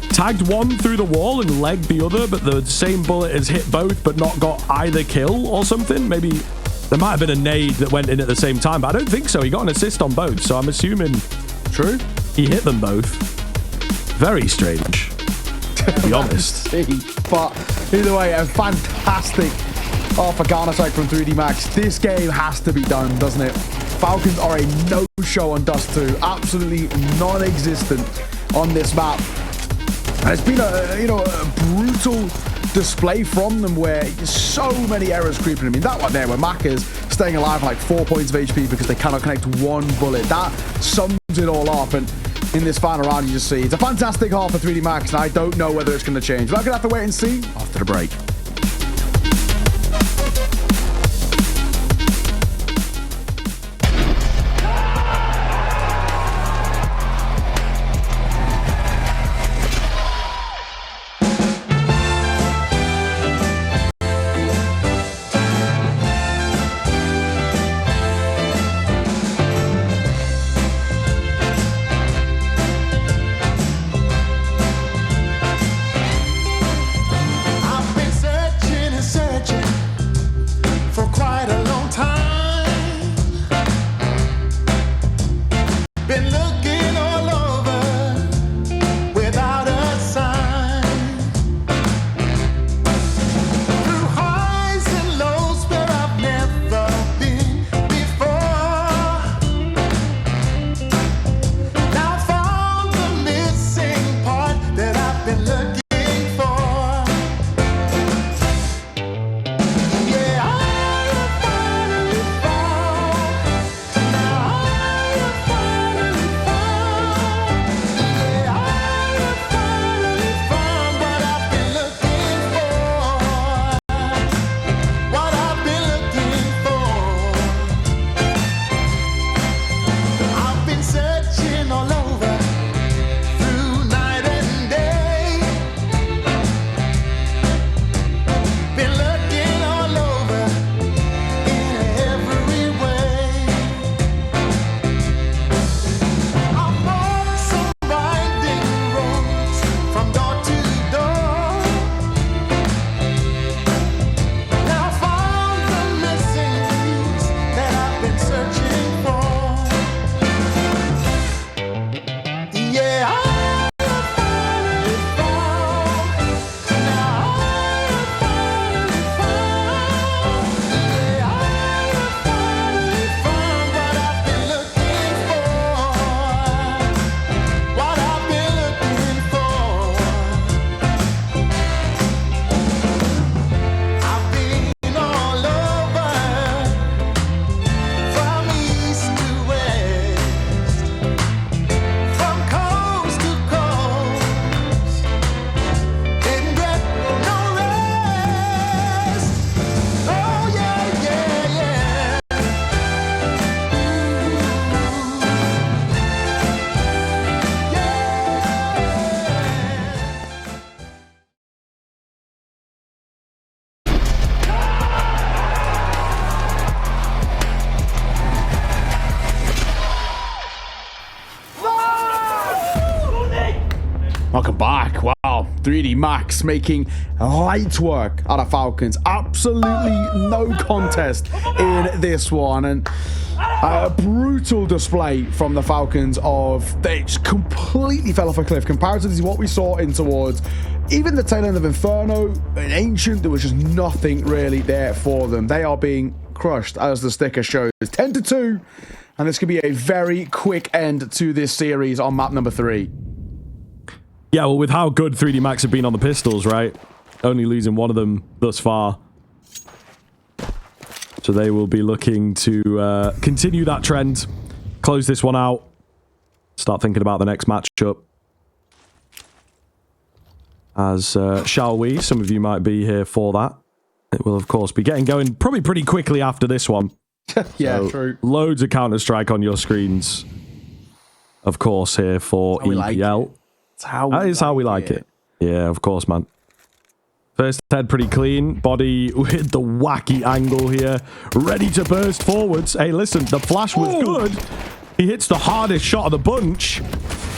tagged one through the wall and legged the other, but the same bullet has hit both but not got either kill or something. Maybe There might have been a nade that went in at the same time, but I don't think so. He got an assist on both, so I'm assuming True. he hit them both. Very strange, to be honest. But either way, a fantastic half-a-Ghana strike from 3D Max. This game has to be done, doesn't it? Falcons are a no-show on Dust2. Absolutely non-existent on this map. And it's been a brutal display from them where so many errors creeping. I mean, that one there where Mac is staying alive for like 4 points of HP because they cannot connect one bullet. That sums it all up. And in this final round, you just see it's a fantastic half for 3D Max, and I don't know whether it's going to change. But I'm going to have to wait and see after the break. Welcome back. Wow, 3D Max making light work out of Falcons. Absolutely no contest in this one. And a brutal display from the Falcons of they just completely fell off a cliff. Comparatively to what we saw in towards even the tail end of Inferno and Ancient, there was just nothing really there for them. They are being crushed, as the sticker shows. 10-2, and this could be a very quick end to this series on map number 3. Yeah, well, with how good 3D Max have been on the pistols, right? Only losing one of them thus far. So they will be looking to continue that trend, close this one out, start thinking about the next matchup. As shall we? Some of you might be here for that. It will, of course, be getting going probably pretty quickly after this one. Yeah, so true. Loads of Counter-Strike on your screens, of course, here for EPL. That is how we like it. Yeah, of course, man. First head pretty clean. Body with the wacky angle here. Ready to burst forwards. Hey, listen, the flash was good. He hits the hardest shot of the bunch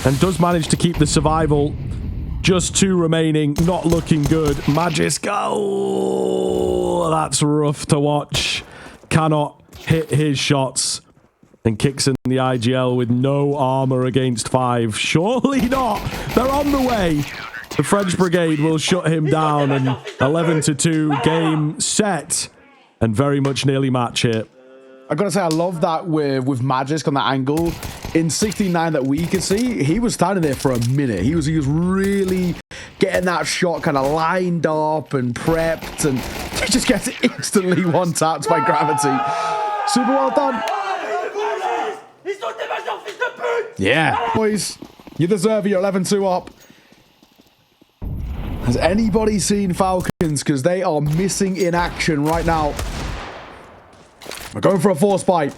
and does manage to keep the survival. Just 2 remaining. Not looking good. Magisk. Oh, that's rough to watch. cannot hit his shots and kicks in the IGL with no armor against 5. Surely not. They're on the way. The French Brigade will shut him down, and 11-2 game set and very much nearly match here. I gotta say, I love that with Magisk on that angle. In 69 that we could see, he was standing there for a minute. He was really getting that shot kind of lined up and prepped, and he just gets instantly one-tapped by Gravity. Super well done. Yeah. Boys, you deserve it. You're 11-2 up. Has anybody seen Falcons? Because they are missing in action right now. We're going for a force bite.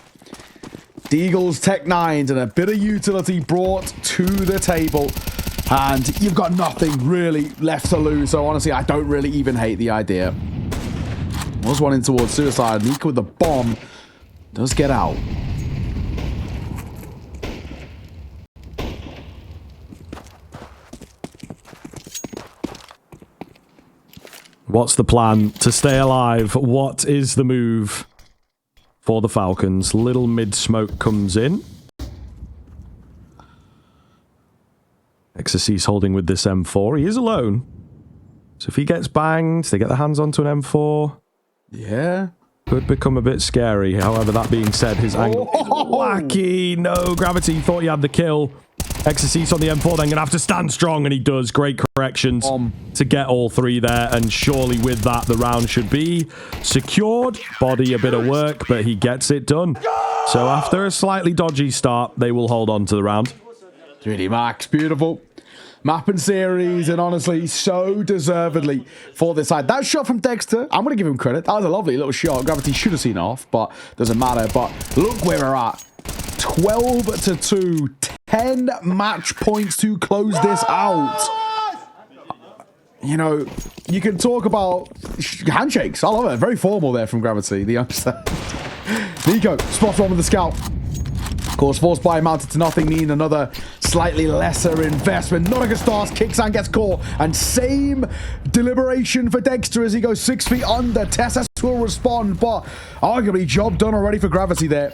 Deagle's Tech 9s and a bit of utility brought to the table. And you've got nothing really left to lose. So honestly, I don't really even hate the idea. Was one in towards suicide. Nika with the bomb does get out. What's the plan to stay alive? What is the move for the Falcons? Little mid-smoke comes in. Exorcist holding with this M4. He is alone. So if he gets banged, they get their hands onto an M4. Yeah. Could become a bit scary. However, that being said, his angle is wacky. No, Gravity thought he had the kill. Exorcist on the M4, then going to have to stand strong, and he does. Great corrections to get all 3 there, and surely with that, the round should be secured. Body a bit of work, but he gets it done. So after a slightly dodgy start, they will hold on to the round. 3D Max, beautiful. Mapping series, and honestly, so deservedly for this side. That shot from Dexter, I'm going to give him credit. That was a lovely little shot. Gravity should have seen off, but doesn't matter. But look where we're at. 12-2. 10 match points to close this out. You know, you can talk about handshakes. I love it. Very formal there from Gravity, the youngster. Nico, spot on with the scout. Of course, force buy mounted to nothing, mean another slightly lesser investment. Not a good start. Kicks gets caught. And same deliberation for Dexter as he goes 6 feet under. Tessas will respond, but arguably job done already for Gravity there.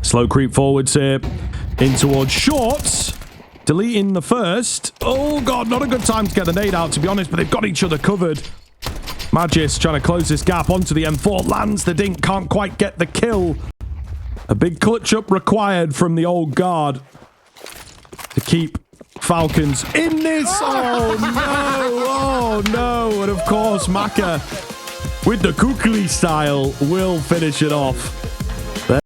Slow creep forwards here. In towards shorts. Deleting the first. Oh, God, not a good time to get the nade out, to be honest, but they've got each other covered. Magis trying to close this gap onto the M4. Lands the dink. Can't quite get the kill. A big clutch up required from the old guard to keep Falcons in this. Oh, no. Oh, no. And, of course, Maka with the Kukli style will finish it off.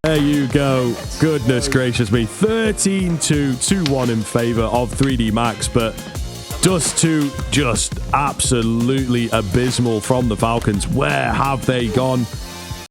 There you go. Goodness gracious me. 13-2, 2-1 in favor of 3D Max, but Dust2 just absolutely abysmal from the Falcons. Where have they gone?